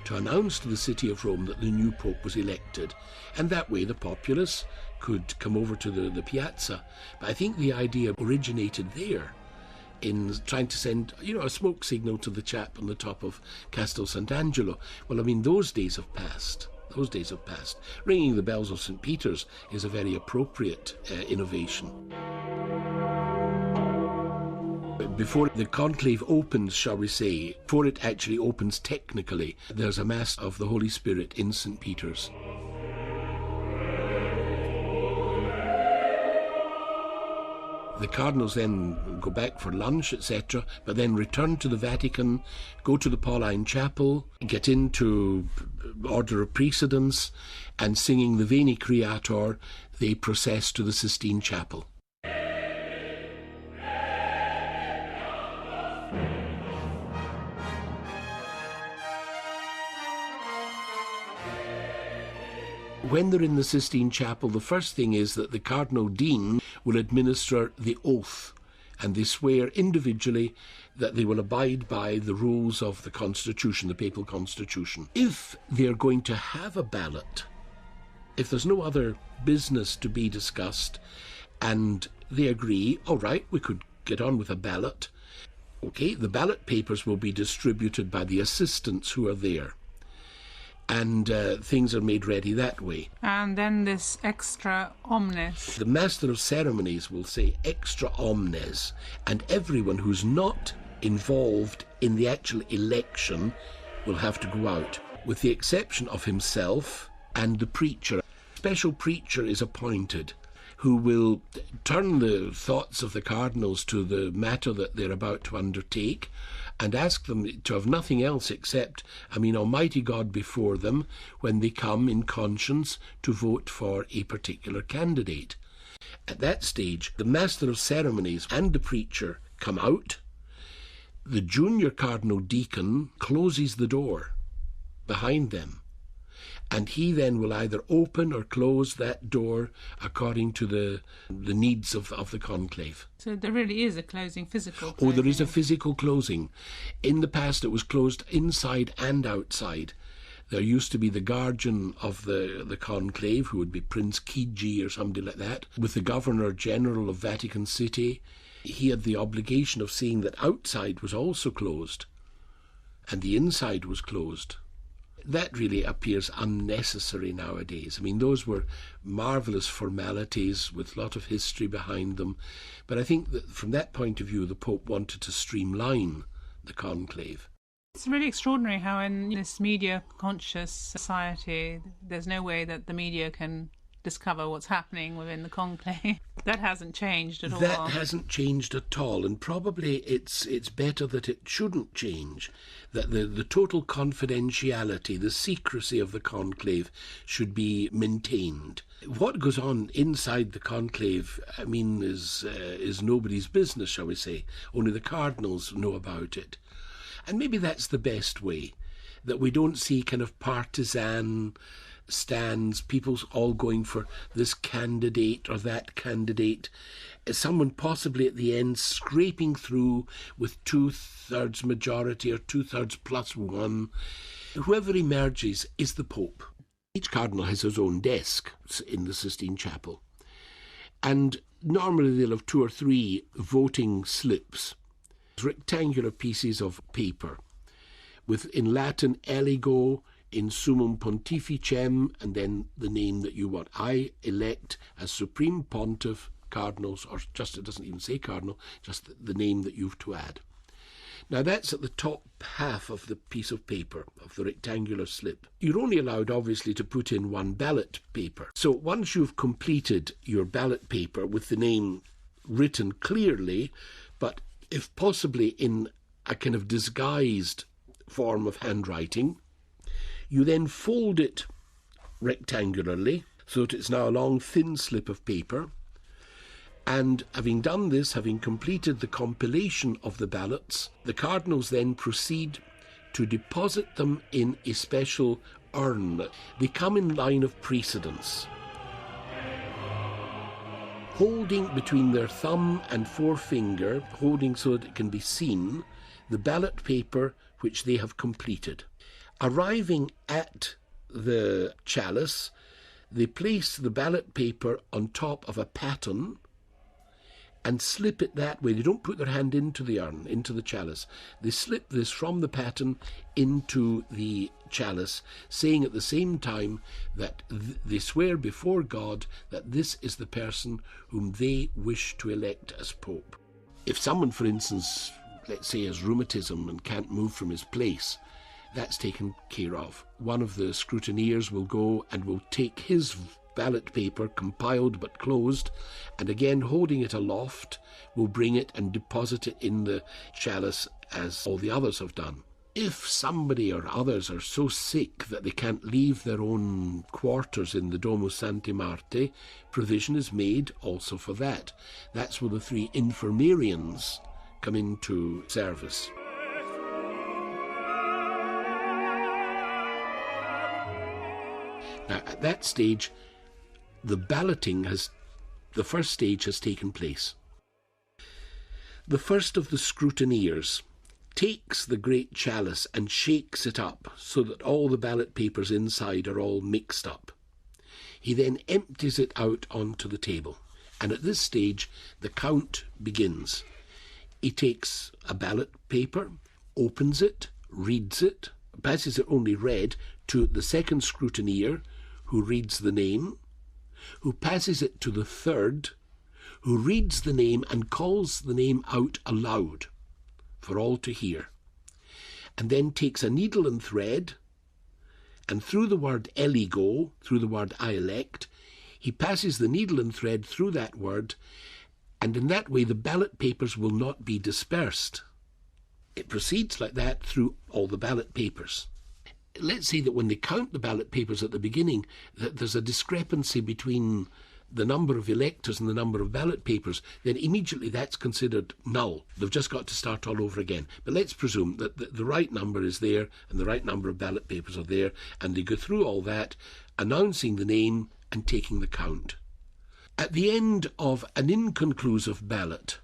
to announce to the city of Rome that the new pope was elected. And that way the populace could come over to the piazza. But I think the idea originated there, in trying to send, a smoke signal to the chap on the top of Castel Sant'Angelo. Well, I mean, those days have passed. Those days have passed. Ringing the bells of St. Peter's is a very appropriate innovation. Before the conclave opens, shall we say, before it actually opens technically, there's a Mass of the Holy Spirit in St. Peter's. The cardinals then go back for lunch, etc., but then return to the Vatican, go to the Pauline Chapel, get into order of precedence, and singing the Veni Creator, they process to the Sistine Chapel. When they're in the Sistine Chapel, the first thing is that the Cardinal Dean will administer the oath, and they swear individually that they will abide by the rules of the Constitution, the Papal Constitution. If they're going to have a ballot, if there's no other business to be discussed, and they agree, all right, we could get on with a ballot, okay, the ballot papers will be distributed by the assistants who are there. And things are made ready that way. And then this extra omnes. The Master of Ceremonies will say extra omnes, and everyone who's not involved in the actual election will have to go out, with the exception of himself and the preacher. A special preacher is appointed who will turn the thoughts of the cardinals to the matter that they're about to undertake and ask them to have nothing else except, Almighty God before them when they come in conscience to vote for a particular candidate. At that stage, the Master of Ceremonies and the preacher come out. The junior cardinal deacon closes the door behind them, and he then will either open or close that door according to the needs of the conclave. So there really is a closing, physical closing. Oh, there is a physical closing. In the past it was closed inside and outside. There used to be the guardian of the conclave, who would be Prince Chigi or somebody like that, with the Governor General of Vatican City. He had the obligation of seeing that outside was also closed and the inside was closed. That really appears unnecessary nowadays. Those were marvellous formalities with a lot of history behind them. But I think that from that point of view, the Pope wanted to streamline the conclave. It's really extraordinary how in this media-conscious society, there's no way that the media can discover what's happening within the conclave. That hasn't changed at all. That hasn't changed at all, and probably it's better that it shouldn't change, that the total confidentiality, the secrecy of the conclave should be maintained. What goes on inside the conclave, is nobody's business, shall we say. Only the cardinals know about it. And maybe that's the best way, that we don't see kind of partisan stands, people all going for this candidate or that candidate, someone possibly at the end scraping through with 2/3 majority or 2/3 plus one. Whoever emerges is the Pope. Each cardinal has his own desk in the Sistine Chapel, and normally they'll have 2 or 3 voting slips, rectangular pieces of paper with, in Latin, eligo, in summum pontificem, and then the name that you want. I elect as Supreme Pontiff Cardinals, or just, it doesn't even say Cardinal, just the name that you've to add. Now that's at the top half of the piece of paper, of the rectangular slip. You're only allowed, obviously, to put in 1 ballot paper. So once you've completed your ballot paper with the name written clearly, but if possibly in a kind of disguised form of handwriting, you then fold it rectangularly so that it's now a long, thin slip of paper. And having done this, having completed the compilation of the ballots, the cardinals then proceed to deposit them in a special urn. They come in line of precedence, holding between their thumb and forefinger, holding so that it can be seen, the ballot paper which they have completed. Arriving at the chalice, they place the ballot paper on top of a paten and slip it that way. They don't put their hand into the urn, into the chalice. They slip this from the paten into the chalice, saying at the same time that they swear before God that this is the person whom they wish to elect as Pope. If someone, for instance, let's say has rheumatism and can't move from his place, that's taken care of. One of the scrutineers will go and will take his ballot paper, compiled but closed, and again holding it aloft, will bring it and deposit it in the chalice as all the others have done. If somebody or others are so sick that they can't leave their own quarters in the Domus Sancti Marte, provision is made also for that. That's where the 3 infirmarians come into service. Now, at that stage, the first stage has taken place. The first of the scrutineers takes the great chalice and shakes it up so that all the ballot papers inside are all mixed up. He then empties it out onto the table, and at this stage the count begins. He takes a ballot paper, opens it, reads it, passes it only read to the second scrutineer, who reads the name, who passes it to the third, who reads the name and calls the name out aloud for all to hear, and then takes a needle and thread, and through the word eligo, through the word I elect, he passes the needle and thread through that word, and in that way the ballot papers will not be dispersed. It proceeds like that through all the ballot papers. Let's say that when they count the ballot papers at the beginning, that there's a discrepancy between the number of electors and the number of ballot papers, then immediately that's considered null. They've just got to start all over again. But let's presume that the right number is there and the right number of ballot papers are there, and they go through all that, announcing the name and taking the count. At the end of an inconclusive ballot,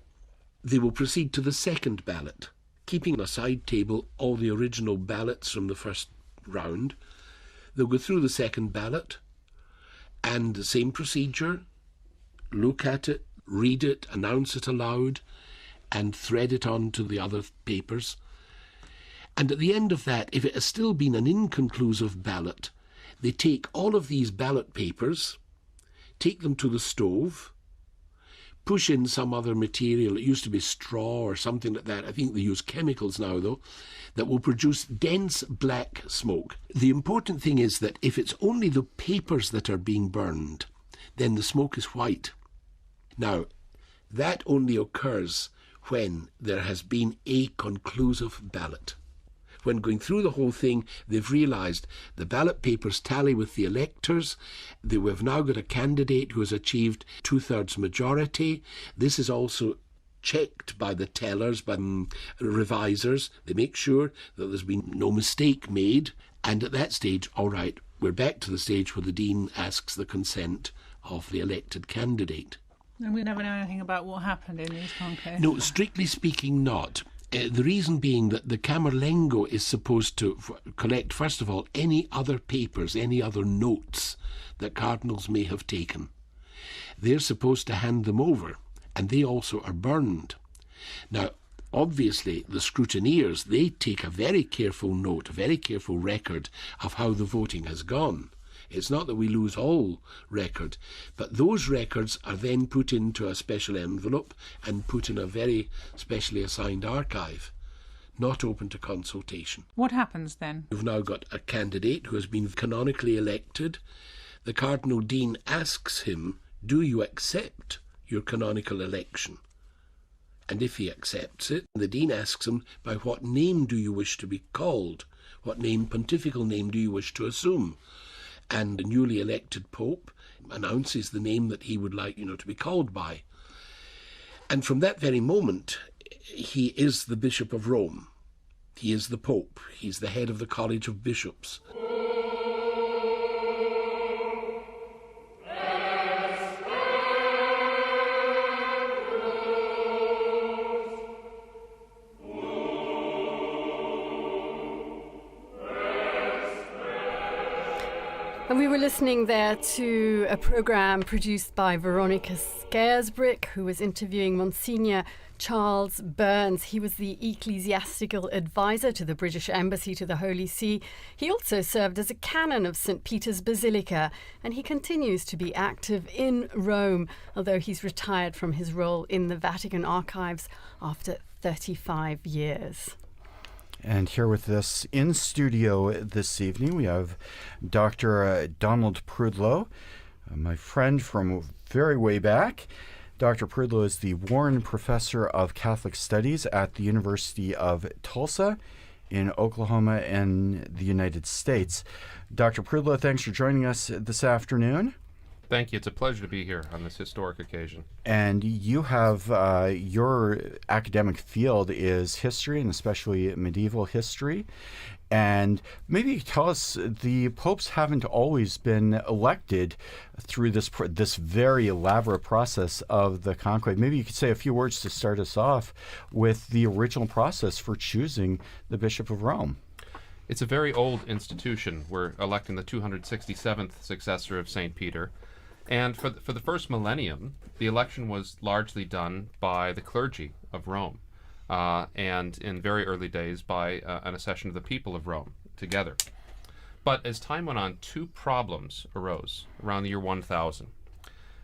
they will proceed to the second ballot, keeping on a side table all the original ballots from the first round. They'll go through the second ballot, and the same procedure, look at it, read it, announce it aloud, and thread it on to the other papers. And at the end of that, if it has still been an inconclusive ballot, they take all of these ballot papers, take them to the stove, push in some other material. It used to be straw or something like that. I think they use chemicals now, though, that will produce dense black smoke. The important thing is that if it's only the papers that are being burned, then the smoke is white. Now, that only occurs when there has been a conclusive ballot. When going through the whole thing, they've realised the ballot papers tally with the electors. We've now got a candidate who has achieved 2/3 majority. This is also checked by the tellers, by the revisers. They make sure that there's been no mistake made. And at that stage, all right, we're back to the stage where the dean asks the consent of the elected candidate. And we never know anything about what happened in these conclaves. No, strictly speaking, not. The reason being that the Camerlengo is supposed to collect, first of all, any other papers, any other notes that cardinals may have taken. They're supposed to hand them over, and they also are burned. Now, obviously, the scrutineers, they take a very careful note, a very careful record of how the voting has gone. It's not that we lose all record, but those records are then put into a special envelope and put in a very specially assigned archive, not open to consultation. What happens then? You've now got a candidate who has been canonically elected. The Cardinal Dean asks him, do you accept your canonical election? And if he accepts it, the Dean asks him, by what name do you wish to be called? What name, pontifical name, do you wish to assume? And the newly elected Pope announces the name that he would like, to be called by. And from that very moment, he is the Bishop of Rome. He is the Pope. He's the head of the College of Bishops. And we were listening there to a programme produced by Veronica Scaresbrick, who was interviewing Monsignor Charles Burns. He was the ecclesiastical advisor to the British Embassy to the Holy See. He also served as a canon of St. Peter's Basilica, and he continues to be active in Rome, although he's retired from his role in the Vatican archives after 35 years. And here with us in studio this evening, we have Dr. Donald Prudlow, my friend from very way back. Dr. Prudlow is the Warren Professor of Catholic Studies at the University of Tulsa in Oklahoma in the United States. Dr. Prudlow, thanks for joining us this afternoon. Thank you. It's a pleasure to be here on this historic occasion. And you have your academic field is history, and especially medieval history. And maybe tell us, the popes haven't always been elected through this very elaborate process of the conclave. Maybe you could say a few words to start us off with the original process for choosing the Bishop of Rome. It's a very old institution. We're electing the 267th successor of St. Peter. And for the first millennium, the election was largely done by the clergy of Rome, and in very early days by an accession of the people of Rome together. But as time went on, two problems arose around the year 1000.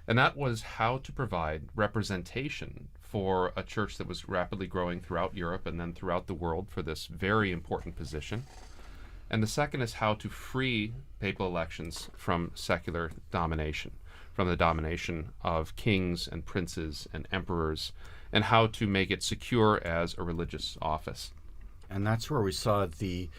And that was how to provide representation for a church that was rapidly growing throughout Europe and then throughout the world for this very important position. And the second is how to free papal elections from secular domination, from the domination of kings and princes and emperors, and how to make it secure as a religious office. And that's where we saw the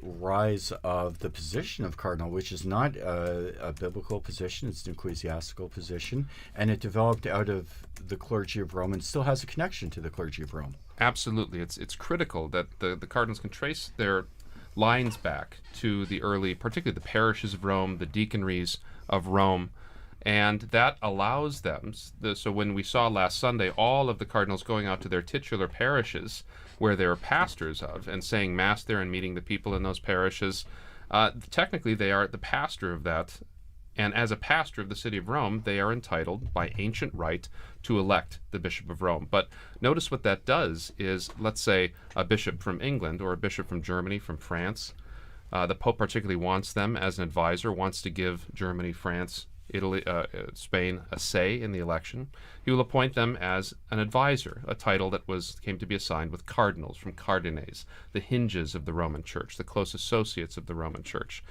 rise of the position of cardinal, which is not a biblical position, it's an ecclesiastical position, and it developed out of the clergy of Rome and still has a connection to the clergy of Rome. Absolutely. It's critical that the cardinals can trace their lines back to the early, particularly the parishes of Rome, the deaconries of Rome, and that allows them, so when we saw last Sunday all of the cardinals going out to their titular parishes where they're pastors of and saying Mass there and meeting the people in those parishes, technically they are the pastor of that, and as a pastor of the city of Rome, they are entitled by ancient right to elect the Bishop of Rome. But notice what that does is, let's say a bishop from England or a bishop from Germany, from France, the Pope particularly wants them as an advisor, wants to give Germany, France, Italy, Spain a say in the election. He will appoint them as an advisor, a title that came to be assigned with cardinals, from cardines, the hinges of the Roman Church, the close associates of the Roman Church.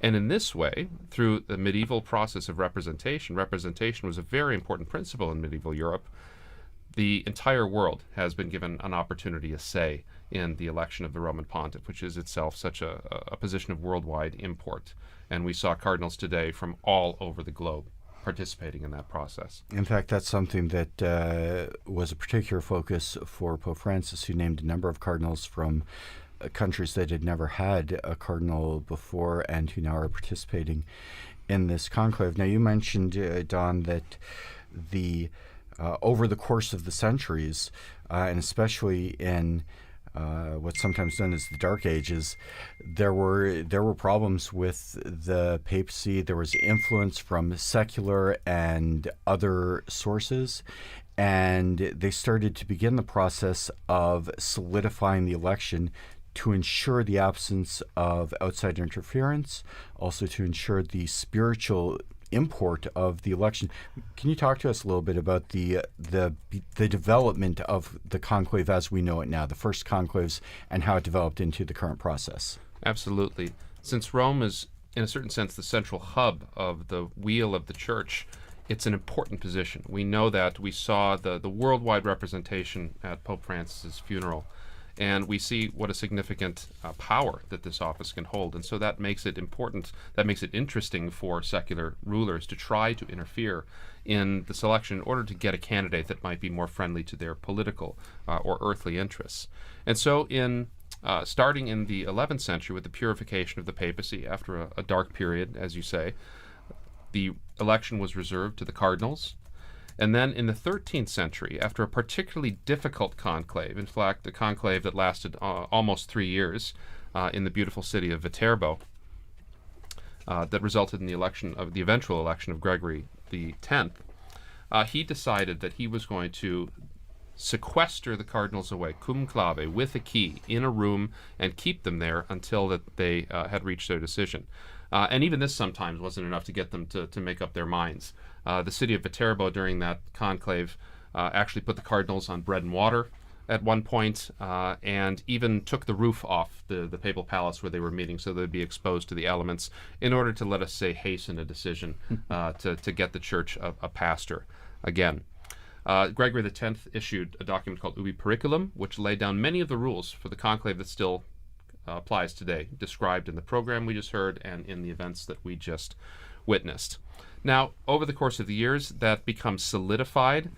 And in this way, through the medieval process of representation was a very important principle in medieval Europe. The entire world has been given an opportunity, a say, in the election of the Roman Pontiff, which is itself such a position of worldwide import. And we saw cardinals today from all over the globe participating in that process. In fact, that's something that was a particular focus for Pope Francis, who named a number of cardinals from countries that had never had a cardinal before and who now are participating in this conclave. Now, you mentioned, Don, that over the course of the centuries, and especially in what's sometimes known as the Dark Ages, there were problems with the papacy. There was influence from secular and other sources, and they started to begin the process of solidifying the election to ensure the absence of outside interference, also to ensure the spiritual import of the election. Can you talk to us a little bit about the development of the conclave as we know it now, the first conclaves, and how it developed into the current process? Absolutely. Since Rome is, in a certain sense, the central hub of the wheel of the Church, it's an important position. We know that. We saw the worldwide representation at Pope Francis's funeral, and we see what a significant power that this office can hold. And so that makes it important, that makes it interesting for secular rulers to try to interfere in the selection in order to get a candidate that might be more friendly to their political or earthly interests. And so starting in the 11th century with the purification of the papacy after a dark period, as you say, the election was reserved to the cardinals. And then in the 13th century, after a particularly difficult conclave, in fact, a conclave that lasted almost 3 years in the beautiful city of Viterbo, that resulted in the eventual election of Gregory the Tenth, he decided that he was going to sequester the cardinals away, conclave, with a key, in a room, and keep them there until that they had reached their decision. And even this sometimes wasn't enough to get them to make up their minds. The city of Viterbo during that conclave actually put the cardinals on bread and water at one point, and even took the roof off the papal palace where they were meeting so they'd be exposed to the elements in order to, let us say, hasten a decision to get the church a pastor again. Gregory X issued a document called Ubi Periculum, which laid down many of the rules for the conclave that still applies today, described in the program we just heard and in the events that we just witnessed. Now, over the course of the years, that becomes solidified.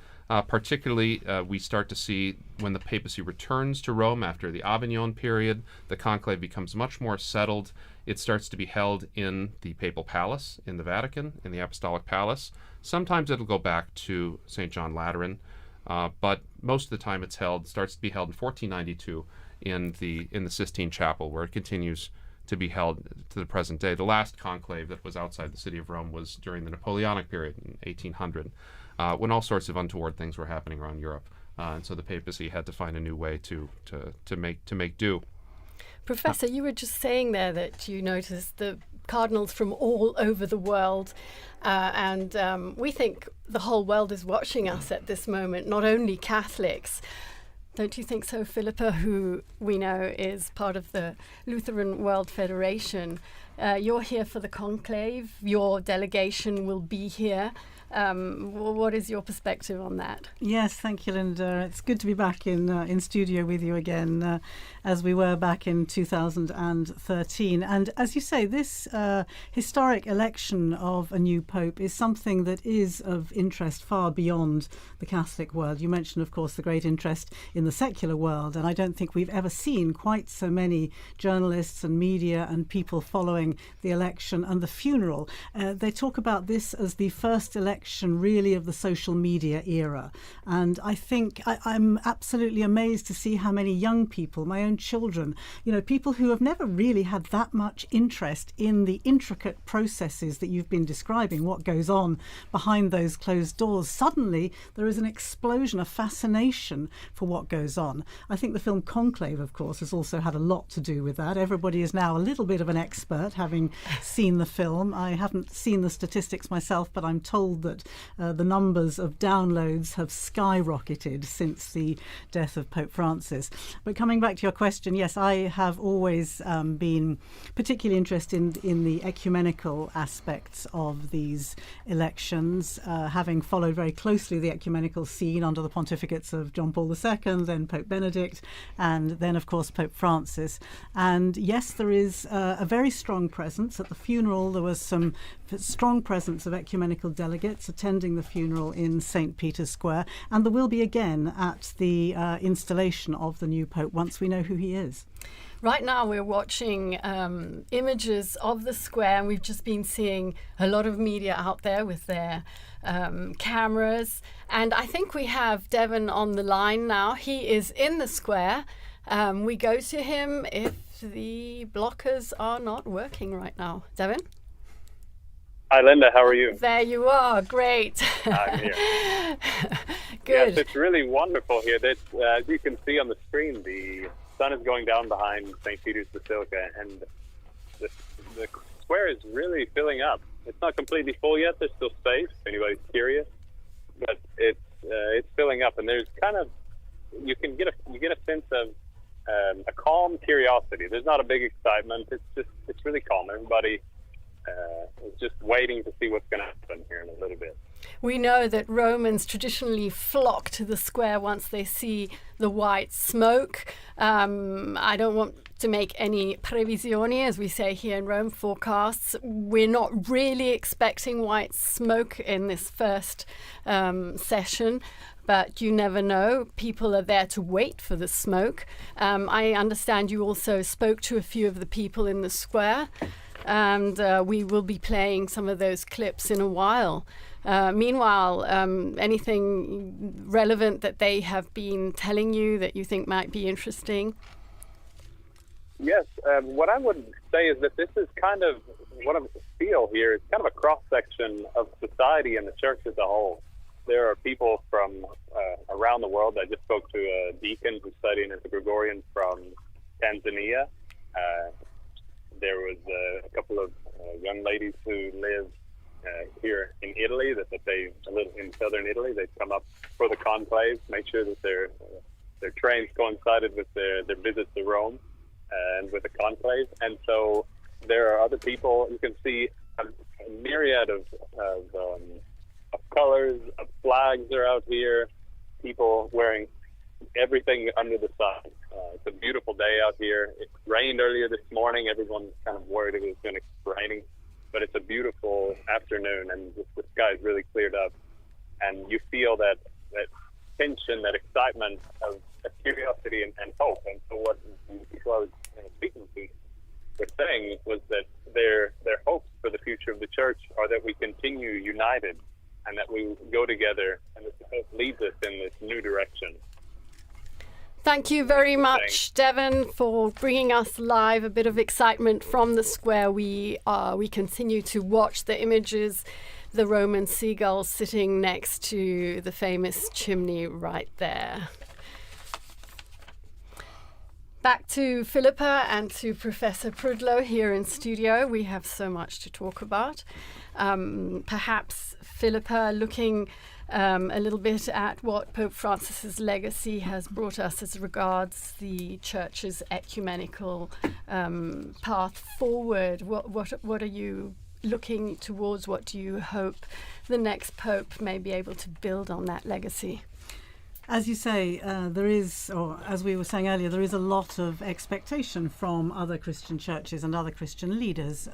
Particularly, we start to see when the papacy returns to Rome after the Avignon period, the conclave becomes much more settled. It starts to be held in the papal palace, in the Vatican, in the apostolic palace. Sometimes it'll go back to St. John Lateran, but most of the time it starts to be held in 1492 in the Sistine Chapel, where it continues to be held to the present day. The last conclave that was outside the city of Rome was during the Napoleonic period in 1800. When all sorts of untoward things were happening around Europe, and so the papacy had to find a new way to make do. Professor, you were just saying there that you noticed the cardinals from all over the world, and we think the whole world is watching us at this moment, not only Catholics. Don't you think so, Philippa, who we know is part of the Lutheran World Federation? You're here for the conclave. Your delegation will be here. What is your perspective on that? Yes, thank you, Linda. It's good to be back in studio with you again, as we were back in 2013. And as you say, this historic election of a new pope is something that is of interest far beyond the Catholic world. You mentioned, of course, the great interest in the secular world, and I don't think we've ever seen quite so many journalists and media and people following the election and the funeral. They talk about this as the first election really of the social media era, and I think I'm absolutely amazed to see how many young people, my own children, people who have never really had that much interest in the intricate processes that you've been describing, what goes on behind those closed doors. Suddenly there is an explosion, a fascination for what goes on. I think the film Conclave, of course, has also had a lot to do with that. Everybody is now a little bit of an expert, having seen the film. I haven't seen the statistics myself, but I'm told that the numbers of downloads have skyrocketed since the death of Pope Francis. But coming back to your question, yes, I have always been particularly interested in the ecumenical aspects of these elections, having followed very closely the ecumenical scene under the pontificates of John Paul II, then Pope Benedict, and then, of course, Pope Francis. And yes, there is a very strong presence. At the funeral, there was some strong presence of ecumenical delegates attending the funeral in St. Peter's Square, and there will be again at the installation of the new Pope once we know who he is. Right now we're watching images of the square, and we've just been seeing a lot of media out there with their cameras, and I think we have Devon on the line now. He is in the square. We go to him if the blockers are not working right now. Devon? Hi, Linda. How are you? There you are. Great. I'm here. Good. Yes, it's really wonderful here. As you can see on the screen, the sun is going down behind St. Peter's Basilica, and the square is really filling up. It's not completely full yet. There's still space, if anybody's curious, but it's filling up, and there's you get a sense of a calm curiosity. There's not a big excitement. It's really calm. Everybody is just waiting to see what's going to happen here in a little bit. We know that Romans traditionally flock to the square once they see the white smoke. I don't want to make any previsioni, as we say here in Rome, forecasts. We're not really expecting white smoke in this first session, but you never know. People are there to wait for the smoke. I understand you also spoke to a few of the people in the square, and we will be playing some of those clips in a while. Meanwhile, anything relevant that they have been telling you that you think might be interesting? Yes, what I would say is that this is kind of what I feel here is kind of a cross-section of society and the church as a whole. There are people from around the world. I just spoke to a deacon who's studying as a Gregorian from Tanzania. There was a couple of young ladies who live here in Italy, that they live in southern Italy. They come up for the conclave, make sure that their trains coincided with their visit to Rome and with the conclave. And so there are other people. You can see a myriad of colors, of flags are out here, people wearing everything under the sun. It's a beautiful day out here. It rained earlier this morning. Everyone's kind of worried it was going to keep raining, but it's a beautiful afternoon, and the sky is really cleared up. And you feel that tension, that excitement of curiosity and hope. And so what people I was speaking to were saying was that their hopes for the future of the church are that we continue united and that we go together, and this hope leads us in this new direction. Thank you very much, Devon, for bringing us live a bit of excitement from the square. We continue to watch the images, the Roman seagulls sitting next to the famous chimney right there. Back to Philippa and to Professor Prudlow here in studio. We have so much to talk about. Perhaps, Philippa, looking a little bit at what Pope Francis's legacy has brought us as regards the Church's ecumenical path forward. What are you looking towards? What do you hope the next Pope may be able to build on that legacy? As you say, there is, or as we were saying earlier, there is a lot of expectation from other Christian churches and other Christian leaders,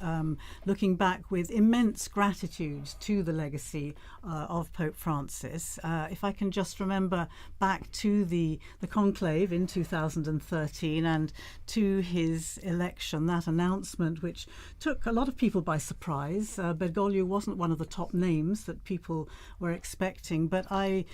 looking back with immense gratitude to the legacy of Pope Francis. If I can just remember back to the conclave in 2013 and to his election, that announcement which took a lot of people by surprise. Bergoglio wasn't one of the top names that people were expecting, but I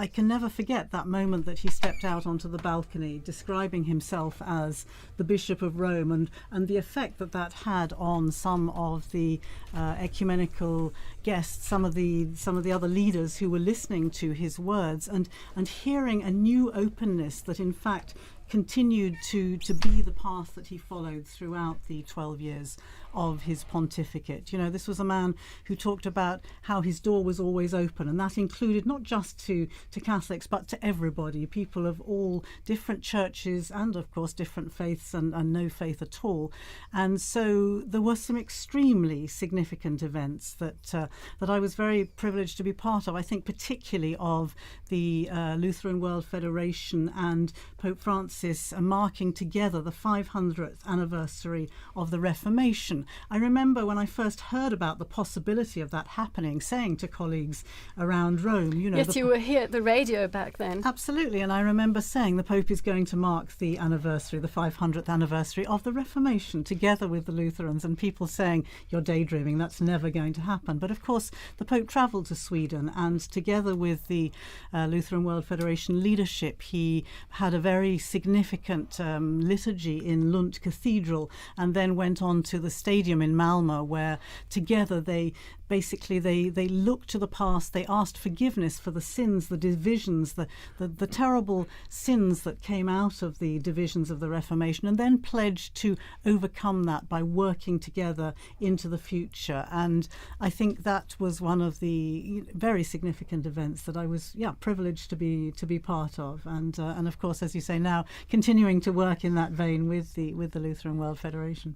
can never forget that moment that he stepped out onto the balcony describing himself as the Bishop of Rome, and the effect that had on some of the ecumenical guests, some of the other leaders who were listening to his words, and hearing a new openness that in fact continued to be the path that he followed throughout the 12 years of his pontificate. You know, this was a man who talked about how his door was always open, and that included not just to Catholics but to everybody, people of all different churches and of course different faiths and no faith at all. And so there were some extremely significant events that I was very privileged to be part of. I think particularly of the Lutheran World Federation and Pope Francis marking together the 500th anniversary of the Reformation. I remember when I first heard about the possibility of that happening, saying to colleagues around Rome, you know... Yes, you were here at the radio back then. Absolutely, and I remember saying the Pope is going to mark the anniversary, the 500th anniversary of the Reformation, together with the Lutherans, and people saying, you're daydreaming, that's never going to happen. But of course, the Pope travelled to Sweden, and together with the Lutheran World Federation leadership, he had a very significant liturgy in Lund Cathedral, and then went on to the stadium in Malmö, where together they looked to the past. They asked forgiveness for the sins, the divisions, the terrible sins that came out of the divisions of the Reformation, and then pledged to overcome that by working together into the future. And I think that was one of the very significant events that I was privileged to be part of, and of course, as you say, now continuing to work in that vein with the Lutheran World Federation.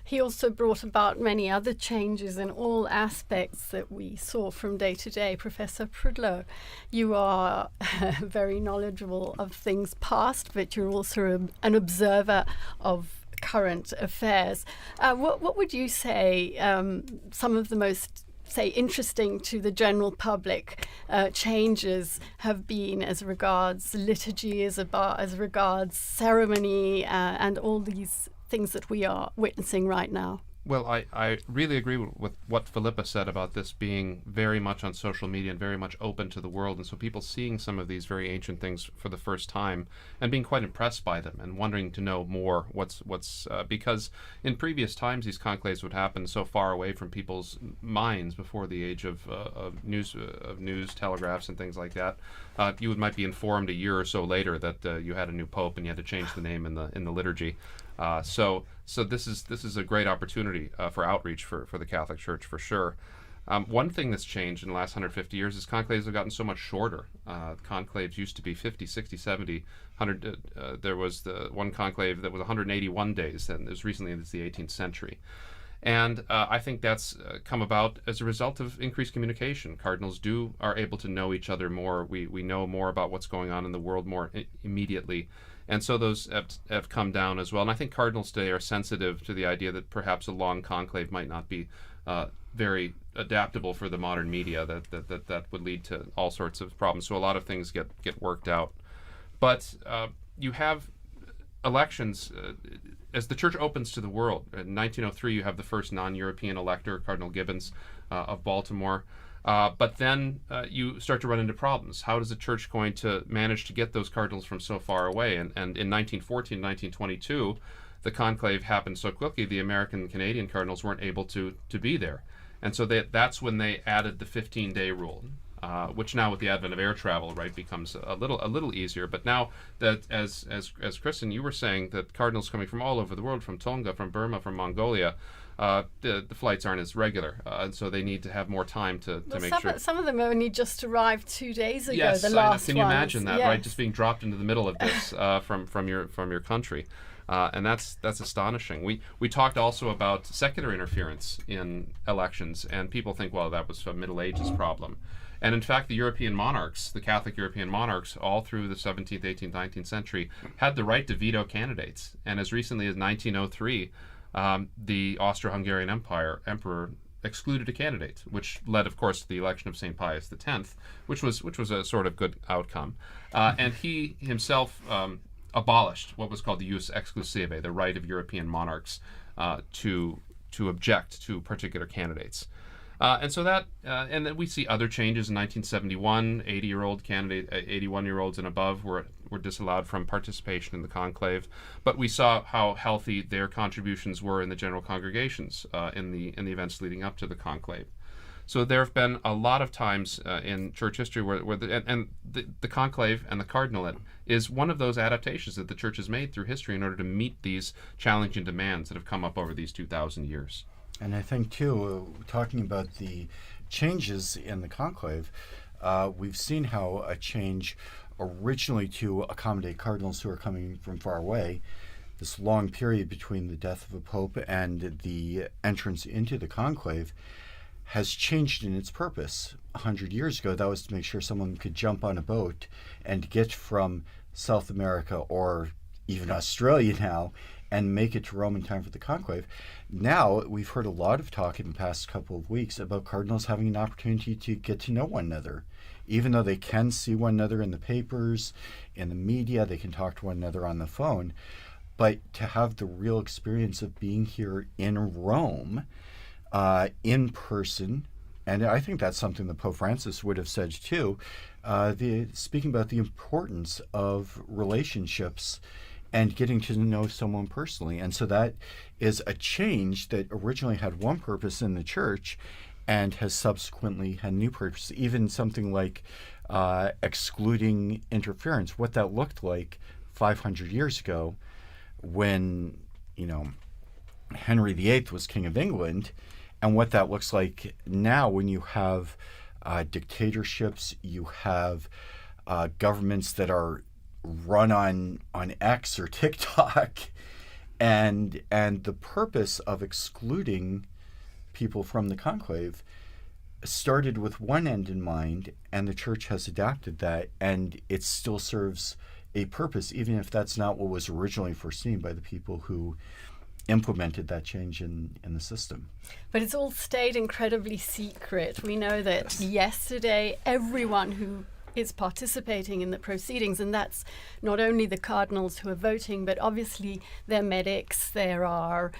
He also brought about many other changes in all aspects that we saw from day to day. Professor Prudlow, you are very knowledgeable of things past, but you're also an observer of current affairs. What would you say some of the most interesting to the general public changes have been as regards liturgy, as regards ceremony, and all these things that we are witnessing right now? Well, I really agree with what Philippa said about this being very much on social media and very much open to the world. And so people seeing some of these very ancient things for the first time and being quite impressed by them and wanting to know more because in previous times these conclaves would happen so far away from people's minds before the age of news telegraphs and things like that. You might be informed a year or so later that you had a new pope and you had to change the name in the liturgy. So this is a great opportunity for outreach for the Catholic Church, for sure. One thing that's changed in the last 150 years is conclaves have gotten so much shorter. Conclaves used to be 50, 60, 70, 100. There was the one conclave that was 181 days, and it was recently in the 18th century. And I think that's come about as a result of increased communication. Cardinals are able to know each other more. We know more about what's going on in the world more immediately. And so those have come down as well. And I think cardinals today are sensitive to the idea that perhaps a long conclave might not be very adaptable for the modern media, that would lead to all sorts of problems. So a lot of things get worked out. But you have elections as the church opens to the world. In 1903, you have the first non-European elector, Cardinal Gibbons of Baltimore. But then you start to run into problems. How is the church going to manage to get those cardinals from so far away? And in 1914, 1922, the conclave happened so quickly, the American and Canadian cardinals weren't able to be there. And so that's when they added the 15-day rule, which now with the advent of air travel, right, becomes a little easier. But now that, as Kristen, you were saying, that cardinals coming from all over the world, from Tonga, from Burma, from Mongolia, the flights aren't as regular, and so they need to have more time to make sure. Some of them only just arrived 2 days ago. Yes, the last can you ones. imagine that? Yes. Right, just being dropped into the middle of this from your country, and that's astonishing. We talked also about secular interference in elections, and people think, well, that was a Middle Ages problem. And in fact, the European monarchs, the Catholic European monarchs, all through the 17th, 18th, 19th century, had the right to veto candidates. And as recently as 1903, the Austro-Hungarian emperor excluded a candidate, which led, of course, to the election of St. Pius X, which was a sort of good outcome. And he himself abolished what was called the jus exclusive, the right of European monarchs to object to particular candidates. And so and then we see other changes in 1971. 81-year-olds and above were disallowed from participation in the conclave. But we saw how healthy their contributions were in the general congregations in the events leading up to the conclave. So there have been a lot of times in church history where the conclave and the cardinalate is one of those adaptations that the church has made through history in order to meet these challenging demands that have come up over these 2,000 years. And I think, too, talking about the changes in the conclave, we've seen how a change originally to accommodate cardinals who are coming from far away, this long period between the death of a pope and the entrance into the conclave, has changed in its purpose. 100 years ago, that was to make sure someone could jump on a boat and get from South America or even Australia now and make it to Rome in time for the conclave. Now, we've heard a lot of talk in the past couple of weeks about cardinals having an opportunity to get to know one another. Even though they can see one another in the papers, in the media, they can talk to one another on the phone, but to have the real experience of being here in Rome, in person, and I think that's something that Pope Francis would have said too, speaking about the importance of relationships and getting to know someone personally. And so that is a change that originally had one purpose in the church and has subsequently had a new purpose. Even something like excluding interference, what that looked like 500 years ago when, Henry VIII was King of England, and what that looks like now when you have dictatorships, you have governments that are run on X or TikTok, and the purpose of excluding people from the conclave started with one end in mind, and the church has adapted that, and it still serves a purpose, even if that's not what was originally foreseen by the people who implemented that change in the system. But it's all stayed incredibly secret. We know that yesterday everyone who is participating in the proceedings, and that's not only the cardinals who are voting, but obviously they're medics, there are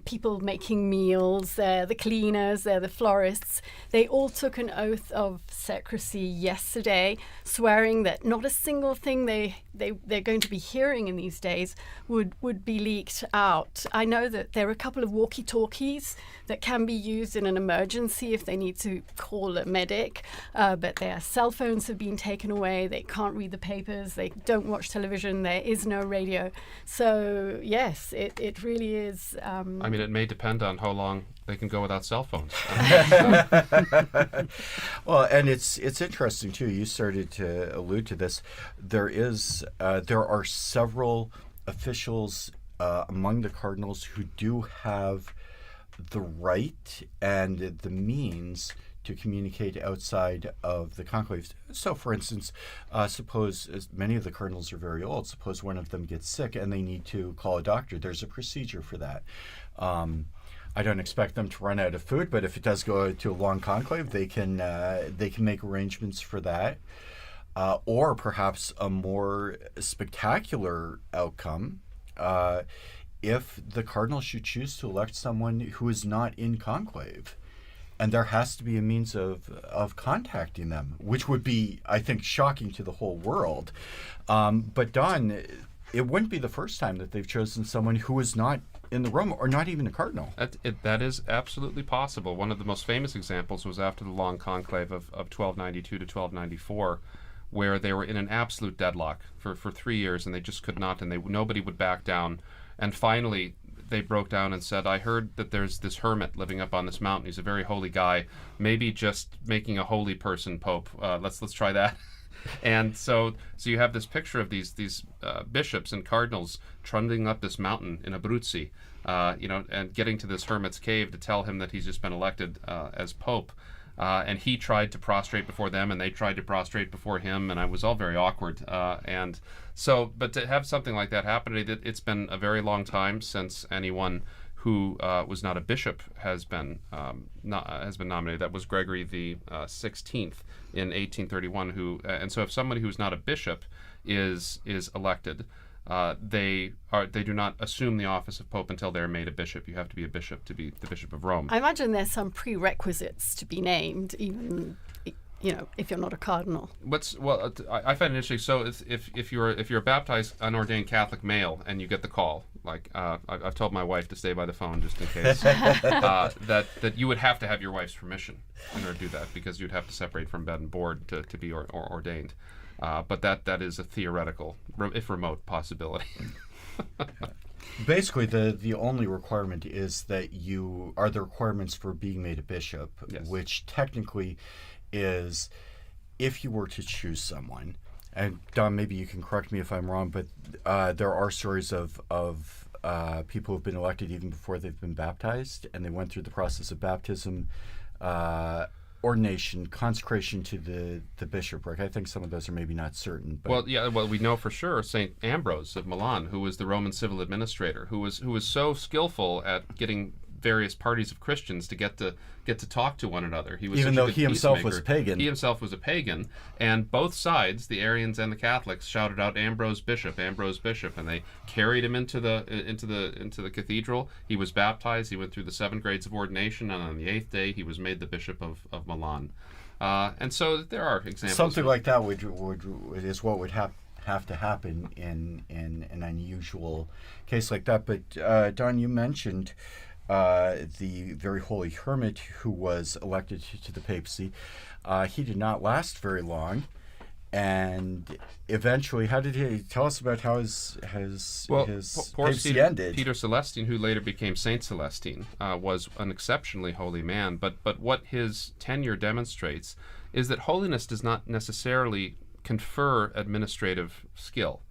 people making meals, they're the cleaners, they're the florists. They all took an oath of secrecy yesterday, swearing that not a single thing they're going to be hearing in these days would be leaked out. I know that there are a couple of walkie-talkies that can be used in an emergency if they need to call a medic, but their cell phones have been taken away. They can't read the papers. They don't watch television. There is no radio. So yes, it really is. I mean, it may depend on how long they can go without cell phones. Well, and it's interesting too. You started to allude to this. There are several officials among the cardinals who do have the right and the means to communicate outside of the conclaves. So, for instance, suppose many of the cardinals are very old. Suppose one of them gets sick and they need to call a doctor. There's a procedure for that. I don't expect them to run out of food, but if it does go to a long conclave, they can make arrangements for that. Or perhaps a more spectacular outcome, if the cardinal should choose to elect someone who is not in conclave. And there has to be a means of contacting them, which would be, I think, shocking to the whole world. But Don, it wouldn't be the first time that they've chosen someone who is not in the room or not even a cardinal. That is absolutely possible. One of the most famous examples was after the long conclave of 1292 to 1294, where they were in an absolute deadlock for 3 years, and they just could not, and nobody would back down. And finally, they broke down and said, I heard that there's this hermit living up on this mountain. He's a very holy guy. Maybe just making a holy person pope. Let's try that. And so you have this picture of these bishops and cardinals trundling up this mountain in Abruzzi, and getting to this hermit's cave to tell him that he's just been elected as pope. And he tried to prostrate before them, and they tried to prostrate before him, and it was all very awkward. But to have something like that happen, it's been a very long time since anyone who was not a bishop has been nominated. That was Gregory the 16th in 1831. And so if somebody who's not a bishop is elected, they do not assume the office of pope until they're made a bishop. You have to be a bishop to be the Bishop of Rome. I imagine there's some prerequisites to be named, even if you're not a cardinal. I find it interesting. So if you're a baptized unordained Catholic male and you get the call, like I've told my wife to stay by the phone just in case, that you would have to have your wife's permission in order to do that, because you'd have to separate from bed and board to be ordained. But that is a theoretical, if remote, possibility. Basically, the only requirement is that you are the requirements for being made a bishop, yes. Which technically is, if you were to choose someone, and Don, maybe you can correct me if I'm wrong, but there are stories of people who've been elected even before they've been baptized, and they went through the process of baptism, ordination, consecration to the bishopric. I think some of those are maybe not certain. But we know for sure St. Ambrose of Milan, who was the Roman civil administrator, who was so skillful at getting various parties of Christians to get to talk to one another. He was even though he himself was a pagan. He himself was a pagan, and both sides, the Arians and the Catholics, shouted out Ambrose Bishop, and they carried him into the cathedral. He was baptized. He went through the 7 grades of ordination, and on the 8th day, he was made the Bishop of Milan. And so there are examples. Something like that is what would have to happen in an unusual case like that. But Don, you mentioned the very holy hermit who was elected to the papacy. He did not last very long, and eventually, how did he tell us about how his papacy ended? Peter Celestine, who later became Saint Celestine, was an exceptionally holy man. But what his tenure demonstrates is that holiness does not necessarily confer administrative skill.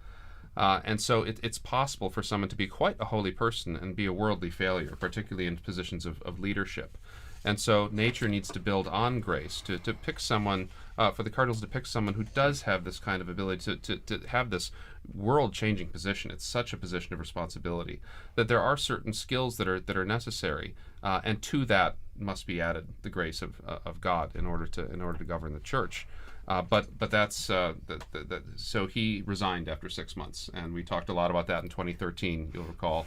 And so it's possible for someone to be quite a holy person and be a worldly failure, particularly in positions of leadership. And so nature needs to build on grace to pick someone, for the cardinals to pick someone who does have this kind of ability to have this world-changing position. It's such a position of responsibility that there are certain skills that are necessary, and to that must be added the grace of God in order to govern the church. But that's so he resigned after 6 months, and we talked a lot about that in 2013. You'll recall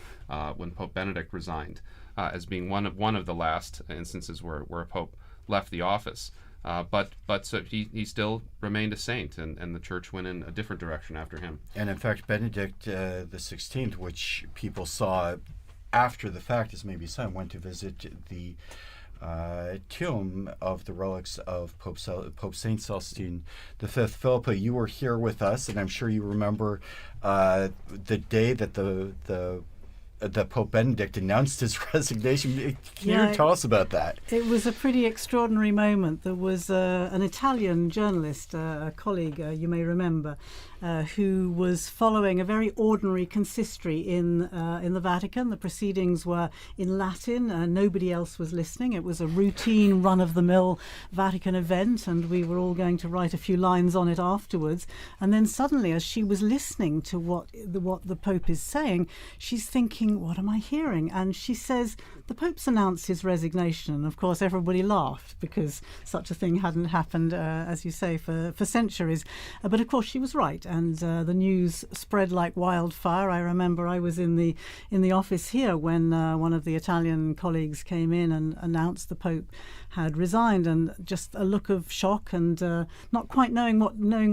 when Pope Benedict resigned, as being one of the last instances where a pope left the office. But so he still remained a saint, and the church went in a different direction after him. And in fact, Benedict the 16th, which people saw after the fact as maybe son, went to visit the tomb of the relics of Pope Saint Celestine V. Philippa, you were here with us, and I'm sure you remember the day that the Pope Benedict announced his resignation. Can you tell us about that? It was a pretty extraordinary moment. There was an Italian journalist, a colleague, you may remember, who was following a very ordinary consistory in the Vatican. The proceedings were in Latin. Nobody else was listening. It was a routine, run-of-the-mill Vatican event, and we were all going to write a few lines on it afterwards. And then suddenly, as she was listening to what the Pope is saying, she's thinking, what am I hearing? And she says, the Pope's announced his resignation. And of course, everybody laughed because such a thing hadn't happened, as you say, for centuries. But of course, she was right. And the news spread like wildfire. I remember I was in the office here when one of the Italian colleagues came in and announced the Pope had resigned, and just a look of shock and not quite knowing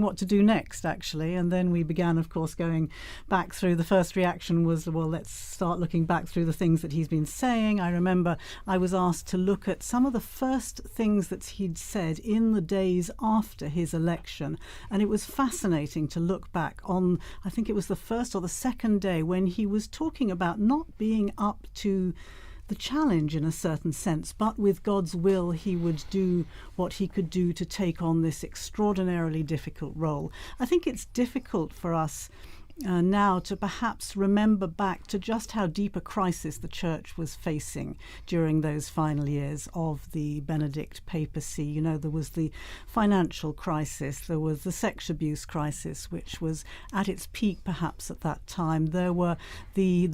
what to do next, actually. And then we began, of course, going back through. The first reaction was, well, let's start looking back through the things that he's been saying. I remember I was asked to look at some of the first things that he'd said in the days after his election, and it was fascinating to look back on, I think it was the first or the second day, when he was talking about not being up to the challenge in a certain sense, but with God's will he would do what he could do to take on this extraordinarily difficult role. I think it's difficult for us now to perhaps remember back to just how deep a crisis the Church was facing during those final years of the Benedict papacy. You know, there was the financial crisis, there was the sex abuse crisis, which was at its peak perhaps at that time. There were the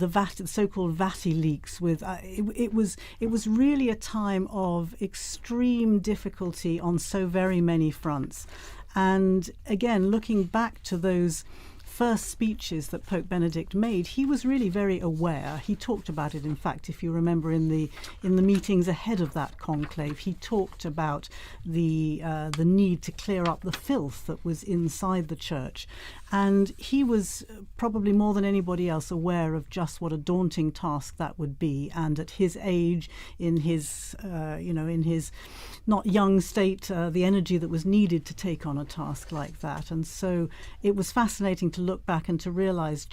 so-called Vati leaks. It was really a time of extreme difficulty on so very many fronts. And again, looking back to those first speeches that Pope Benedict made, he was really very aware. He talked about it, in fact, if you remember, in the meetings ahead of that conclave, he talked about the need to clear up the filth that was inside the church. And he was probably more than anybody else aware of just what a daunting task that would be. And at his age, in his not young state, the energy that was needed to take on a task like that. And so it was fascinating to look back and to realize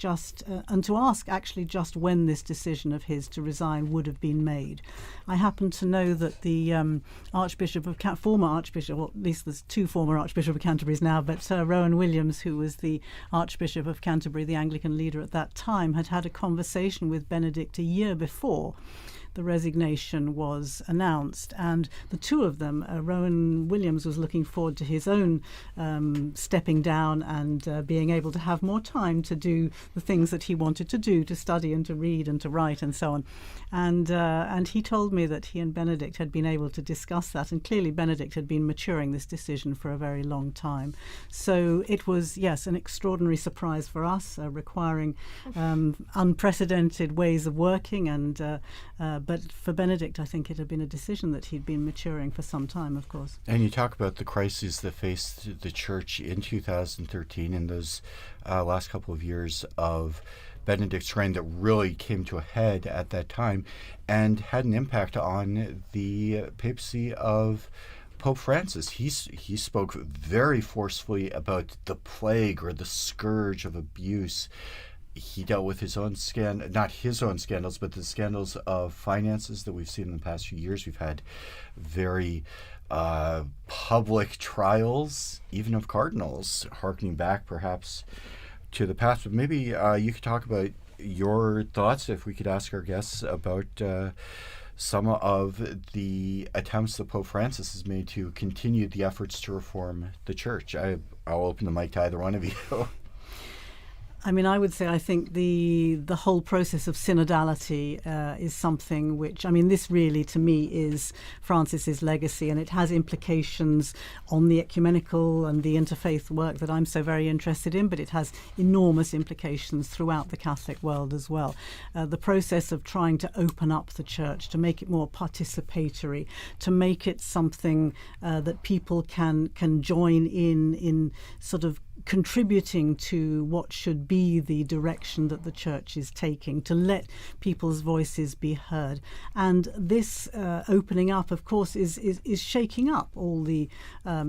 and to ask actually just when this decision of his to resign would have been made. I happen to know that the former Archbishop, or at least there's two former Archbishop of Canterbury's now, but Rowan Williams, who was the Archbishop of Canterbury, the Anglican leader at that time, had a conversation with Benedict a year before the resignation was announced, and the two of them, Rowan Williams was looking forward to his own stepping down and being able to have more time to do the things that he wanted to do, to study and to read and to write and so on. And he told me that he and Benedict had been able to discuss that, and clearly Benedict had been maturing this decision for a very long time. So it was, yes, an extraordinary surprise for us, requiring unprecedented ways of working, and but for Benedict, I think it had been a decision that he'd been maturing for some time, of course. And you talk about the crises that faced the Church in 2013 and those last couple of years of Benedict's reign that really came to a head at that time and had an impact on the papacy of Pope Francis. He spoke very forcefully about the plague or the scourge of abuse. He dealt with his own not his own scandals, but the scandals of finances that we've seen in the past few years. We've had very public trials, even of cardinals, harkening back perhaps to the past. But maybe you could talk about your thoughts, if we could ask our guests about some of the attempts that Pope Francis has made to continue the efforts to reform the Church. I'll open the mic to either one of you. I mean, I would say I think the whole process of synodality is something which, I mean, this really to me is Francis's legacy, and it has implications on the ecumenical and the interfaith work that I'm so very interested in, but it has enormous implications throughout the Catholic world as well. The process of trying to open up the church, to make it more participatory, to make it something that people can join in sort of contributing to what should be the direction that the church is taking, to let people's voices be heard. And this opening up, of course, is shaking up all the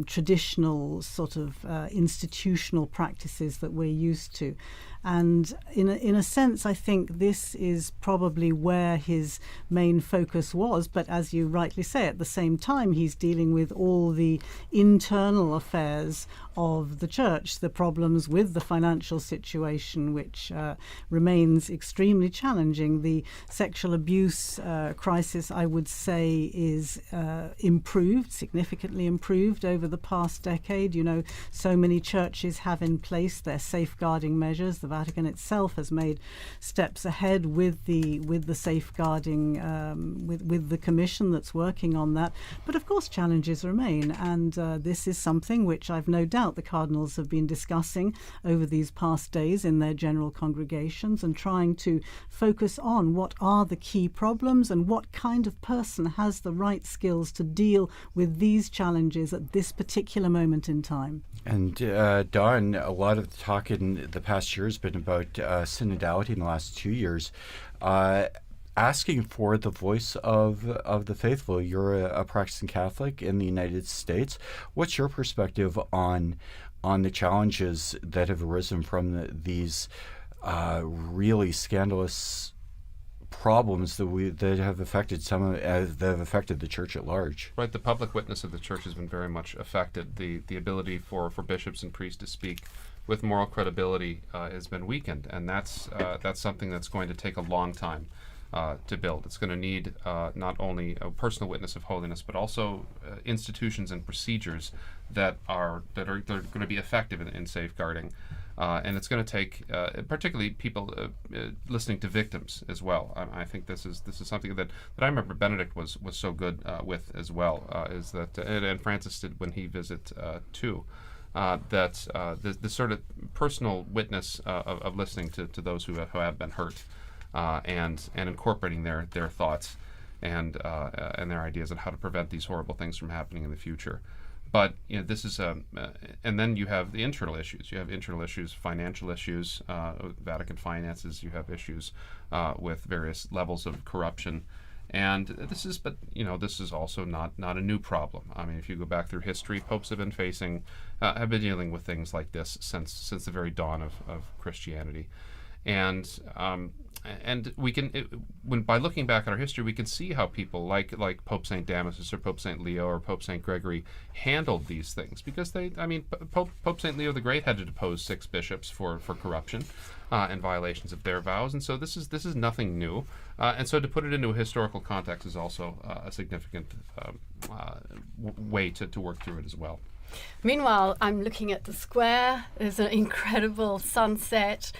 traditional sort of institutional practices that we're used to. And in a sense, I think this is probably where his main focus was. But as you rightly say, at the same time, he's dealing with all the internal affairs of the church, the problems with the financial situation, which remains extremely challenging. The sexual abuse crisis, I would say, is improved, significantly improved over the past decade. You know, so many churches have in place their safeguarding measures. The Vatican itself has made steps ahead with the safeguarding, with the commission that's working on that. But of course, challenges remain, and this is something which I've no doubt the cardinals have been discussing over these past days in their general congregations, and trying to focus on what are the key problems and what kind of person has the right skills to deal with these challenges at this particular moment in time. And Don, a lot of the talk in the past year has been about synodality in the last 2 years. Asking for the voice of the faithful. You're a practicing Catholic in the United States. What's your perspective on the challenges that have arisen from these really scandalous problems that have affected that have affected the church at large? Right, the public witness of the church has been very much affected. The ability for bishops and priests to speak with moral credibility has been weakened, and that's something that's going to take a long time to build. It's going to need not only a personal witness of holiness, but also institutions and procedures that are going to be effective in safeguarding. And it's going to take, particularly people listening to victims as well. I think this is something that I remember Benedict was so good with as well. Is that and Francis did when he visited too. That the sort of personal witness of listening to those who have been hurt. And incorporating their thoughts and their ideas on how to prevent these horrible things from happening in the future. But you know, this is and then you have the internal issues. You have internal issues, financial issues, Vatican finances. You have issues with various levels of corruption, and this is also not a new problem. I mean, if you go back through history, popes have been dealing with things like this since the very dawn of Christianity. And we can, by looking back at our history, we can see how people like Pope St. Damasus or Pope St. Leo or Pope St. Gregory handled these things, because Pope St. Leo the Great had to depose 6 bishops for corruption and violations of their vows, and so this is nothing new. And so to put it into a historical context is also a significant way to work through it as well. Meanwhile, I'm looking at the square. There's an incredible sunset.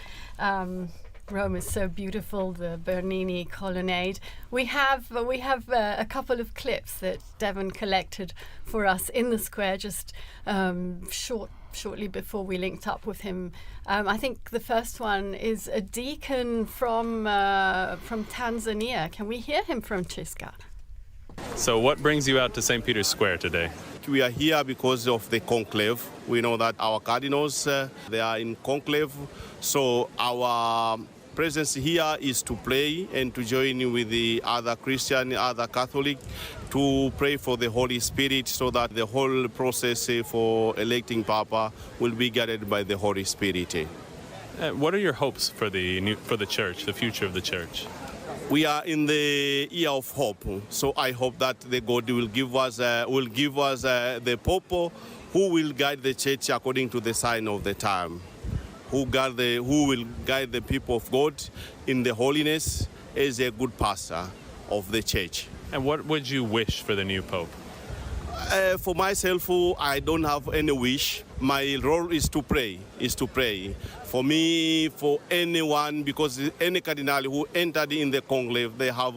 Rome is so beautiful, the Bernini colonnade. We have a couple of clips that Devon collected for us in the square just shortly before we linked up with him. I think the first one is a deacon from Tanzania. Can we hear him, Francesca? So what brings you out to St. Peter's Square today? We are here because of the conclave. We know that our cardinals, they are in conclave. So our presence here is to pray and to join with the other Christian, other Catholic, to pray for the Holy Spirit so that the whole process for electing Papa will be guided by the Holy Spirit. What are your hopes for the church, the future of the church? We are in the year of hope, so I hope that the God will give us the Pope who will guide the church according to the sign of the time, who will guide the people of God in the holiness as a good pastor of the church. And what would you wish for the new Pope? For myself, I don't have any wish. My role is to pray. For me, for anyone, because any cardinal who entered in the conclave, they have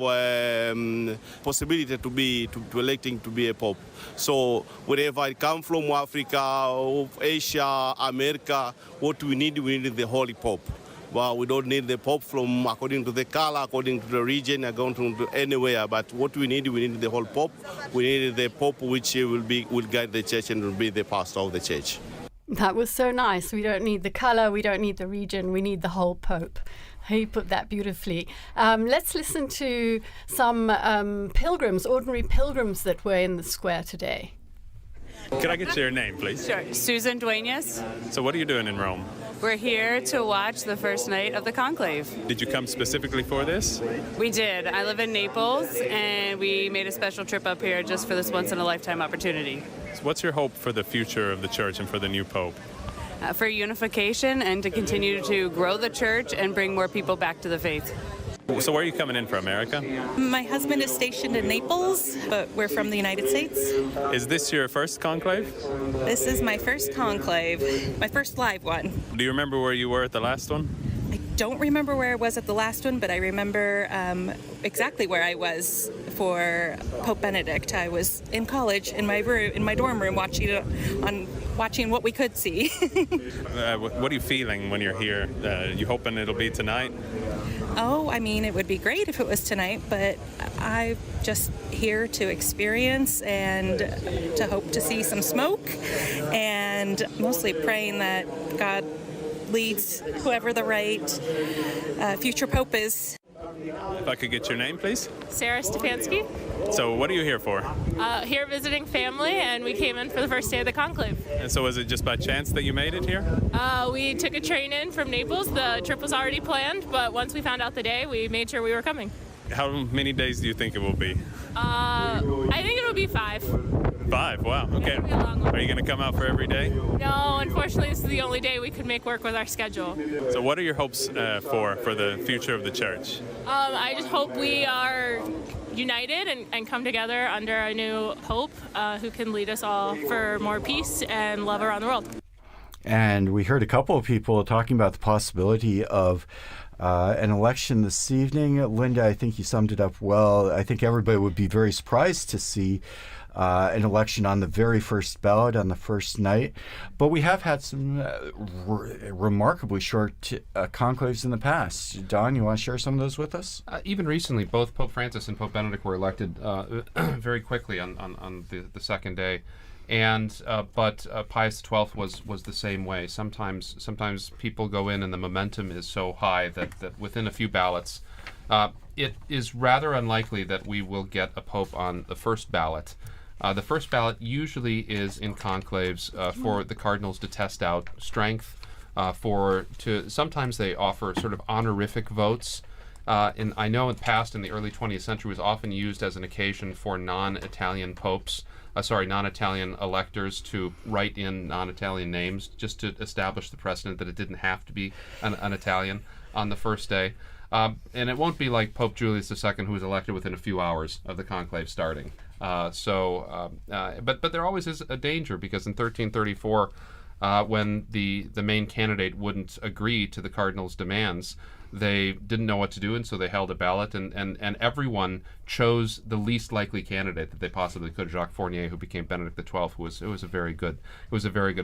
possibility to electing to be a pope. So wherever I come from, Africa, Asia, America, what we need the Holy Pope. Well, we don't need the Pope from according to the color, according to the region, according to anywhere. But what we need the whole Pope. We need the Pope which will guide the church and will be the pastor of the church. That was so nice. We don't need the color, we don't need the region, we need the whole Pope. He put that beautifully. Let's listen to some pilgrims, ordinary pilgrims that were in the square today. Could I get your name, please? Sure. Susan Duenas. So what are you doing in Rome? We're here to watch the first night of the conclave. Did you come specifically for this? We did. I live in Naples, and we made a special trip up here just for this once-in-a-lifetime opportunity. So what's your hope for the future of the church and for the new pope? For unification and to continue to grow the church and bring more people back to the faith. So where are you coming in from, America? My husband is stationed in Naples, but we're from the United States. Is this your first conclave? This is my first conclave, my first live one. Do you remember where you were at the last one? I don't remember where I was at the last one, but I remember exactly where I was for Pope Benedict. I was in college in my room, in my dorm room, watching what we could see. What are you feeling when you're here? You hoping it'll be tonight? Oh, I mean, it would be great if it was tonight, but I'm just here to experience and to hope to see some smoke, and mostly praying that God leads whoever the right future pope is. If I could get your name, please? Sarah Stefanski. So what are you here for? Here visiting family, and we came in for the first day of the conclave. And so was it just by chance that you made it here? We took a train in from Naples. The trip was already planned, but once we found out the day, we made sure we were coming. How many days do you think it will be? I think it'll be 5. 5? Wow, okay. It'll be a long one. Are you going to come out for every day? No, unfortunately, this is the only day we could make work with our schedule. So what are your hopes for the future of the church? I just hope we are united and come together under a new pope who can lead us all for more peace and love around the world. And we heard a couple of people talking about the possibility of an election this evening. Linda, I think you summed it up well. I think everybody would be very surprised to see an election on the very first ballot on the first night. But we have had some remarkably short conclaves in the past. Don, you want to share some of those with us? Even recently, both Pope Francis and Pope Benedict were elected very quickly on the second day. And but Pius XII was the same way. Sometimes people go in and the momentum is so high that within a few ballots, it is rather unlikely that we will get a pope on the first ballot. The first ballot usually is in conclaves for the cardinals to test out strength. Sometimes they offer sort of honorific votes. And I know in the past, in the early 20th century, was often used as an occasion for non-Italian electors to write in non-Italian names, just to establish the precedent that it didn't have to be an Italian on the first day. And it won't be like Pope Julius II, who was elected within a few hours of the conclave starting. But there always is a danger, because in 1334, when the main candidate wouldn't agree to the cardinal's demands, they didn't know what to do, and so they held a ballot, and everyone chose the least likely candidate that they possibly could. Jacques Fournier, who became Benedict XII, who was a very good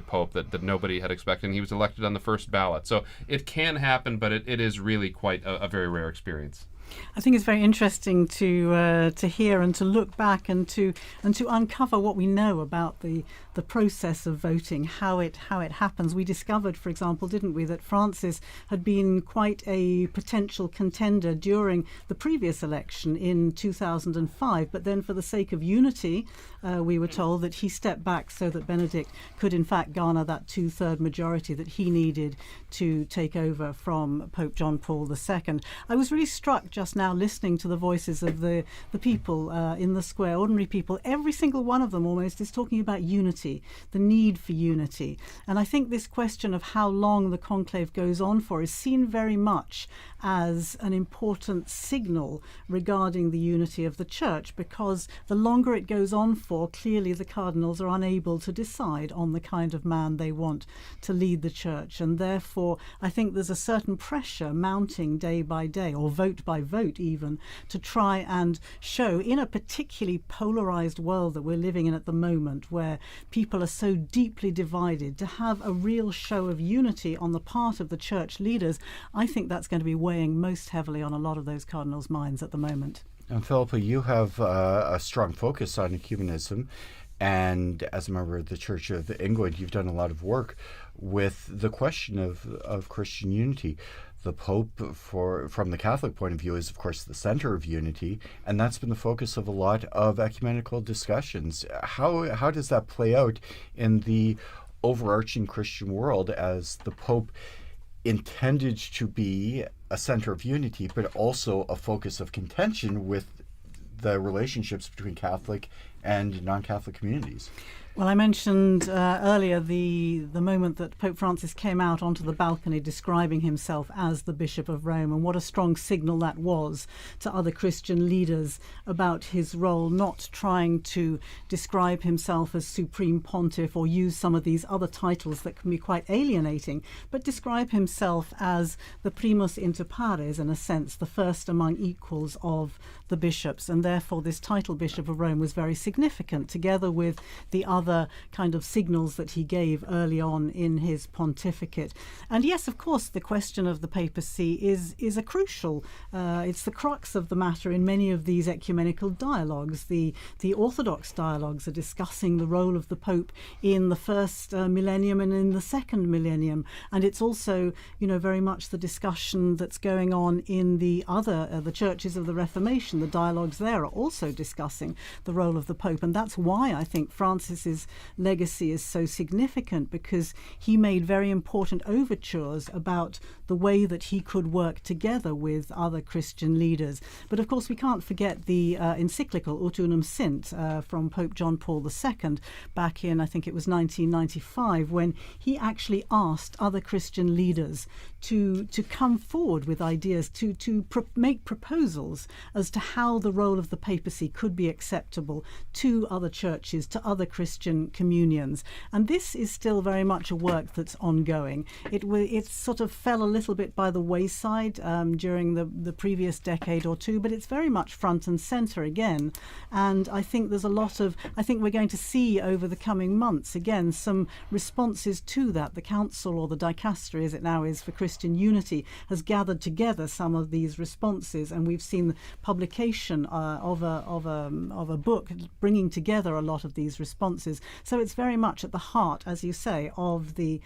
pope that nobody had expected, and he was elected on the first ballot. So it can happen, but it is really quite a very rare experience. I think it's very interesting to hear and to look back and to uncover what we know about the process of voting, how it happens. We discovered, for example, didn't we, that Francis had been quite a potential contender during the previous election in 2005, but then for the sake of unity, we were told that he stepped back so that Benedict could in fact garner that 2/3 majority that he needed to take over from Pope John Paul II. I was really struck just just now listening to the voices of the people in the square, ordinary people. Every single one of them almost is talking about unity, the need for unity. And I think this question of how long the conclave goes on for is seen very much as an important signal regarding the unity of the Church, because the longer it goes on for, clearly the cardinals are unable to decide on the kind of man they want to lead the Church. And therefore, I think there's a certain pressure mounting day by day, or vote by vote even, to try and show, in a particularly polarized world that we're living in at the moment, where people are so deeply divided, to have a real show of unity on the part of the Church leaders. I think that's going to be weighing most heavily on a lot of those cardinals' minds at the moment. And Philippa, you have a strong focus on ecumenism, and as a member of the Church of England, you've done a lot of work with the question of Christian unity. The Pope, from the Catholic point of view, is of course the center of unity, and that's been the focus of a lot of ecumenical discussions. How does that play out in the overarching Christian world, as the Pope intended to be a center of unity, but also a focus of contention with the relationships between Catholic and non-Catholic communities? Well, I mentioned earlier the moment that Pope Francis came out onto the balcony describing himself as the Bishop of Rome, and what a strong signal that was to other Christian leaders about his role, not trying to describe himself as Supreme Pontiff or use some of these other titles that can be quite alienating, but describe himself as the primus inter pares, in a sense, the first among equals of the bishops. And therefore this title, Bishop of Rome, was very significant, together with the other kind of signals that he gave early on in his pontificate. And yes, of course, the question of the papacy is a crucial, it's the crux of the matter in many of these ecumenical dialogues. The Orthodox dialogues are discussing the role of the Pope in the first millennium and in the second millennium. And it's also, very much the discussion that's going on in the other, the churches of the Reformation. The dialogues there are also discussing the role of the Pope. And that's why I think Francis's legacy is so significant, because he made very important overtures about the way that he could work together with other Christian leaders. But of course, we can't forget the encyclical Ut Unum Sint from Pope John Paul II back in, I think it was 1995, when he actually asked other Christian leaders to come forward with ideas, to make proposals as to how the role of the papacy could be acceptable to other churches, to other Christian communions. And this is still very much a work that's ongoing. It sort of fell a little bit by the wayside during the previous decade or two, but it's very much front and center again. And I think there's I think we're going to see over the coming months, again, some responses to that. The council, or the dicastery as it now is for Christian unity, has gathered together some of these responses, and we've seen the publication of a book bringing together a lot of these responses. So it's very much at the heart, as you say, of the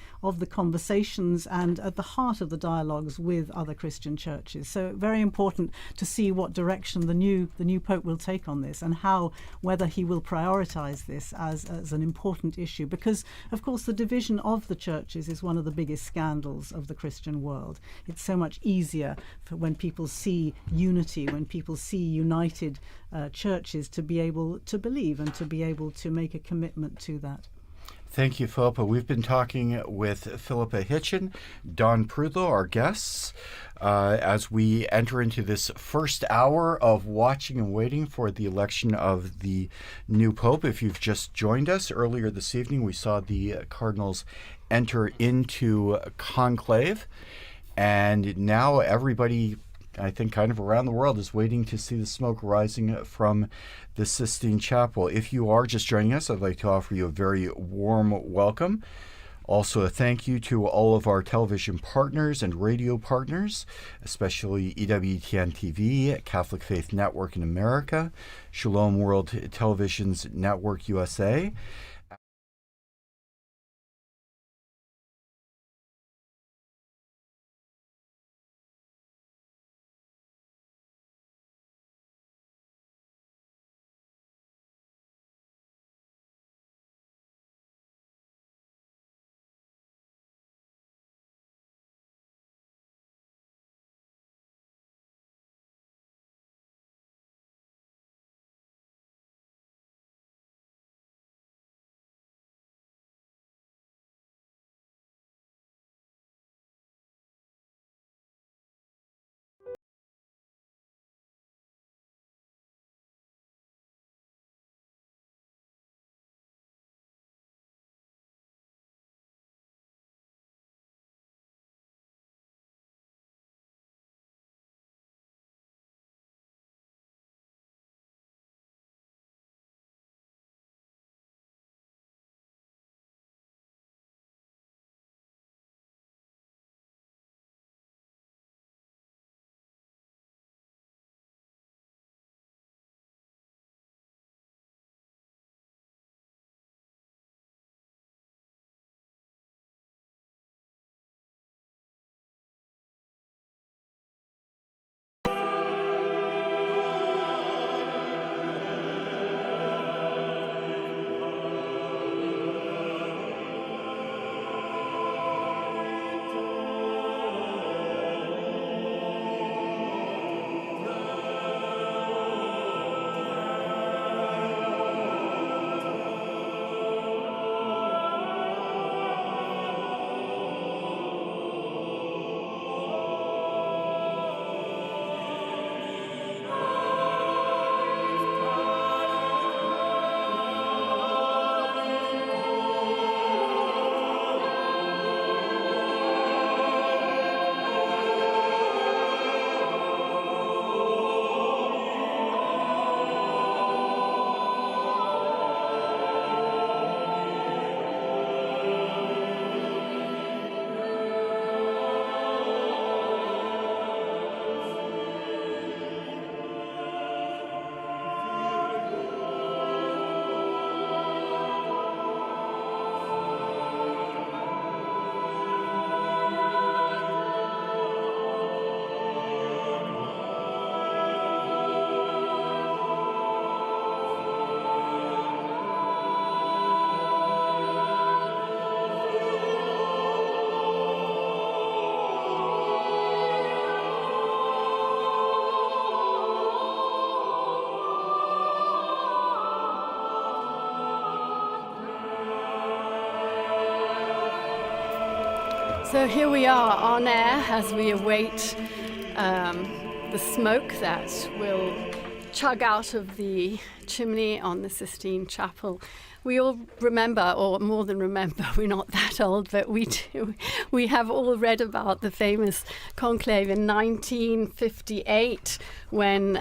conversations and at the heart of the dialogues with other Christian churches. So very important to see what direction the new Pope will take on this, and whether he will prioritize this as an important issue, because of course the division of the churches is one of the biggest scandals of the Christian world. It's so much easier for when people see unity, when people see united churches, to be able to believe and to be able to make a commitment to that. Thank you, Philippa. We've been talking with Philippa Hitchen, Don Prudlow, our guests, as we enter into this first hour of watching and waiting for the election of the new Pope. If you've just joined us, earlier this evening we saw the cardinals enter into conclave, and now everybody, I think, kind of around the world is waiting to see the smoke rising from the Sistine Chapel. If you are just joining us, I'd like to offer you a very warm welcome. Also, a thank you to all of our television partners and radio partners, especially EWTN TV, Catholic Faith Network in America, Shalom World Television's Network USA, So here we are on air as we await the smoke that will chug out of the chimney on the Sistine Chapel. We all remember, or more than remember, we're not that old, but we do. We have all read about the famous conclave in 1958 when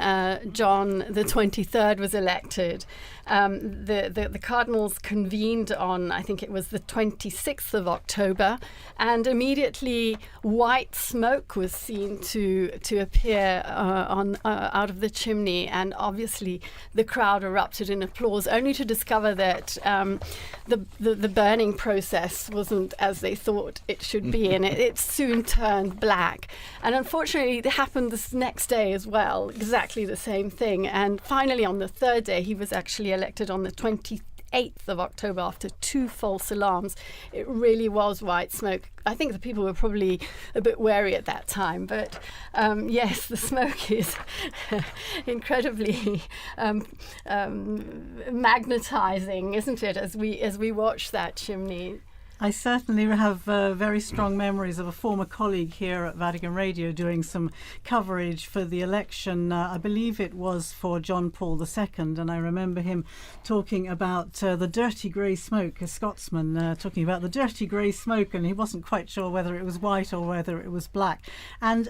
John the 23rd was elected. The cardinals convened on, I think it was the 26th of October, and immediately white smoke was seen to appear out of the chimney, and obviously the crowd erupted in applause, only to discover that the burning process wasn't as they thought it should be, and it soon turned black. And unfortunately, it happened this next day as well, exactly the same thing. And finally, on the third day, he was actually elected on the 28th of October after 2 false alarms. It really was white smoke. I think the people were probably a bit wary at that time, but yes, the smoke is incredibly magnetizing, isn't it, as we watch that chimney. I certainly have very strong memories of a former colleague here at Vatican Radio doing some coverage for the election. I believe it was for John Paul II, and I remember him talking about the dirty grey smoke, a Scotsman talking about the dirty grey smoke, and he wasn't quite sure whether it was white or whether it was black. And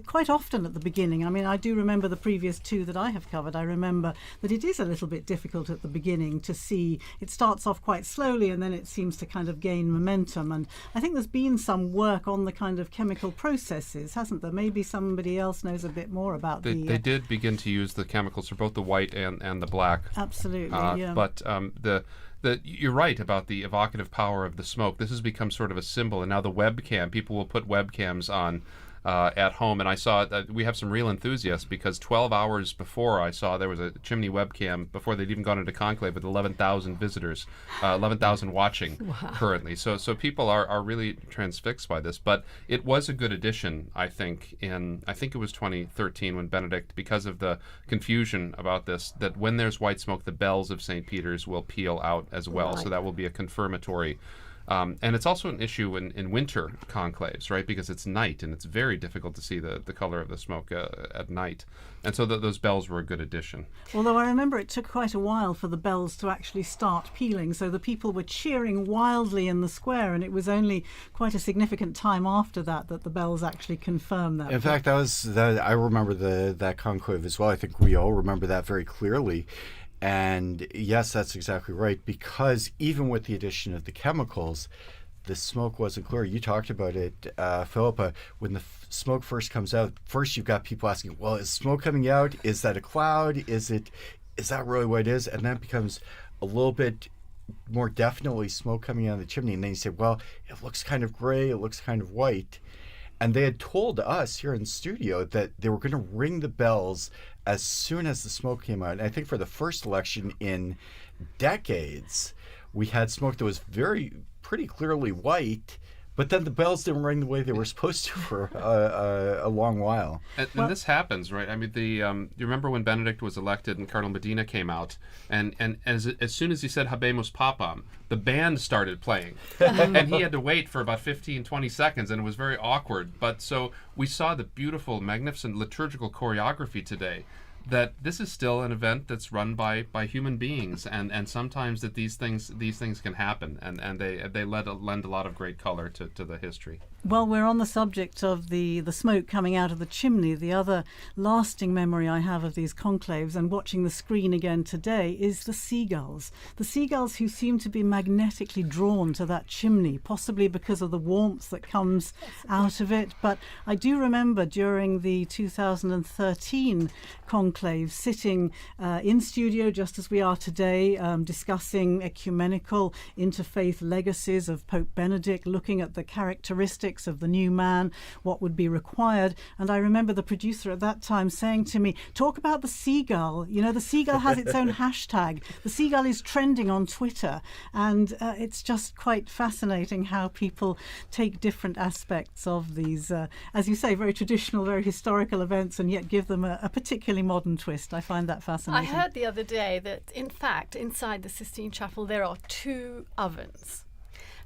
quite often at the beginning, I mean, I do remember the previous 2 that I have covered, I remember that it is a little bit difficult at the beginning to see. It starts off quite slowly and then it seems to kind of gain momentum, and I think there's been some work on the kind of chemical processes, hasn't there? Maybe somebody else knows a bit more about They did begin to use the chemicals for both the white and the black. Absolutely, yeah. But you're right about the evocative power of the smoke. This has become sort of a symbol, and now the webcam, people will put webcams on at home, and I saw that we have some real enthusiasts, because 12 hours before I saw there was a chimney webcam before they'd even gone into conclave with 11,000 visitors, 11,000 watching currently. So people are really transfixed by this. But it was a good addition, I think it was 2013 when Benedict, because of the confusion about this, that when there's white smoke, the bells of St. Peter's will peal out as well. Right. So that will be a confirmatory. And it's also an issue in winter conclaves, right? Because it's night, and it's very difficult to see the color of the smoke at night. And so those bells were a good addition. Although I remember it took quite a while for the bells to actually start pealing, so the people were cheering wildly in the square, and it was only quite a significant time after that the bells actually confirmed that. In fact, I remember that conclave as well. I think we all remember that very clearly. And yes, that's exactly right, because even with the addition of the chemicals, the smoke wasn't clear. You talked about it, Philippa. When the smoke first comes out, first you've got people asking, well, is smoke coming out? Is that a cloud? Is that really what it is? And then it becomes a little bit more definitely smoke coming out of the chimney. And then you say, well, it looks kind of gray, it looks kind of white. And they had told us here in the studio that they were going to ring the bells as soon as the smoke came out. And I think for the first election in decades, we had smoke that was pretty clearly white, but then the bells didn't ring the way they were supposed to for a long while. And this happens, right? I mean, you remember when Benedict was elected and Cardinal Medina came out, and as soon as he said Habemus Papam, the band started playing. And he had to wait for about 15, 20 seconds, and it was very awkward. But so we saw the beautiful, magnificent liturgical choreography today, that this is still an event that's run by human beings, and sometimes that these things can happen, and they lend a lot of great color to the history. Well, we're on the subject of the smoke coming out of the chimney. The other lasting memory I have of these conclaves, and watching the screen again today, is the seagulls. The seagulls who seem to be magnetically drawn to that chimney, possibly because of the warmth that comes out of it. But I do remember during the 2013 conclave sitting in studio, just as we are today, discussing ecumenical interfaith legacies of Pope Benedict, looking at the characteristics of the new man, what would be required. And I remember the producer at that time saying to me, talk about the seagull. You know, the seagull has its own hashtag. The seagull is trending on Twitter. And it's just quite fascinating how people take different aspects of these, as you say, very traditional, very historical events, and yet give them a particularly modern twist. I find that fascinating. I heard the other day that, in fact, inside the Sistine Chapel, there are 2 ovens.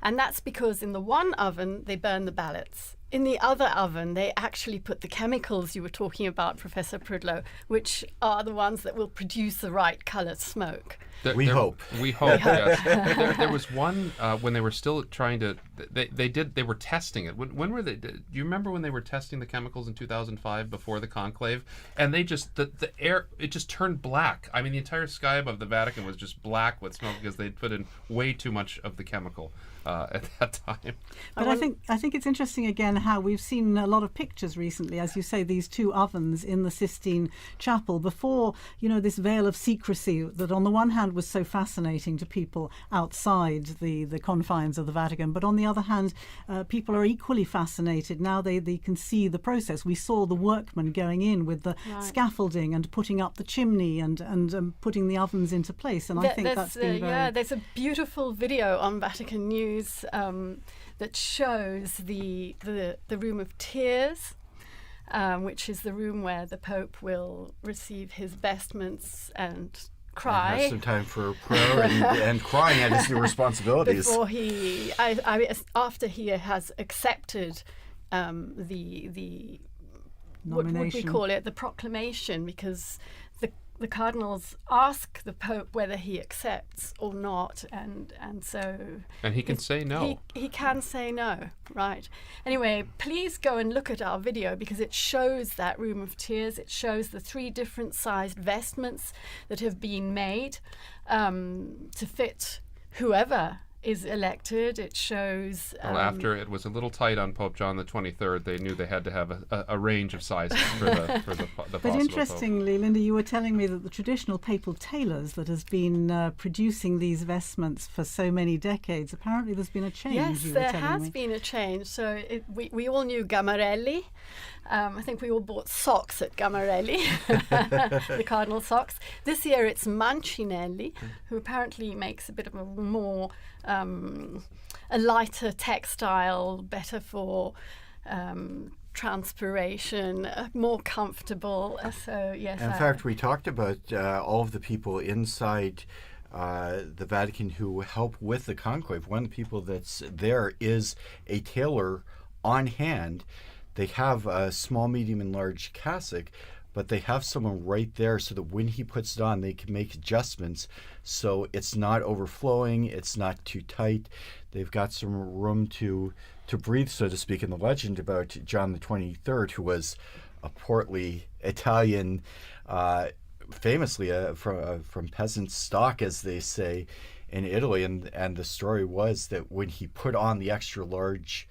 And that's because in the one oven, they burn the ballots. In the other oven, they actually put the chemicals you were talking about, Professor Prudlow, which are the ones that will produce the right coloured smoke. We hope. Yes. There was one when they were still trying to. They were testing it. When were they? Do you remember when they were testing the chemicals in 2005 before the conclave? And they just the air, it just turned black. I mean, the entire sky above the Vatican was just black with smoke because they'd put in way too much of the chemical at that time. But I think it's interesting again how we've seen a lot of pictures recently, as you say, these two ovens in the Sistine Chapel before, this veil of secrecy that on the one hand was so fascinating to people outside the confines of the Vatican, but on the other hand, people are equally fascinated now they can see the process. We saw the workmen going in with the scaffolding and putting up the chimney and putting the ovens into place, and I think that's been very... there's a beautiful video on Vatican News that shows the room of tears, which is the room where the Pope will receive his vestments and cry. And have some time for prayer and crying at his new responsibilities. Before after he has accepted the what would we call it, the proclamation, because the cardinals ask the Pope whether he accepts or not, and so... And he can say no. He can say no, right. Anyway, please go and look at our video because it shows that room of tears. It shows the 3 different sized vestments that have been made to fit whoever is elected. It shows... well, after it was a little tight on Pope John the 23rd, they knew they had to have a range of sizes for the But possible interestingly, Pope. Linda, you were telling me that the traditional papal tailors that has been producing these vestments for so many decades, apparently there's been a change. Yes, there has been a change. So we all knew Gamarelli. I think we all bought socks at Gamarelli, the cardinal socks. This year it's Mancinelli, who apparently makes a bit of a more a lighter textile, better for transpiration, more comfortable. So yes. In fact, we talked about all of the people inside the Vatican who help with the conclave. One of the people that's there is a tailor on hand. They have a small, medium, and large cassock, but they have someone right there so that when he puts it on, they can make adjustments so it's not overflowing, it's not too tight. They've got some room to breathe, so to speak. In the legend about John the 23rd, who was a portly Italian, famously from peasant stock, as they say, in Italy, and the story was that when he put on the extra large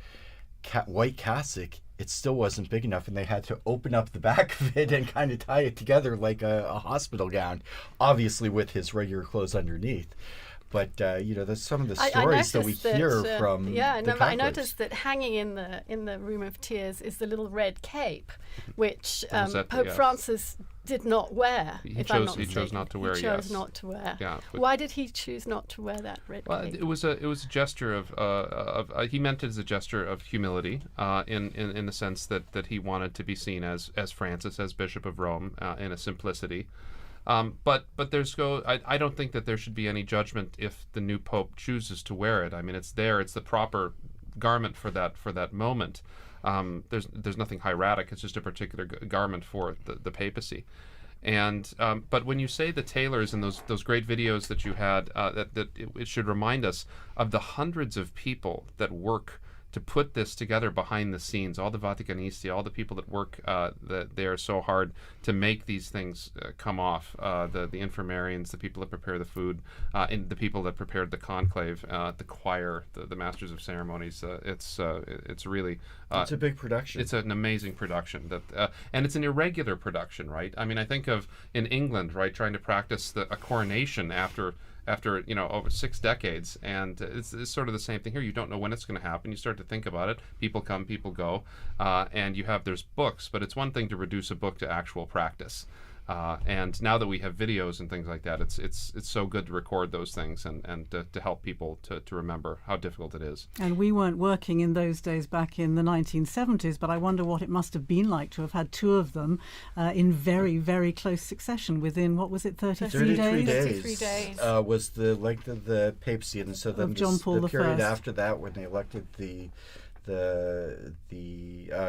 white cassock, it still wasn't big enough, and they had to open up the back of it and kind of tie it together like a hospital gown, obviously with his regular clothes underneath. But there's some of the stories that we hear from the Catholics. I noticed that hanging in the room of tears is the little red cape, which Pope Francis did not wear. He chose not to wear. He chose not to wear. Yeah. Why did he choose not to wear that red cape? It was a gesture of he meant it as a gesture of humility, in the sense that he wanted to be seen as Francis, as Bishop of Rome, in a simplicity. But I don't think that there should be any judgment if the new Pope chooses to wear it. I mean, it's the proper garment for that moment. There's nothing hieratic. It's just a particular garment for the papacy. And but when you say the tailors and those great videos that you had, it should remind us of the hundreds of people that work to put this together behind the scenes, all the Vaticanisti, all the people that work there so hard to make these things come off, the infirmarians, the people that prepare the food, and the people that prepared the conclave, the choir, the Masters of Ceremonies. It's really... it's a big production. It's an amazing production, and it's an irregular production, right? I mean, I think of in England, right, trying to practice a coronation after over 6 decades, and it's sort of the same thing here. You don't know when it's going to happen. You start to think about it. People come, people go, and there's books, but it's one thing to reduce a book to actual practice. And now that we have videos and things like that, it's so good to record those things and to help people to remember how difficult it is. And we weren't working in those days back in the 1970s, but I wonder what it must have been like to have had two of them in very, very close succession within, what was it, 33 days? 33 days. Was the length of the papacy, and so then John Paul the period I. after that when they elected the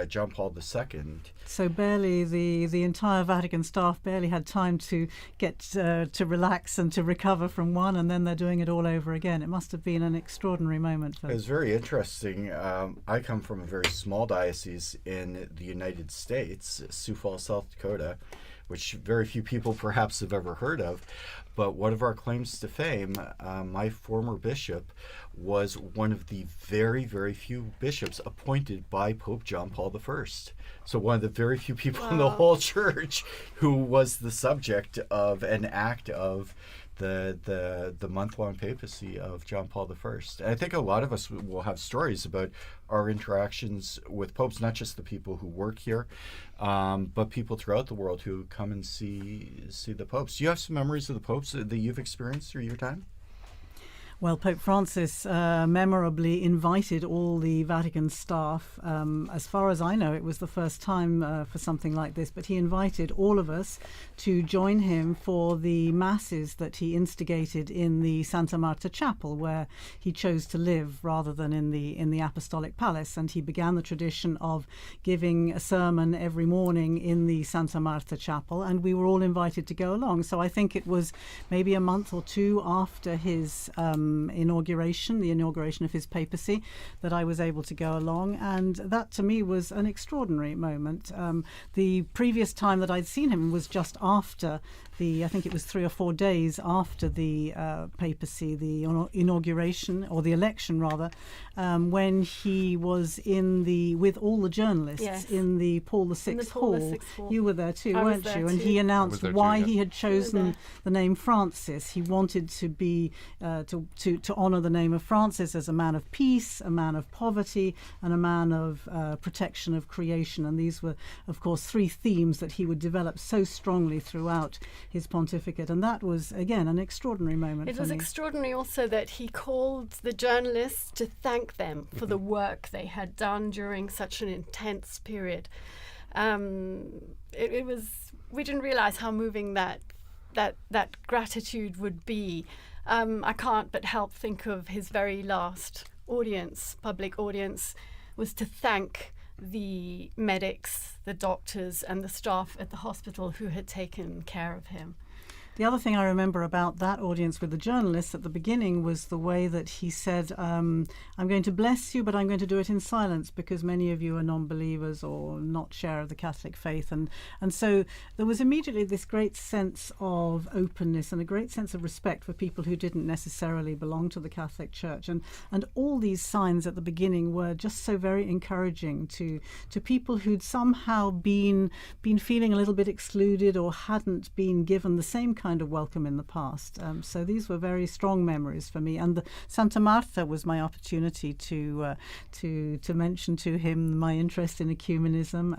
John Paul II. So barely the entire Vatican staff barely had time to get to relax and to recover from one, and then they're doing it all over again. It must have been an extraordinary moment. It was very interesting. I come from a very small diocese in the United States, Sioux Falls, South Dakota, which very few people perhaps have ever heard of. But one of our claims to fame, my former bishop was one of the very, very few bishops appointed by Pope John Paul I. So one of the very few people in the whole church who was the subject of an act of the month-long papacy of John Paul I. And I think a lot of us will have stories about our interactions with popes, not just the people who work here, but people throughout the world who come and see the popes. Do you have some memories of the popes that you've experienced through your time? Well, Pope Francis memorably invited all the Vatican staff. As far as I know, it was the first time for something like this, but he invited all of us to join him for the masses that he instigated in the Santa Marta Chapel, where he chose to live rather than in the Apostolic Palace. And he began the tradition of giving a sermon every morning in the Santa Marta Chapel, and we were all invited to go along. So I think it was maybe a month or two after his inauguration, the inauguration of his papacy, that I was able to go along, and that to me was an extraordinary moment. The previous time that I'd seen him was just after I think it was 3 or 4 days after the papacy, the inauguration, or the election rather, when he was with all the journalists in the Paul VI Hall. You were there too, weren't you? And he announced why he had chosen the name Francis. He wanted to be to honour the name of Francis as a man of peace, a man of poverty, and a man of protection of creation. And these were, of course, 3 themes that he would develop so strongly throughout his pontificate. And that was, again, an extraordinary moment. It was extraordinary also that he called the journalists to thank them for the work they had done during such an intense period. It was, we didn't realise how moving that gratitude would be. I can't but help think of his very last public audience, was to thank the medics, the doctors, and the staff at the hospital who had taken care of him. The other thing I remember about that audience with the journalists at the beginning was the way that he said, I'm going to bless you, but I'm going to do it in silence because many of you are non-believers or not share of the Catholic faith. And so there was immediately this great sense of openness and a great sense of respect for people who didn't necessarily belong to the Catholic Church. And all these signs at the beginning were just so very encouraging to people who'd somehow been feeling a little bit excluded or hadn't been given the same kind of welcome in the past. So these were very strong memories for me. And the Santa Marta was my opportunity to mention to him my interest in ecumenism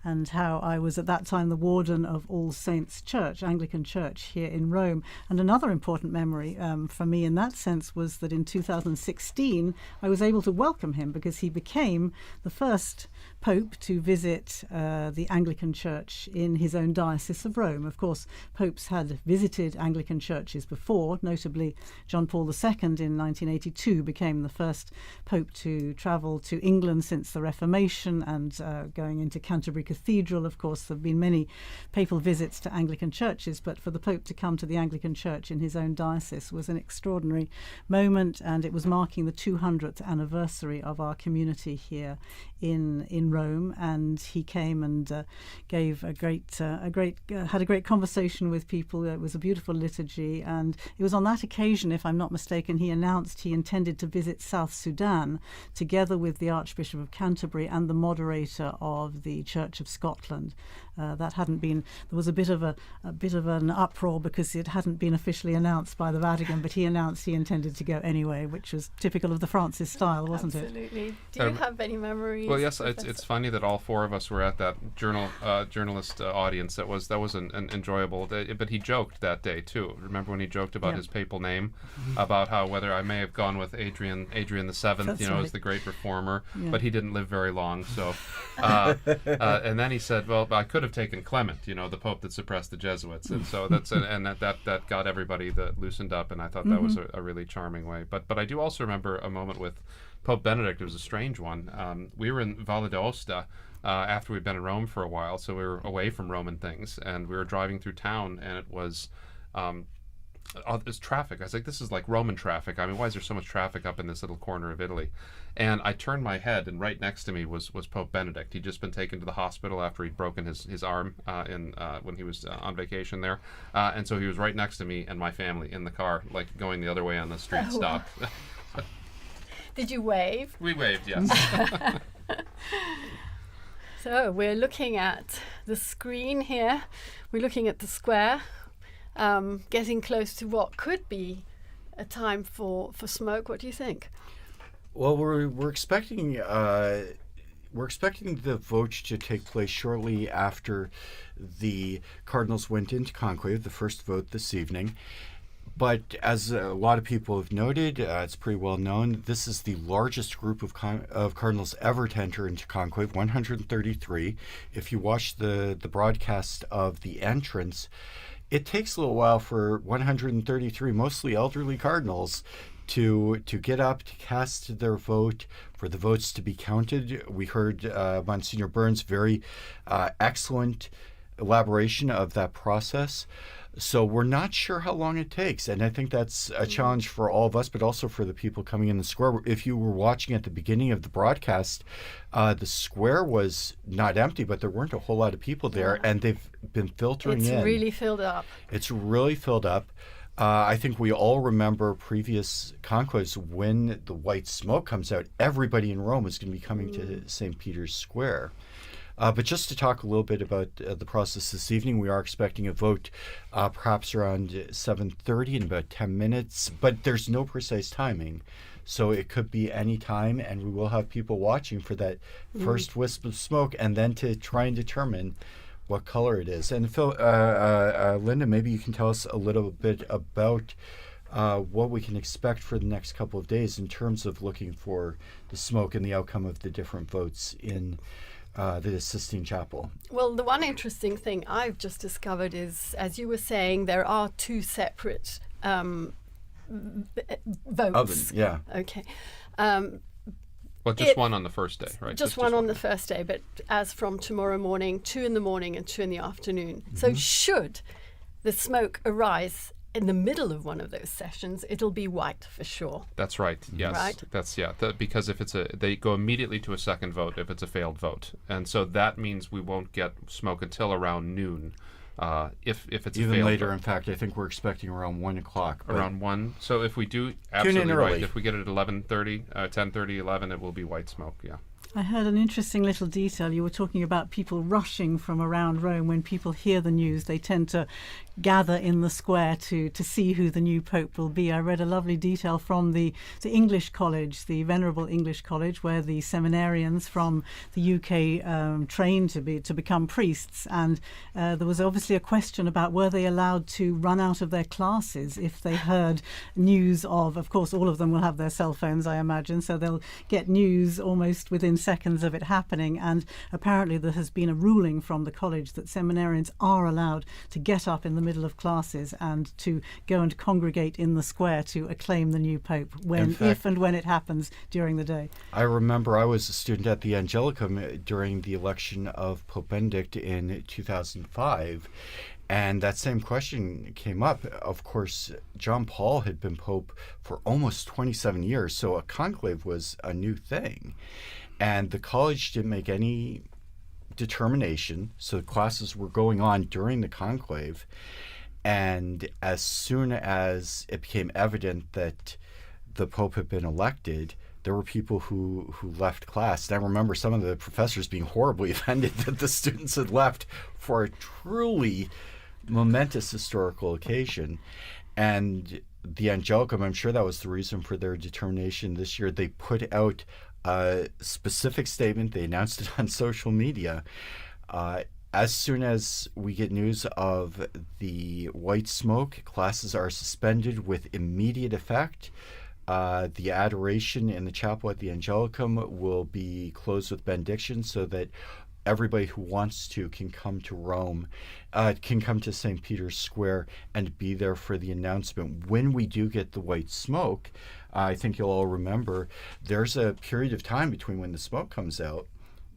and how I was at that time the warden of All Saints Church, Anglican Church here in Rome. And another important memory for me in that sense was that in 2016 I was able to welcome him because he became the first Pope to visit the Anglican Church in his own diocese of Rome. Of course, popes had visited Anglican churches before, notably John Paul II in 1982 became the first Pope to travel to England since the Reformation, and going into Canterbury Cathedral. Of course, there have been many papal visits to Anglican churches, but for the Pope to come to the Anglican Church in his own diocese was an extraordinary moment, and it was marking the 200th anniversary of our community here in Rome. And he came and gave had a great conversation with people. It was a beautiful liturgy, and it was on that occasion, if I'm not mistaken, he announced he intended to visit South Sudan together with the Archbishop of Canterbury and the moderator of the Church of Scotland. That hadn't been. There was a bit of an uproar because it hadn't been officially announced by the Vatican, but he announced he intended to go anyway, which was typical of the Francis style, wasn't it? Absolutely. Do you have any memories? Well, yes, it's funny that all four of us were at that journalist audience. That was an enjoyable day. But he joked that day too. Remember when he joked about his papal name, about how whether I may have gone with Adrian the Seventh, as the great reformer, but he didn't live very long. So, and then he said, well, I could have taken Clement, the Pope that suppressed the Jesuits, and so that got everybody loosened up, and I thought that was a really charming way. But I do also remember a moment with Pope Benedict. It was a strange one. We were in Valle d'Aosta after we'd been in Rome for a while, so we were away from Roman things, and we were driving through town, and it was there's traffic. I was like, this is like Roman traffic. I mean, why is there so much traffic up in this little corner of Italy? And I turned my head, and right next to me was Pope Benedict. He'd just been taken to the hospital after he'd broken his arm when he was on vacation there. And so he was right next to me and my family in the car, like going the other way on the street stop. Did you wave? We waved, yes. So we're looking at the screen here. We're looking at the square, getting close to what could be a time for smoke. What do you think? Well, we're expecting the vote to take place shortly after the cardinals went into conclave, the first vote this evening. But as a lot of people have noted, it's pretty well known, this is the largest group of cardinals ever to enter into conclave, 133. If you watch the broadcast of the entrance, it takes a little while for 133 mostly elderly cardinals to get up, to cast their vote, for the votes to be counted. We heard Monsignor Burns' very excellent elaboration of that process. So we're not sure how long it takes, and I think that's a challenge for all of us, but also for the people coming in the square. If you were watching at the beginning of the broadcast, the square was not empty, but there weren't a whole lot of people there, and they've been filtering in. It's really filled up. It's really filled up. I think we all remember previous conclaves when the white smoke comes out, everybody in Rome is going to be coming to St. Peter's Square. But just to talk a little bit about the process this evening, we are expecting a vote perhaps around 7:30 in about 10 minutes, but there's no precise timing. So it could be any time, and we will have people watching for that first wisp of smoke and then to try and determine what color it is. And Phil, Linda, maybe you can tell us a little bit about what we can expect for the next couple of days in terms of looking for the smoke and the outcome of the different votes in the Sistine Chapel. Well, the one interesting thing I've just discovered is, as you were saying, there are two separate votes. Oven, yeah. Okay. Well, just one on the first day, right? Just one on the first day, but as from tomorrow morning, 2 in the morning and 2 in the afternoon. So should the smoke arise in the middle of one of those sessions, it'll be white for sure. That's right. Yes. Right? That's because if they go immediately to a second vote if it's a failed vote, and so that means we won't get smoke until around noon. If it's even a failed later, vote. in fact, I think we're expecting around 1 o'clock. Around 1. So if we do absolutely right, if we get it at 11:30, 10:30, 11, it will be white smoke. Yeah. I heard an interesting little detail. You were talking about people rushing from around Rome. When people hear the news, they tend to gather in the square to see who the new pope will be. I read a lovely detail from the English College, the Venerable English College, where the seminarians from the UK trained to become priests. And there was obviously a question about were they allowed to run out of their classes if they heard news of course, all of them will have their cell phones, I imagine, so they'll get news almost within seconds of it happening. And apparently there has been a ruling from the college that seminarians are allowed to get up in the middle of classes and to go and congregate in the square to acclaim the new pope if and when it happens during the day. I remember I was a student at the Angelicum during the election of Pope Benedict in 2005, and that same question came up. Of course, John Paul had been pope for almost 27 years, so a conclave was a new thing. And the college didn't make any determination, so the classes were going on during the conclave. And as soon as it became evident that the Pope had been elected, there were people who left class. And I remember some of the professors being horribly offended that the students had left for a truly momentous historical occasion. And the Angelicum, I'm sure that was the reason for their determination this year. They put out specific statement. They announced it on social media. As soon as we get news of the white smoke, classes are suspended with immediate effect. The adoration in the chapel at the Angelicum will be closed with benediction so that everybody who wants to can come to Rome, can come to St. Peter's Square and be there for the announcement. When we do get the white smoke, I think you'll all remember, there's a period of time between when the smoke comes out.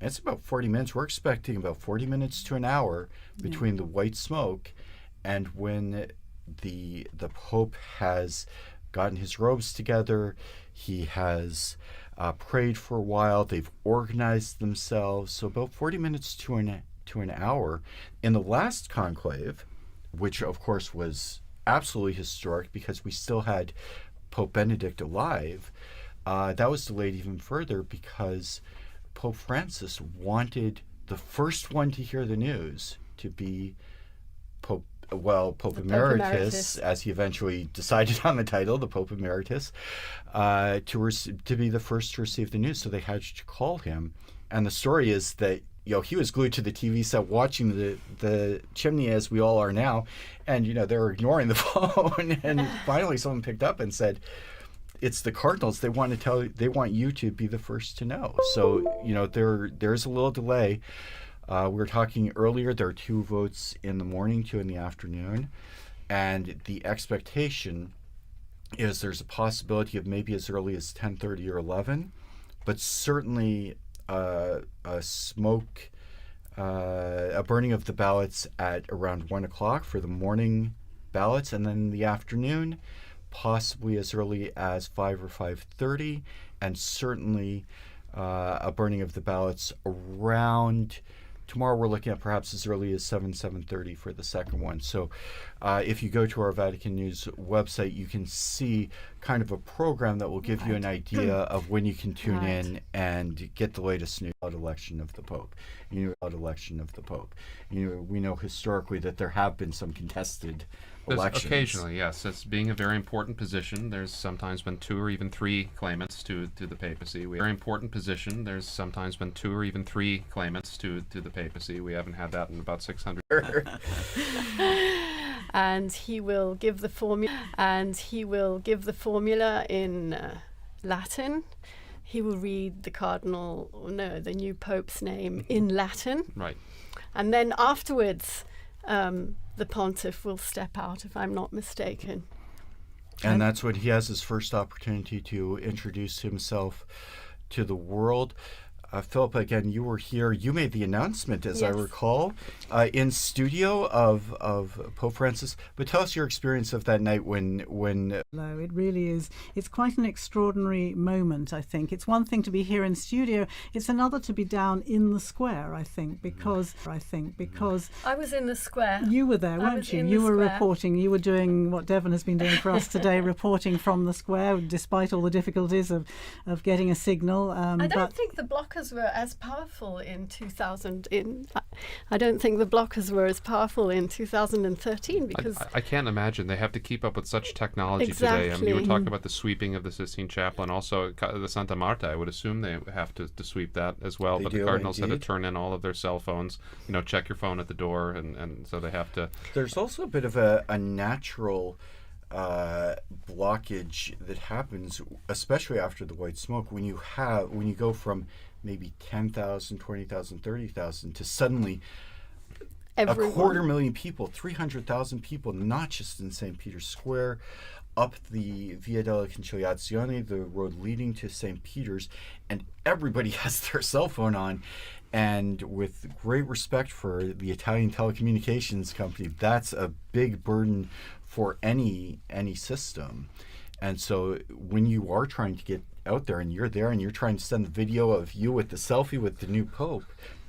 It's about 40 minutes. We're expecting about 40 minutes to an hour between the white smoke and when the Pope has gotten his robes together. He has prayed for a while. They've organized themselves. So about 40 minutes to an hour. In the last conclave, which of course was absolutely historic because we still had Pope Benedict alive, that was delayed even further because Pope Francis wanted the first one to hear the news to be Pope Emeritus, as he eventually decided on the title, the Pope Emeritus, to be the first to receive the news. So they had to call him. And the story is that he was glued to the TV set watching the chimney as we all are now, and they were ignoring the phone. And finally, someone picked up and said, "It's the Cardinals. They want you to be the first to know." So there's a little delay. We were talking earlier, there are 2 votes in the morning, 2 in the afternoon, and the expectation is there's a possibility of maybe as early as 10:30 or 11, but certainly a burning of the ballots at around 1 o'clock for the morning ballots, and then in the afternoon, possibly as early as 5 or 5:30, and certainly a burning of the ballots around. Tomorrow we're looking at perhaps as early as 7:30 for the second one. So if you go to our Vatican News website, you can see kind of a program that will give you an idea of when you can tune in and get the latest news about election of the Pope. We know historically that there have been some contested elections. Occasionally, yes. It's being a very important position. There's sometimes been 2 or even 3 claimants to the papacy. Very important position. There's sometimes been 2 or even 3 claimants to the papacy. We haven't had that in about 600 years. And he will give the formula in Latin. He will read the new Pope's name in Latin. Right. And then afterwards, the pontiff will step out, if I'm not mistaken. And that's when he has his first opportunity to introduce himself to the world. Philip, again, you were here. You made the announcement, as I recall, in studio of Pope Francis. But tell us your experience of that night when. No, it really is. It's quite an extraordinary moment, I think. It's one thing to be here in studio. It's another to be down in the square, I think, because I was in the square. You were there, weren't you? You were reporting. You were doing what Devon has been doing for us today, reporting from the square, despite all the difficulties of getting a signal. I don't think the blockers were as powerful in 2000. I don't think the blockers were as powerful in 2013 because I can't imagine. They have to keep up with such technology today. I mean, you were talking about the sweeping of the Sistine Chapel and also the Santa Marta. I would assume they have to sweep that as well. But the Cardinals had to turn in all of their cell phones. Check your phone at the door, and so they have to. There's also a bit of a natural blockage that happens, especially after the white smoke, when you go from maybe 10,000, 20,000, 30,000 to suddenly everyone. 250,000 people, 300,000 people, not just in St. Peter's Square, up the Via della Conciliazione, the road leading to St. Peter's, and everybody has their cell phone on. And with great respect for the Italian telecommunications company, that's a big burden for any system. And so when you are trying to get out there and you're trying to send the video of you with the selfie with the new Pope,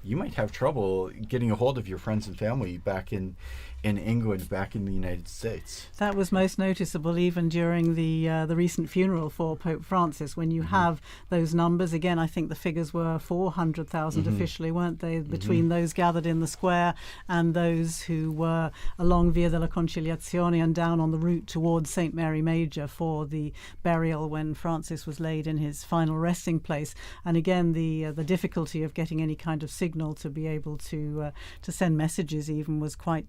you might have trouble getting a hold of your friends and family back in England, back in the United States. That was most noticeable even during the recent funeral for Pope Francis, when you have those numbers. Again, I think the figures were 400,000 officially, weren't they, between those gathered in the square and those who were along Via della Conciliazione and down on the route towards St. Mary Major for the burial when Francis was laid in his final resting place. And again, the difficulty of getting any kind of signal to be able to send messages even was quite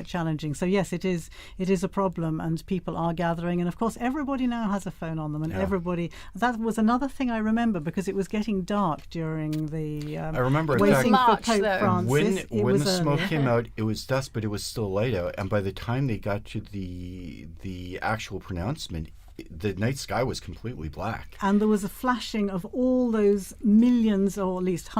challenging. So yes, it is a problem, and people are gathering, and of course everybody now has a phone on them, and that was another thing I remember, because it was getting dark during the I remember waiting for March, Pope though. Francis. When the smoke came out, it was dusk, but it was still light out, and by the time they got to the actual pronouncement, the night sky was completely black. And there was a flashing of all those millions, or at least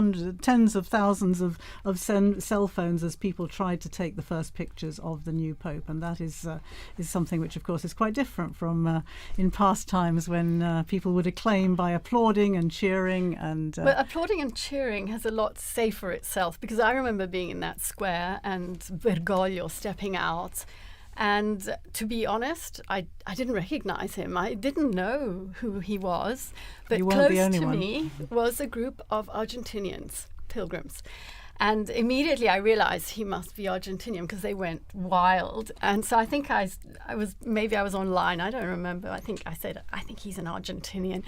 tens of thousands of cell phones as people tried to take the first pictures of the new Pope. And that is something which, of course, is quite different from in past times when people would acclaim by applauding and cheering. But applauding and cheering has a lot to say for itself, because I remember being in that square and Bergoglio stepping out. And to be honest, I didn't recognize him. I didn't know who he was. But close to me was a group of Argentinians, pilgrims. And immediately I realized he must be Argentinian, because they went wild. And so I think I was online. I don't remember. I think I said, I think he's an Argentinian.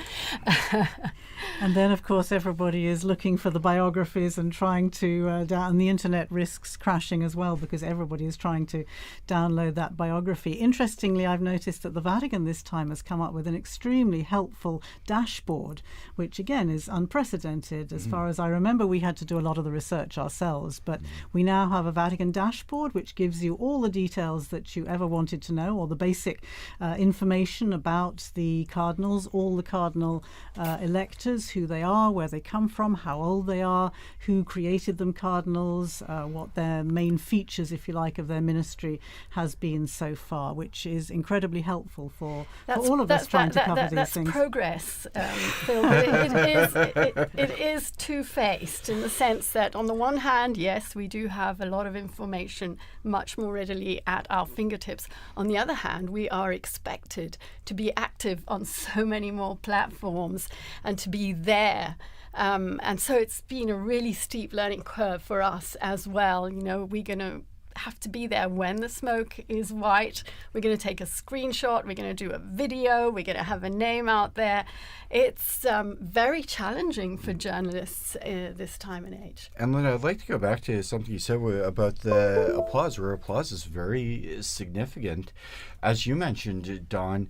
And then, of course, everybody is looking for the biographies and trying to and the internet risks crashing as well, because everybody is trying to download that biography. Interestingly, I've noticed that the Vatican this time has come up with an extremely helpful dashboard, which again is unprecedented. As far as I remember, we had to do a lot of the research ourselves, but we now have a Vatican dashboard which gives you all the details that you ever wanted to know, or the basic information about the cardinals, all the cardinal electors, who they are, where they come from, how old they are, who created them cardinals, what their main features, if you like, of their ministry has been so far, which is incredibly helpful for all of us trying to cover these that's things. Progress, Phil. It is two-faced, in the sense that on the one hand, yes, we do have a lot of information much more readily at our fingertips. On the other hand, we are expected to be active on so many more platforms and to be there. And so it's been a really steep learning curve for us as well. You know, we're going to have to be there when the smoke is white. We're going to take a screenshot. We're going to do a video. We're going to have a name out there. It's very challenging for journalists this time and age. And Lynn, I'd like to go back to something you said about the applause, where applause is very significant. As you mentioned, Dawn,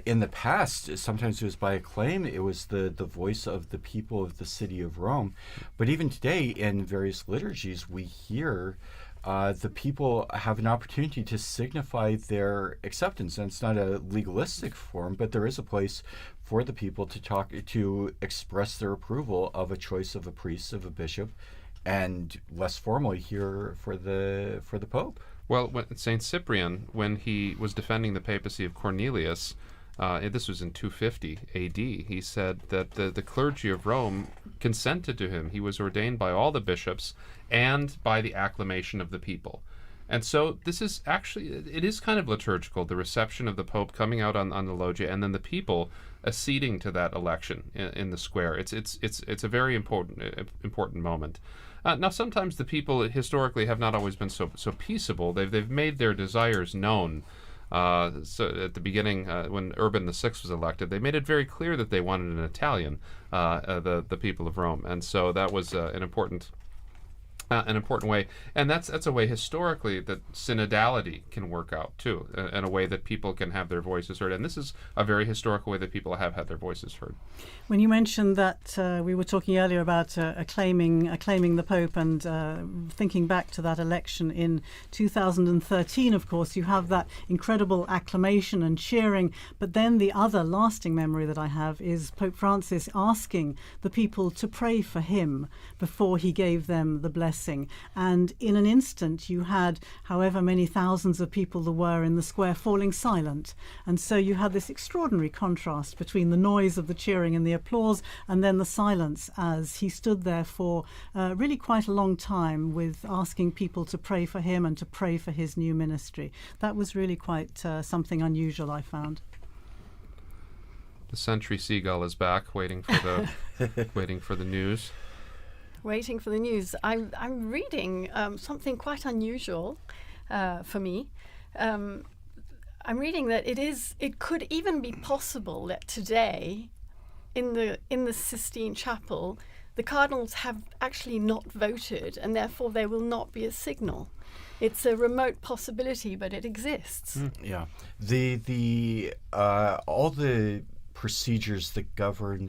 in the past, sometimes it was by acclaim. It was the voice of the people of the city of Rome. But even today, in various liturgies, we hear the people have an opportunity to signify their acceptance. And it's not a legalistic form, but there is a place for the people to express their approval of a choice of a priest, of a bishop, and less formally here for the Pope. Well, when Saint Cyprian, when he was defending the papacy of Cornelius, this was in 250 AD, he said that the clergy of Rome consented to him. He was ordained by all the bishops and by the acclamation of the people. And so this is actually, it is kind of liturgical, the reception of the Pope coming out on the loggia, and then the people acceding to that election in the square. It's a very important moment. Now, sometimes the people historically have not always been so peaceable. They've made their desires known. So at the beginning, when Urban VI was elected, they made it very clear that they wanted an Italian, the people of Rome, and so that was an important way. And that's a way historically that synodality can work out too, in a way that people can have their voices heard. And this is a very historical way that people have had their voices heard. When you mentioned that we were talking earlier about acclaiming the Pope, and thinking back to that election in 2013, of course, you have that incredible acclamation and cheering. But then the other lasting memory that I have is Pope Francis asking the people to pray for him before he gave them the blessing blessing. And in an instant, you had however many thousands of people there were in the square falling silent. And so you had this extraordinary contrast between the noise of the cheering and the applause and then the silence as he stood there for really quite a long time with asking people to pray for him and to pray for his new ministry. That was really quite something unusual, I found. The sentry seagull is back, waiting for the waiting for the news. Waiting for the news. I'm reading something quite unusual for me. I'm reading that it could even be possible that today, in the Sistine Chapel, the cardinals have actually not voted, and therefore there will not be a signal. It's a remote possibility, but it exists. Yeah, the all the procedures that govern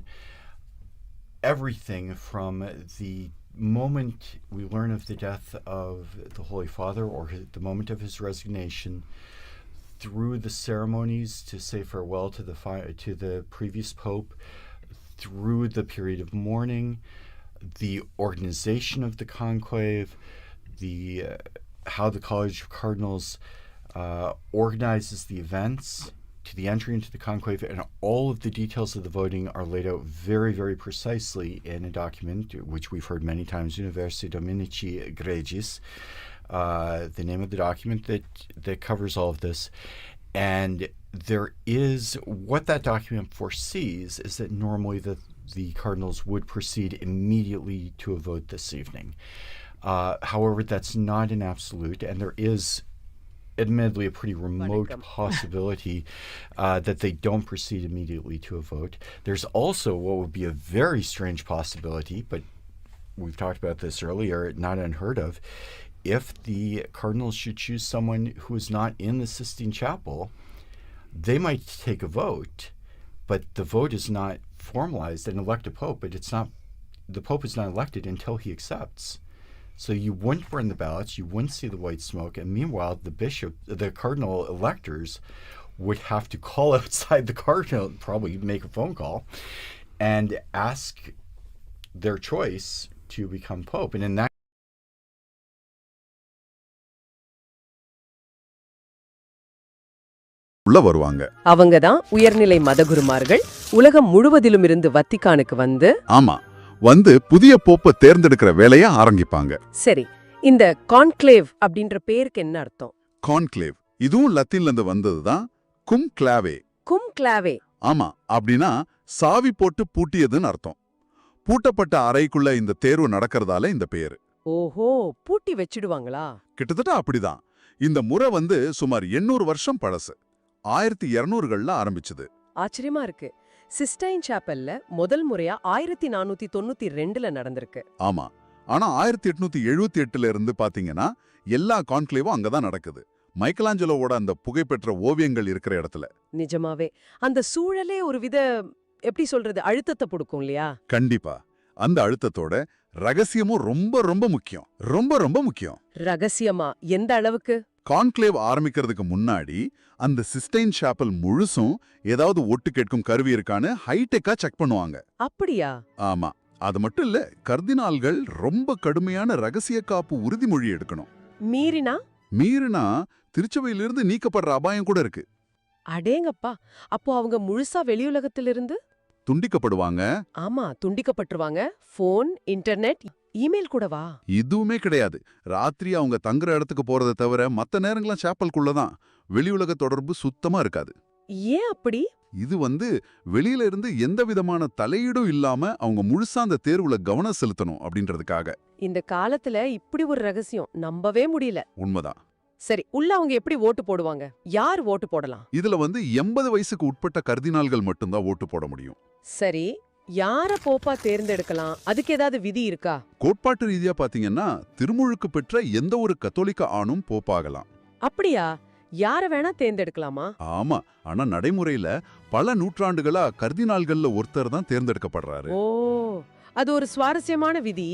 everything from the moment we learn of the death of the Holy Father or the moment of his resignation, through the ceremonies to say farewell to the previous pope, through the period of mourning, the organization of the conclave, how the College of Cardinals organizes the events, to the entry into the conclave, and all of the details of the voting are laid out very, very precisely in a document which we've heard many times, Universi Dominici Gregis, the name of the document that covers all of this. And there is, what that document foresees is that normally the cardinals would proceed immediately to a vote this evening. However, that's not an absolute, and there is admittedly a pretty remote possibility that they don't proceed immediately to a vote. There's also what would be a very strange possibility, but we've talked about this earlier, not unheard of, if the cardinals should choose someone who is not in the Sistine Chapel, they might take a vote, but the vote is not formalized and elect a pope, but the pope is not elected until he accepts. So you wouldn't burn the ballots, you wouldn't see the white smoke, and meanwhile the cardinal electors would have to call outside the cardinal, probably make a phone call, and ask their choice to become pope. And in that வருவாங்க. அவங்க தான் உயர்நிலை மதகுருமார்கள் உலகம் முழுவதிலும் இருந்து வத்திக்கானுக்கு வந்து வந்து புதிய போப்பை தேர்ந்தெடுக்கிற வேலையை ஆரம்பிப்பாங்க. சரி, இந்த கான்க்ளேவ் அப்படின்ற பேருக்கு என்ன அர்த்தம்? கான்க்ளேவ் இதுவும் லத்தீன்ல இருந்து வந்ததுதான். கும்க்ளாவே. கும்க்ளாவே. ஆமா, அப்படின்னா சாவி போட்டு பூட்டியதுன்னு அர்த்தம். பூட்டப்பட்ட அறைக்குள்ள இந்த தேர்வு நடக்கிறதால இந்த பேரு. ஓஹோ, பூட்டி வச்சிடுவாங்களா? கிட்டத்தட்ட அப்படிதான். இந்த முறை வந்து சுமார் 800 வருஷம் பழசு. 1200கள்ல ஆரம்பிச்சது. ஆச்சரியமா இருக்கு. சிஸ்டைன் சாப்பல்ல முதல் முறையா 1492ல நடந்திருக்கு. ஆமா, ஆனா 1878ல இருந்து பாத்தீங்கன்னா எல்லா கான்க்ளேவும் அங்கதான் நடக்குது. மைக்கலாஞ்சலோவோட அந்த புகைப்பெற்ற ஓவியங்கள் இருக்கிற இடத்துல. நிஜமாவே அந்த சூழலே ஒரு வித எப்படி சொல்றது அழுத்தத்தை கொடுக்கும் இல்லையா? கண்டிப்பா. அந்த அழுத்தத்தோட ரகசியமும் ரொம்ப ரொம்ப முக்கியம். ரொம்ப ரொம்ப முக்கியம். ரகசியமா எந்த அளவுக்கு? கான்க்ளேவ் ஆரம்பிக்கிறதுக்கு முன்னாடி அந்த சிஸ்டைன் சாப்பல் முழுசும் ஏதாவது ஒட்டு கேட்கும் கருவி இருக்கான்னு ஹைடெக்கா செக் பண்ணுவாங்க. அப்படியா? ஆமா, அது மட்டும் இல்ல, கர்தினால்கள் ரொம்ப கடுமையான ரகசிய காப்பு உறுதிமொழி எடுக்கணும். மீறினா திருச்சபையிலிருந்து நீக்கப்படுற அபாயம் கூட இருக்கு. அடேங்கப்பா, அப்போ அவங்க முழுசா வெளியுலகத்திலிருந்து துண்டிக்கப்படுவாங்க. ஆமா, துண்டிக்கப்பட்டுருவாங்க. போன், இன்டர்நெட், இமெயில் கூடவா? இதுவுமே கிடையாது. ராத்திரி அவங்க தங்குற இடத்துக்கு போறதை தவிர மத்த நேரங்கள்லாம் சாப்பலுக்குள்ளதான். வெளியுலக தொடர்பு சுத்தமா இருக்காது. ஏன் அப்படி? இது வந்து வெளியில இருந்து எந்த விதமான தலையீடும் இல்லாம அவங்க முழுசா அந்த தேர்வுல கவனம் செலுத்தணும் அப்படின்றதுக்காக. இந்த காலத்துல இப்படி ஒரு ரகசியம் நம்பவே முடியல. உண்மைதான். சரி, உள்ள அவங்க எப்படி ஓட்டு போடுவாங்க? யார் ஓட்டு போடலாம்? இதுல வந்து 80 வயசுக்கு உட்பட்ட கர்தினால்கள் மட்டும்தான் ஓட்டு போட முடியும். சரி, யார போப்பா தேர்ந்தெடுக்கலாம்? அதுக்கு ஏதாவது விதி இருக்கா? கோட்பாட்டு ரீதியா பாத்தீங்கன்னா திருமுழுக்கு பெற்ற எந்த ஒரு கத்தோலிக்க ஆணும் போப்பாகலாம். அப்படியா? யார வேணா தேர்ந்தெடுக்கலாமா? ஆமா, ஆனா நடைமுறையில பல நூற்றாண்டுகளா கர்தினால்கள்ல ஒருத்தர் தான் தேர்ந்தெடுக்கப்படுறாரு. ஓ, அது ஒரு சுவாரஸ்யமான விதி.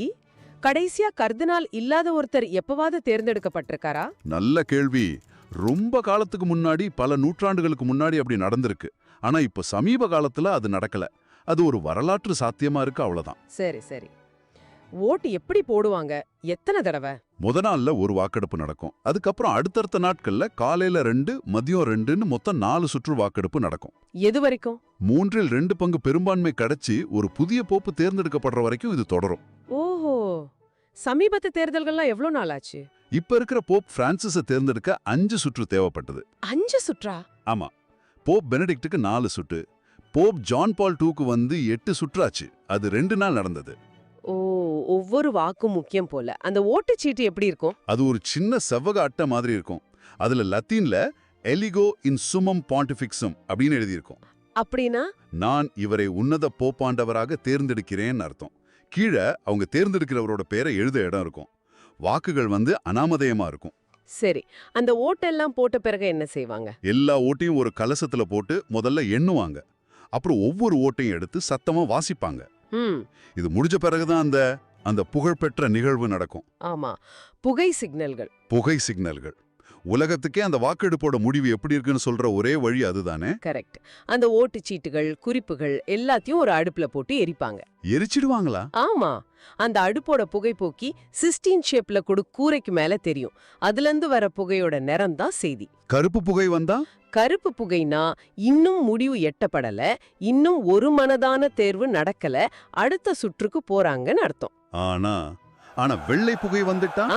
கடைசியா கர்தினால் இல்லாத ஒருத்தர் எப்பவாவது தேர்ந்தெடுக்கப்பட்டிருக்காரா? நல்ல கேள்வி. ரொம்ப காலத்துக்கு முன்னாடி, பல நூற்றாண்டுகளுக்கு முன்னாடி அப்படி நடந்திருக்கு. ஆனா இப்ப சமீப காலத்துல அது நடக்கல. அது ஒரு வரலாற்று சாத்தியமா இருக்கு, அவ்வளவுதான். சரி சரி. ஓட்டு எப்படி போடுவாங்க? எத்தனை தடவை? முத நாள்ல ஒரு வாக்கெடுப்பு நடக்கும். அதுக்கப்புறம் அடுத்தடுத்த நாட்கள்ல காலையில 2, மதியம் 2ன்னு மொத்தம் 4 சுற்று வாக்கெடுப்பு நடக்கும். எது வரைக்கும்? 3/2 பங்கு பெரும்பான்மை கிடைச்சி ஒரு புதிய போப்பு தேர்ந்தெடுக்கப்படுற வரைக்கும் இது தொடரும். ஓஹோ, சமீபத்து தேர்தல்கள்லாம் எவ்வளவு நாள் ஆச்சு? இப்ப இருக்கிற போப் பிரான்சிஸை தேர்ந்தெடுக்க 5 சுற்று தேவைப்பட்டது. 5 சுற்றா? ஆமா. போப் பெனடிக்டுக்கு 4 சுற்று, போப் ஜான் பால் 2க்கு வந்து 8 சுற்றாச்சு. அது 2 நாள் நடந்தது. ஓ, ஒவ்வொரு வாக்கும் முக்கியம் போல. அந்த ஓட்டுச்சீட்டு எப்படி இருக்கும்? அது ஒரு சின்ன செவ்வக அட்டை மாதிரி இருக்கும். அதுல லத்தீன்ல எலிகோ இன் சுமம் பாண்டிஃபிக்ஸம் அப்படின்னு எழுதியிருக்கும். அப்படின்னா நான் இவரை உன்னத போப்பாண்டவராக தேர்ந்தெடுக்கிறேன்னு அர்த்தம். கீழே அவங்க தேர்ந்தெடுக்கிறவரோட பேரை எழுத இடம் இருக்கும். வாக்குகள் வந்து அனாமதேயமா இருக்கும். சரி, அந்த ஓட்டெல்லாம் போட்ட பிறகு என்ன செய்வாங்க? எல்லா ஓட்டையும் ஒரு கலசத்துல போட்டு முதல்ல எண்ணுவாங்க. அப்புறம் ஒவ்வொரு ஓட்டையும் எடுத்து சத்தமா வாசிப்பாங்க. இது முடிஞ்ச பிறகுதான் அந்த புகழ்பெற்ற நிகழ்வு நடக்கும். ஆமா, புகை சிக்னல்கள். உலகத்துக்கே அந்த வாக்கெடுப்போட முடிவு எப்படி இருக்குன்னு சொல்ற ஒரே வழி அதுதானே? கரெக்ட். அந்த ஓட்டுச்சீட்டுகள், குறிப்புகள் எல்லாத்தையும் ஒரு அடுப்புல போட்டு எரிப்பாங்க. எரிச்சிடுவாங்களா? ஆமா, அந்த அடுப்போட புகை போக்கி சிஸ்டீன் ஷேப்ல கூட கூரைக்கு மேல தெரியும். அதுல இருந்து வர புகையோட நிறம் தான் செய்தி. கருப்பு புகை வந்தா? கருப்பு புகைனா இன்னும் முடிவு எட்டப்படல, இன்னும் ஒரு மனதான தேர்வு நடக்கல, அடுத்த சுற்றுக்கு போறாங்கன்னு அர்த்தம். ஆனா வெள்ளை புகை வந்துட்டா?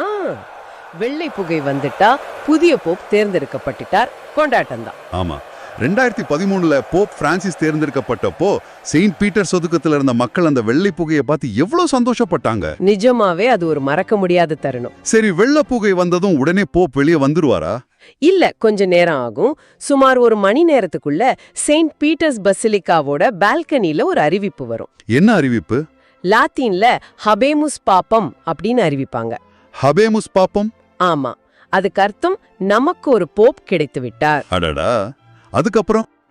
வெள்ளை புகை வந்துட்டா புதிய போப் தேர்ந்தெடுக்கப்பட்டார், கொண்டாட்டம் தான். ஆமா, 2013ல போப் பிரான்சிஸ் தேர்ந்தெடுக்கப்பட்டப்போ செயின்ட் பீட்டர் ஒதுக்கத்துல இருந்த மக்கள் அந்த வெள்ளை புகையை பார்த்து எவ்வளவு சந்தோஷப்பட்டாங்க. நிஜமாவே அது ஒரு மறக்க முடியாத தருணம். சரி, வெள்ளை புகை வந்ததும் உடனே போப் வெளியே வந்துருவாரா? இல்ல, கொஞ்ச நேரம் ஆகும். சுமார் ஒரு மணி நேரத்துக்குள்ள செயின்ட் பீட்டர்ஸ் பசிலிக்காவோட பால்கனில ஒரு அறிவிப்பு வரும். என்ன அறிவிப்பு? லாத்தீன்ல ஹபேமுஸ் பாப்பம் அப்படின்னு அறிவிப்பாங்க. ஹபேமுஸ் பாப்பம்? ஆமா, அதுக்கு அர்த்தம் நமக்கு ஒரு போப் கிடைத்து விட்டார். அடடா.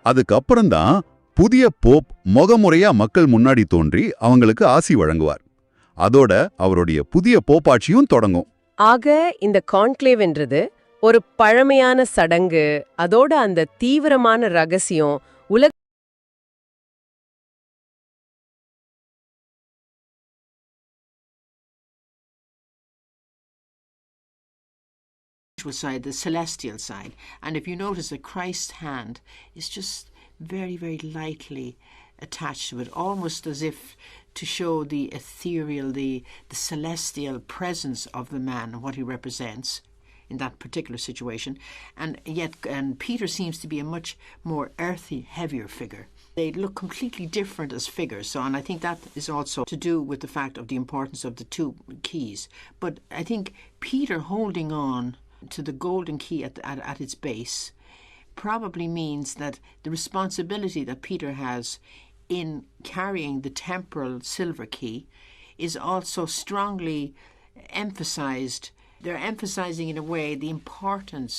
அதுக்கப்புறம் தான் புதிய போப் முகமுறையா மக்கள் முன்னாடி தோன்றி அவங்களுக்கு ஆசி வழங்குவார். அதோட அவருடைய புதிய போப்பாட்சியும் தொடங்கும். ஆக இந்த கான்க்ளேவ் என்றது ஒரு பழமையான சடங்கு, அதோட அந்த தீவிரமான ரகசியம் உலக side, the celestial side. And if you notice that Christ's hand is just very, very lightly attached to it, almost as if to show the ethereal, the celestial presence of the man and what he represents in that particular situation. And yet Peter seems to be a much more earthy, heavier figure. They look completely different as figures. So, and I think that is also to do with the fact of the importance of the two keys. But I think Peter holding on to the golden key at its base probably means that the responsibility that Peter has in carrying the temporal silver key is also strongly emphasized. They're emphasizing in a way the importance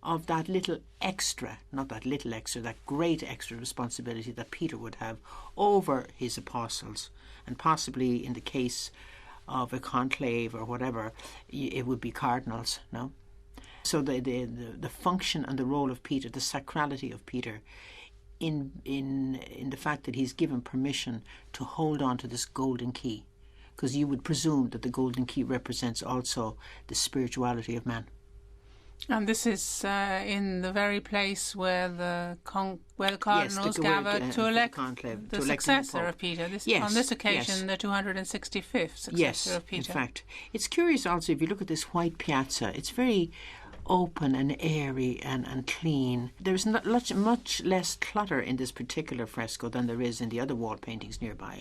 of that little extra, not that little extra, that great extra responsibility that Peter would have over his apostles, and possibly in the case of a conclave or whatever, it would be cardinals, no? So the function and the role of Peter, the sacrality of Peter, in the fact that he's given permission to hold on to this golden key, because you would presume that the golden key represents also the spirituality of man. And this is in the very place where the cardinals gathered to elect the successor of Peter. On this occasion, the 265th successor of Peter. In fact, it's curious also, if you look at this white piazza, it's very open and airy and clean. There's not much less clutter in this particular fresco than there is in the other wall paintings nearby.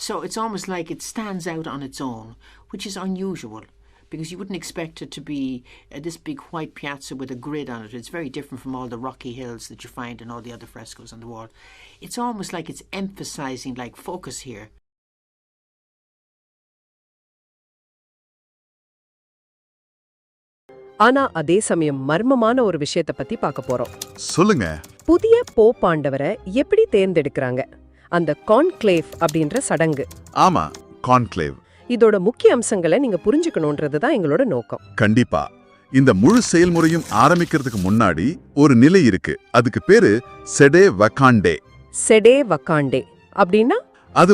So it's almost like it stands out on its own, which is unusual, because you wouldn't expect it to be this big white piazza with a grid on it. It's very different from all the rocky hills that you find in all the other frescoes on the wall. It's almost like it's emphasizing, like, focus here. ஆனா அதே சமயம் மர்மமான ஒரு விஷயத்தை பத்தி பார்க்க போறோம். சொல்லுங்க. புதிய போப்பாண்டவரை எப்படி தேர்ந்தெடுக்கிறாங்க? அந்த கான்க்ளேவ் அப்படின்ற சடங்கு. ஆமா, கான்க்ளேவ். இதோட முக்கிய அம்சங்களை நீங்க புரிஞ்சுக்கணும்ன்றது தான் எங்களோட நோக்கம். கண்டிப்பா. இந்த முழு செயல்முறையும் ஆரம்பிக்கிறதுக்கு முன்னாடி ஒரு நிலை இருக்கு. அதுக்கு பேரு செடே வக்காண்டே. செடே வக்காண்டே அப்படின்னா? அது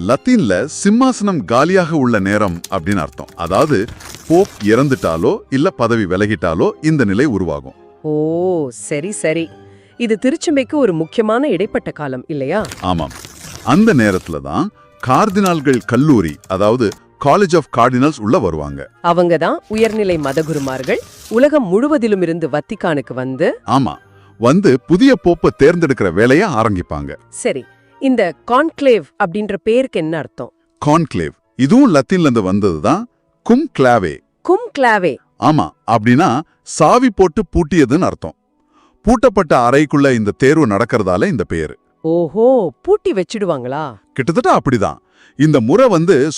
லத்தீன்ல சிம்மாசனம் காலியாக உள்ள நேரம் அப்படின்னு அர்த்தம். அதாவது போப் இறந்துட்டாலோ இல்ல பதவி விலகிட்டாலோ இந்த நிலை உருவாகும். ஓ சரி சரி. இது திருச்சபைக்கு ஒரு முக்கியமான இடைப்பட்ட காலம் இல்லையா? ஆமாம். அந்த நேரத்துல தான் கார்டினால்கள் கல்லூரி, அதாவது காலேஜ் ஆஃப் கார்டினல்ஸ் உள்ள வருவாங்க. அவங்க தான் உயர்நிலை மதகுருமார்கள். உலகம் முழுவதிலும் இருந்து வத்திக்கானுக்கு ஆமா புதிய போப்பை தேர்ந்தெடுக்கிற வேலையை ஆரம்பிப்பாங்க. சரி, இந்த கான்க்ளேவ் அப்படின்ற பேருக்கு என்ன அர்த்தம்? கான்க்ளேவ் இதுவும் லத்தீன்ல இருந்து வந்ததுதான். கும்க்ளாவே. கும்க்ளாவே. ஆமா, அப்படின்னா சாவி போட்டு பூட்டியதுன்னு அர்த்தம். பூட்டப்பட்ட அறைக்குள்ள இந்த தேர்வு நடக்கிறதால இந்த பேரு. ஓஹோ, பூட்டி வச்சிடுவாங்களா? கிட்டத்தட்ட அப்படிதான். இந்த முறை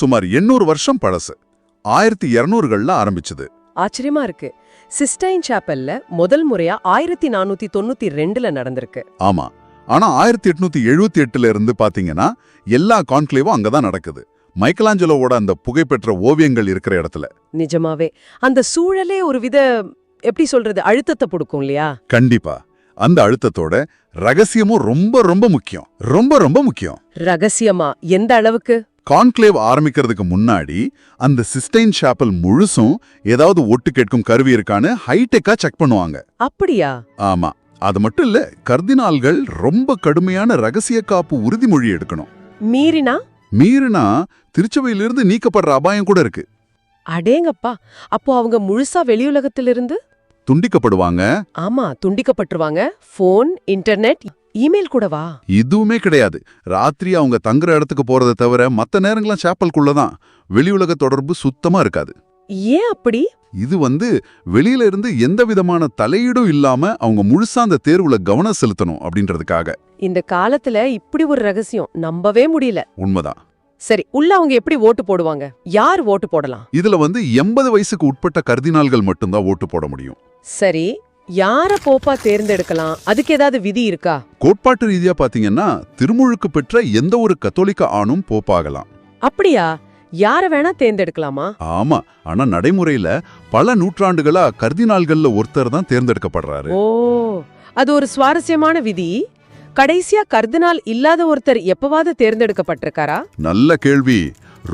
சுமார் 800 வருஷம் பழசு. 1200கள்ல ஆரம்பிச்சது. ஆச்சரியமா இருக்கு. சிஸ்டைன் சாப்பல்ல முதல் முறையா 1492ல நடந்திருக்கு. ஆமா, ஆனா 1878ல இருந்து பாத்தீங்கன்னா எல்லா கான்க்ளேவும் அங்கதான் நடக்குது. மைக்கலாஞ்சலோவோட அந்த புகைப்பெற்ற ஓவியங்கள் இருக்கிற இடத்துல. நிஜமாவே அந்த சூழலே ஒரு வித எப்படி சொல்றது அழுத்தத்தை கொடுக்கும் இல்லையா? கண்டிப்பா. அந்த அழுத்தத்தோட ரகசியமும் ரொம்ப ரொம்ப முக்கியம். ரொம்ப ரொம்ப முக்கியம். ரகசியமா எந்த அளவுக்கு? கான்க்ளேவ் ஆரம்பிக்கிறதுக்கு முன்னாடி அந்த சிஸ்டைன் சாப்பல் முழுசும் ஏதாவது ஒட்டு கேட்கும் கருவி இருக்கான்னு ஹைடெக்கா செக் பண்ணுவாங்க. அப்படியா? ஆமா. அது மட்டும் இல்ல, கர்தினால்கள் ரொம்ப கடுமையான ரகசிய காப்பு உறுதிமொழி எடுக்கணும். மீறினா திருச்சபையிலிருந்து நீக்கப்படுற அபாயம் கூட இருக்கு. அடேங்கப்பா, அப்போ அவங்க முழுசா வெளியுலகத்திலிருந்து துண்டிக்கப்படுவாங்க. ஆமா, துண்டிக்கப்பட்டுருவாங்க. போன், இன்டர்நெட், இமெயில் கூடவா? இதுவுமே கிடையாது. ராத்திரி அவங்க தங்குற இடத்துக்கு போறதை தவிர மத்த நேரங்களாம் சாப்பலுக்குள்ளதான். வெளியுலக தொடர்பு சுத்தமா இருக்காது. ஏன் அப்படி? இது வெளியில இருந்து எந்த விதமான தலையீடும் இல்லாம அவங்க முழுசா அந்த தேர்வுல கவனம் செலுத்தணும் அப்படின்றதுக்காக. இந்த காலத்துல இப்படி ஒரு ரகசியம் நம்பவே முடியல. உண்மைதான். சரி, உள்ள அவங்க எப்படி ஓட்டு போடுவாங்க? யார் ஓட்டு போடலாம்? இதுல 80 வயசுக்கு உட்பட்ட கர்தினால்கள் மட்டும்தான் ஓட்டு போட முடியும். சரி, யார போப்பா தேர்ந்தெடுக்கலாம்? அதுக்கு ஏதாவது விதி இருக்கா? கோட்பாட்டு ரீதியா பாத்தீங்கன்னா திருமுழுக்கு பெற்ற எந்த ஒரு கத்தோலிக்க ஆணும் போப்பாகலாம். அப்படியா? யார வேணா தேர்ந்தெடுக்கலாமா? ஆமா, ஆனா நடைமுறையில பல நூற்றாண்டுகளா கர்தினால்கள்ல ஒருத்தர் தான் தேர்ந்தெடுக்கப்படுறாரு. ஓ, அது ஒரு சுவாரஸ்யமான விதி. கடைசியா கர்தினால் இல்லாத ஒருத்தர் எப்பவாவது தேர்ந்தெடுக்கப்பட்டிருக்காரா? நல்ல கேள்வி.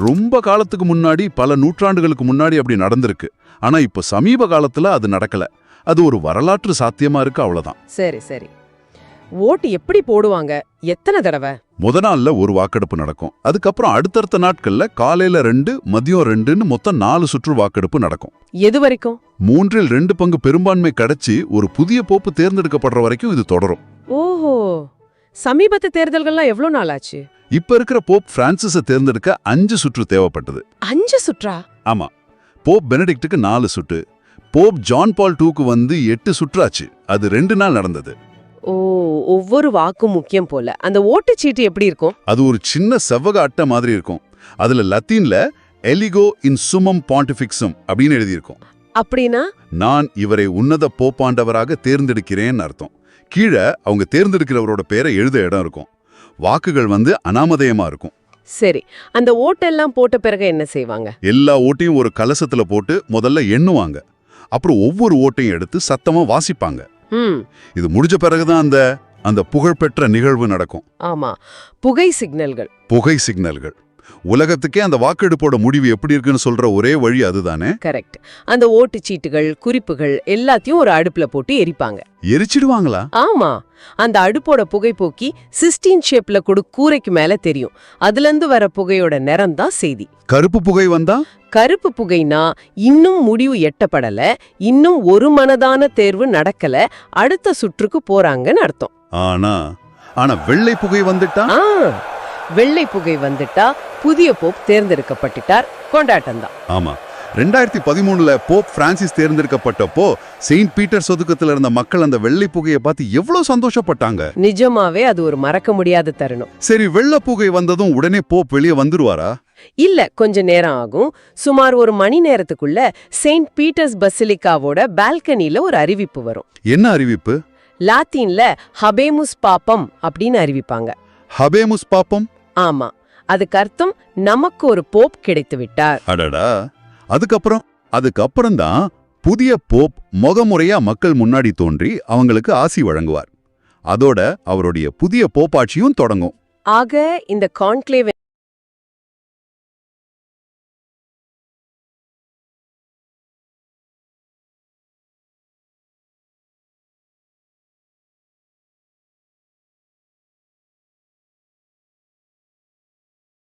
ரொம்ப காலத்துக்கு முன்னாடி, பல நூற்றாண்டுகளுக்கு முன்னாடி அப்படி நடந்திருக்கு. ஆனா இப்ப சமீப காலத்துல அது நடக்கல. அது ஒரு வரலாற்று சாத்தியமா இருக்கு, அவ்வளவுதான். சரி சரி. ஓட்டு எப்படி போடுவாங்க? எத்தனை தடவை? முத நாள்ல ஒரு வாக்கெடுப்பு நடக்கும். அதுக்கப்புறம் அடுத்தடுத்த நாட்கள்ல காலையில 2, மதியம் 2ன்னு மொத்தம் 4 சுற்று வாக்கெடுப்பு நடக்கும். எது வரைக்கும்? 3/2 பங்கு பெரும்பான்மை கிடைச்சி ஒரு புதிய போப்பு தேர்ந்தெடுக்கப்படுற வரைக்கும் இது தொடரும். ஓஹோ, சமீபத்து தேர்தல்கள்லாம் எவ்வளவு நாள் ஆச்சு? இப்ப இருக்கிற போப் பிரான்சிஸை தேர்ந்தெடுக்க 5 சுற்று தேவைப்பட்டது. 5 சுற்றா? ஆமா. போப் பெனடிக்டுக்கு 4 சுற்று. போப் ஜான் பால் 2க்கு 8 சுற்றாச்சு. அது 2 நாள் நடந்தது. ஓ, ஒவ்வொரு வாக்கும் முக்கியம் போல. அந்த ஓட்டுச்சீட்டு எப்படி இருக்கும்? அது ஒரு சின்ன செவ்வக அட்டை மாதிரி இருக்கும். அதுல லத்தீன்ல எலிகோ இன் சுமம் பாண்டிஃபிக்ஸம் அப்படின்னு எழுதியிருக்கும். அப்படின்னா நான் இவரை உன்னத போப்பாண்டவராக தேர்ந்தெடுக்கிறேன் அர்த்தம். கீழே அவங்க தேர்ந்தெடுக்கிறவரோட பேரை எழுத இடம் இருக்கும். வாக்குகள் அனாமதயமா இருக்கும். சரி, அந்த ஓட்டெல்லாம் போட்ட பிறகு என்ன செய்வாங்க? எல்லா ஓட்டையும் ஒரு கலசத்துல போட்டு முதல்ல எண்ணுவாங்க. அப்புறம் ஒவ்வொரு ஓட்டையும் எடுத்து சத்தமா வாசிப்பாங்க. இது முடிஞ்ச பிறகுதான் அந்த புகழ்பெற்ற நிகழ்வு நடக்கும். ஆமா, புகை சிக்னல்கள். உலகத்துக்கே அந்த வாக்கெடுப்போட முடிவு எப்படி இருக்குன்னு சொல்ற ஒரே வழி அதுதானே? கரெக்ட். அந்த ஓட்டுச்சீட்டுகள், குறிப்புகள் எல்லாத்தையும் ஒரு அடுப்புல போட்டு எரிப்பாங்க. எரிச்சிடுவாங்களா? ஆமா, அந்த அடுப்போட புகை போக்கி சிஸ்டீன் ஷேப்ல கூரைக்கு மேல தெரியும். அதுல இருந்து வர புகையோட நிறம் தான் செய்தி. கருப்பு புகை வந்தா? கருப்பு புகைனா இன்னும் முடிவு எட்டப்படல, இன்னும் ஒரு மனதான தேர்வு நடக்கல, அடுத்த சுற்றுக்கு போறாங்கன்னு அர்த்தம். ஆனா வெள்ளை புகை வந்துட்டா? வெள்ளை புகை வந்துட்டா புதிய போப் தேர்ந்தெடுக்கப்பட்டார். கொண்டாட்டம் தான். ஆமா, 2013ல போப் பிரான்சிஸ் தேர்ந்தெடுக்கப்பட்டப்போ செயின்ட் பீட்டர் ஒதுக்கத்துல இருந்த மக்கள் அந்த வெள்ளை புகையை பார்த்து எவ்வளவு சந்தோஷப்பட்டாங்க. நிஜமாவே அது ஒரு மறக்க முடியாத தருணம். சரி, வெள்ளை புகை வந்ததும் உடனே போப் வெளியே வந்துருவாரா? இல்ல, கொஞ்ச நேரம் ஆகும். சுமார் ஒரு மணி நேரத்துக்குள்ள செயின்ட் பீட்டர்ஸ் பசிலிக்காவோட பால்கனில ஒரு அறிவிப்பு வரும். என்ன அறிவிப்பு? லாத்தீன்ல ஹபேமுஸ் பாப்பம் அப்படின்னு அறிவிப்பாங்க. ஹபேமுஸ் பாப்பம்? ஆமா, அதுக்கு அர்த்தம் நமக்கு ஒரு போப் கிடைத்து விட்டார். அடடா. அதுக்கப்புறம் தான் புதிய போப் முகமுறையா மக்கள் முன்னாடி தோன்றி அவங்களுக்கு ஆசி வழங்குவார். அதோட அவருடைய புதிய போப்பாட்சியும் தொடங்கும். ஆக இந்த conclave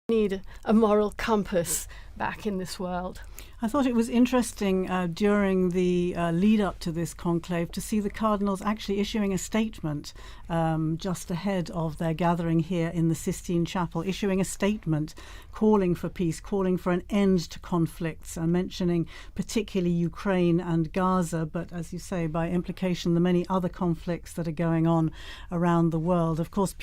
need a moral compass back in this world. I thought it was interesting during the lead up to this conclave to see the cardinals actually issuing a statement just ahead of their gathering here in the Sistine Chapel, issuing a statement calling for peace, calling for an end to conflicts, mentioning particularly Ukraine and Gaza, but as you say, by implication, the many other conflicts that are going on around the world. Of course,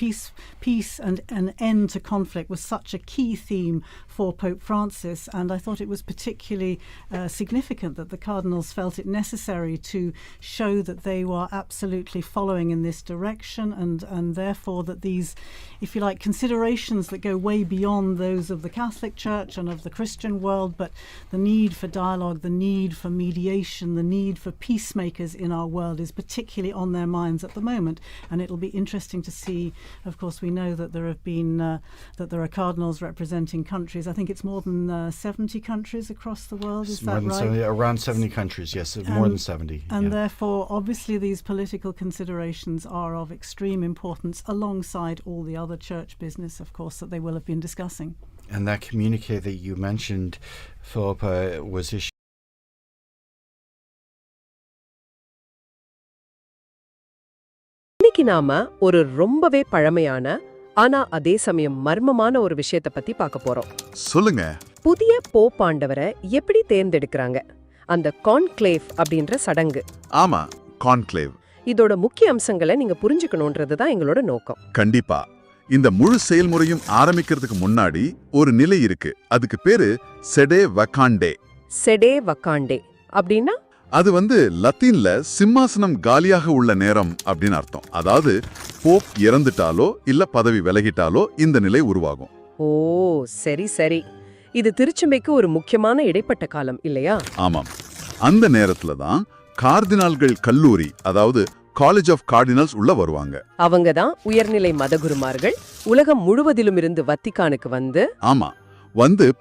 peace and an end to conflict was such a key theme for Pope Francis, and I thought it was particularly significant that the cardinals felt it necessary to show that they were absolutely following in this direction, and therefore that these, if you like, considerations that go way beyond those of the Catholic Church and of the Christian world, but the need for dialogue, the need for mediation, the need for peacemakers in our world is particularly on their minds at the moment. And it'll be interesting to see, of course, we know that there have been, that there are cardinals representing countries. I think it's more than 70 countries across the world, is that right? 70, around 70 countries, yes, more than 70. And therefore, obviously, these political considerations are of extreme importance alongside all the other church business, of course, that they will have been discussing. And that communique that you mentioned, Philip, was issued. இன்னைக்கு நாம ஒரு ரொம்பவே பழமையான ஆனா அதே சமயம் மர்மமான ஒரு விஷயத்தை பத்தி பார்க்க போறோம். சொல்லுங்க. புதிய போப்பாண்டவரை எப்படி தேர்ந்தெடுக்கறாங்க? அந்த கான்க்ளேவ் அப்படின்ற சடங்கு. ஆமா, கான்க்ளேவ். இதோட முக்கிய அம்சங்களை நீங்க புரிஞ்சுக்கணும்ன்றது தான் எங்களோட நோக்கம். கண்டிப்பா. இந்த முழு செயல்முறையும் ஆரம்பிக்கிறதுக்கு முன்னாடி ஒரு நிலை இருக்கு. அதுக்கு பேரு செடே வகாண்டே. செடே வகாண்டே அப்படின்னா அது லத்தீன்ல சிம்மாசனம் காலியாக உள்ள நேரம் அப்படின்னு அர்த்தம். அதாவது போப் இறந்துட்டாலோ இல்ல பதவி விலகிட்டாலோ இந்த நிலை உருவாகும். ஓ சரி சரி. இது திருச்சபைக்கு ஒரு முக்கியமான இடைப்பட்ட காலம் இல்லையா? ஆமாம். அந்த நேரத்துல தான் கார்டினால்கள் கல்லூரி, அதாவது காலேஜ் ஆஃப் கார்டினல்ஸ் உள்ள வருவாங்க. அவங்க தான் உயர்நிலை மதகுருமார்கள் உலகம் முழுவதிலும் இருந்து வத்திக்கானுக்கு ஆமா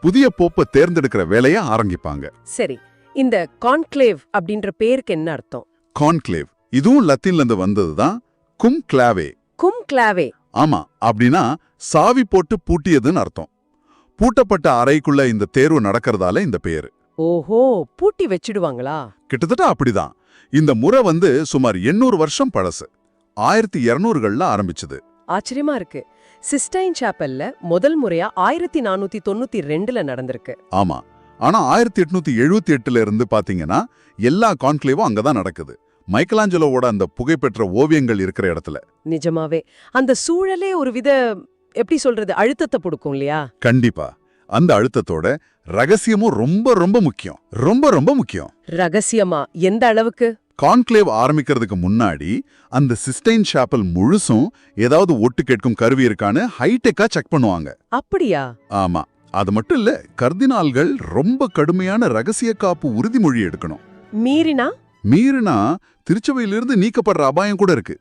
புதிய போப்பை தேர்ந்தெடுக்கிற வேலையை ஆரம்பிப்பாங்க. சரி, இந்த கான்க்ளேவ் அப்படின்ற பேருக்கு என்ன அர்த்தம்? கான்க்ளேவ் இதுவும் லத்தீன்ல இருந்து வந்ததுதான். கும்க்ளாவே. கும்க்ளாவே. ஆமா, அப்படின்னா சாவி போட்டு பூட்டியதுன்னு அர்த்தம். பூட்டப்பட்ட அறைக்குள்ள இந்த தேர்வு நடக்கிறதால இந்த பேரு. ஓஹோ, பூட்டி வச்சிடுவாங்களா? கிட்டத்தட்ட அப்படிதான். இந்த முறை சுமார் 800 வருஷம் பழசு. 1200கள்ல ஆரம்பிச்சது. ஆச்சரியமா இருக்கு. சிஸ்டைன் சாப்பல்ல முதல் முறையா 1492ல நடந்திருக்கு. ஆமா, ஆனா 1878ல இருந்து பாத்தீங்கன்னா எல்லா கான்க்ளேவும் அங்கதான் நடக்குது. மைக்கலாஞ்சலோவோட அந்த புகைப்பெற்ற ஓவியங்கள் இருக்கிற இடத்துல. நிஜமாவே அந்த சூழலே ஒரு வித எப்படி சொல்றது அழுத்தத்தை கொடுக்கும் இல்லையா? கண்டிப்பா. அந்த அழுத்தத்தோட ரகசியமும் ரொம்ப ரொம்ப முக்கியம். ரொம்ப ரொம்ப முக்கியம். ரகசியமா எந்த அளவுக்கு? கான்க்ளேவ் ஆரம்பிக்கிறதுக்கு முன்னாடி அந்த சிஸ்டைன் சாப்பல் முழுசும் ஏதாவது ஒட்டு கேட்கும் கருவி இருக்கான்னு ஹைடெக்கா செக் பண்ணுவாங்க. அப்படியா? ஆமா. அது மட்டும் இல்ல, கர்தினால்கள் ரொம்ப கடுமையான ரகசிய காப்பு உறுதிமொழி எடுக்கணும். மீறினா திருச்சபையிலிருந்து நீக்கப்படுற அபாயம் கூட இருக்கு.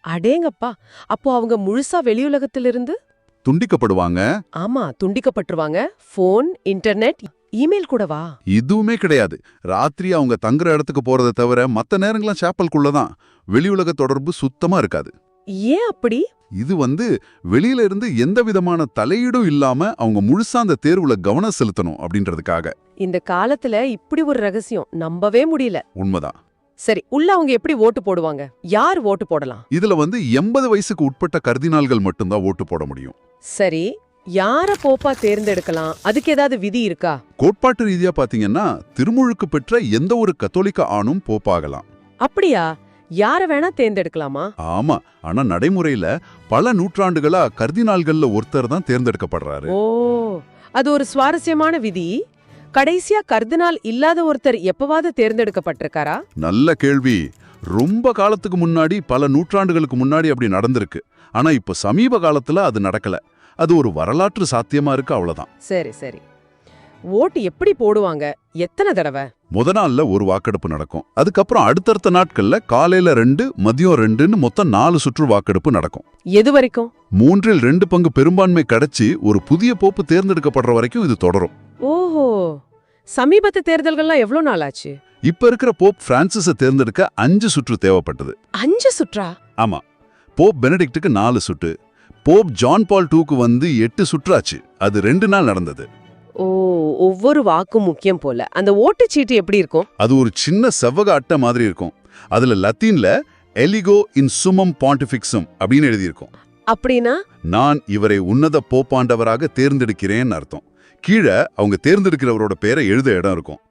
அடேங்கப்பா, அப்போ அவங்க முழுசா வெளியுலகத்திலிருந்து துண்டிக்கப்படுவாங்க. ஆமா, துண்டிக்கப்பட்டுருவாங்க. போன், இன்டர்நெட், இமெயில் கூடவா? இதுவுமே கிடையாது. ராத்திரி அவங்க தங்குற இடத்துக்கு போறதை தவிர மத்த நேரங்களாம் சாப்பல்குள்ளதான். வெளியுலக தொடர்பு சுத்தமா இருக்காது. ஏன் அப்படி? இது வெளியில இருந்து எந்த விதமான தலையீடும் இல்லாம அவங்க முழுசா அந்த தேர்வுல கவனம் செலுத்தணும் அப்படின்றதுக்காக. இந்த காலத்துல இப்படி ஒரு ரகசியம் நம்பவே முடியல. உண்மைதான். சரி, உள்ள அவங்க எப்படி ஓட்டு போடுவாங்க? யார் ஓட்டு போடலாம்? இதுல 80 வயசுக்கு உட்பட்ட கர்தினால்கள் மட்டும்தான் ஓட்டு போட முடியும். சரி, யார போப்பா தேர்ந்தெடுக்கலாம்? அதுக்கு ஏதாவது விதி இருக்கா? கோட்பாட்டு ரீதியா பாத்தீங்கன்னா திருமுழுக்கு பெற்ற எந்த ஒரு கத்தோலிக்க ஆணும் போப்பாகலாம். அப்படியா? யார வேணா தேர்ந்தெடுக்கலாமா? ஆமா, ஆனா நடைமுறையில பல நூற்றாண்டுகளா கர்தினால்கள்ல ஒருத்தர் தான் தேர்ந்தெடுக்கப்படுறாரு. ஓ, அது ஒரு சுவாரஸ்யமான விதி. கடைசியா கர்தினால் இல்லாத ஒருத்தர் எப்பவாவது தேர்ந்தெடுக்கப்பட்டிருக்காரா? நல்ல கேள்வி. ரொம்ப காலத்துக்கு முன்னாடி, பல நூற்றாண்டுகளுக்கு முன்னாடி அப்படி நடந்திருக்கு. ஆனா இப்ப சமீப காலத்துல அது நடக்கல. அது ஒரு வரலாற்று சாத்தியமா இருக்கு, அவ்வளவுதான். சரி சரி. ஓட்டு எப்படி போடுவாங்க? எத்தனை தடவை? முத நாள்ல ஒரு வாக்கெடுப்பு நடக்கும். அதுக்கப்புறம் அடுத்தடுத்த நாட்கள்ல காலையில 2, மதியம் 2ன்னு மொத்தம் 4 சுற்று வாக்கெடுப்பு நடக்கும். எது வரைக்கும்? 3/2 பங்கு பெரும்பான்மை கிடைச்சி ஒரு புதிய போப்பு தேர்ந்தெடுக்கப்படுற வரைக்கும் இது தொடரும். ஓஹோ, சமீபத்து தேர்தல்கள்லாம் எவ்வளவு நாள் ஆச்சு? இப்ப இருக்கிற போப் பிரான்சிஸை தேர்ந்தெடுக்க 5 சுற்று தேவைப்பட்டது. 5 சுற்றா? ஆமா. போப் பெனடிக்டுக்கு 4 சுற்று, போப் ஜான் பால் 2க்கு 8 சுற்றாச்சு. அது 2 நாள் நடந்தது. ஓ, ஒவ்வொரு வாக்கும் முக்கியம் போல. அந்த ஓட்டுச்சீட்டு எப்படி இருக்கும்? அது ஒரு சின்ன செவ்வக அட்டை மாதிரி இருக்கும். அதுல லத்தீன்ல எலிகோ இன் சுமம் பாண்டிஃபிக்ஸம் அப்படின்னு எழுதியிருக்கும். அப்படின்னா நான் இவரை உன்னத போப்பாண்டவராக தேர்ந்தெடுக்கிறேன்னு அர்த்தம். கீழே அவங்க தேர்ந்தெடுக்கிறவரோட பேரை எழுத இடம் இருக்கும்.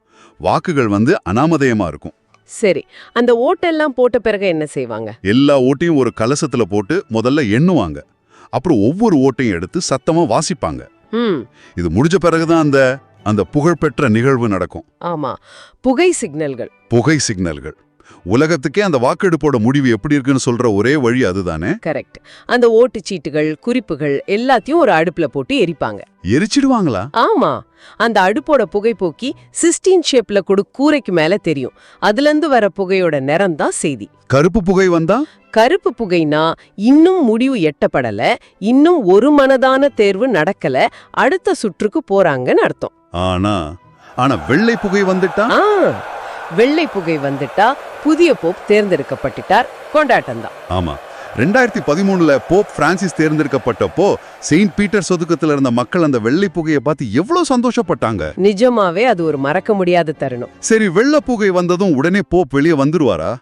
வாக்குகள் அனாமதேயமா இருக்கும். சரி, அந்த ஓட்டெல்லாம் போட்ட பிறகு என்ன செய்வாங்க? எல்லா ஓட்டையும் ஒரு கலசத்துல போட்டு முதல்ல எண்ணுவாங்க. அப்புறம் ஒவ்வொரு ஓட்டையும் எடுத்து சத்தமா வாசிப்பாங்க. இது முடிஞ்ச பிறகுதான் அந்த புகழ்பெற்ற நிகழ்வு நடக்கும். ஆமா, புகை சிக்னல்கள். உலகத்துக்கே அந்த வாக்கெடுப்போட முடிவு எப்படி இருக்குன்னு சொல்ற ஒரே வழி அதுதானே? கரெக்ட். அந்த ஓட்டுச்சீட்டுகள், குறிப்புகள் எல்லாத்தையும் ஒரு அடுப்புல போட்டு எரிப்பாங்க. எரிச்சிடுவாங்களா? ஆமா, அந்த அடுப்போட புகை போக்கி சிஸ்டீன் ஷேப்ல கூரைக்கு மேல தெரியும். அதுல இருந்து வர புகையோட நிறம் தான் செய்தி. கருப்பு புகை வந்தா? கருப்பு புகைனா இன்னும் முடிவு எட்டப்படல, இன்னும் ஒரு மனதான தேர்வு நடக்கல, அடுத்த சுற்றுக்கு போறாங்கன்னு அர்த்தம். ஆனா வெள்ளை புகை வந்துட்டா? வெள்ளை புகை வந்துட்டா புதிய போப் தேர்ந்தெடுக்கப்பட்டார், கொண்டாட்டம் தான். ஆமா, 2013ல போப் பிரான்சிஸ் தேர்ந்தெடுக்கப்பட்டப்போ செயின்ட் பீட்டர் ஒதுக்கத்துல இருந்த மக்கள் அந்த வெள்ளை புகையை பார்த்து எவ்வளவு சந்தோஷப்பட்டாங்க. நிஜமாவே அது ஒரு மறக்க முடியாத தருணம். சரி, வெள்ளை புகை வந்ததும் உடனே போப் வெளியே வந்துருவாரா?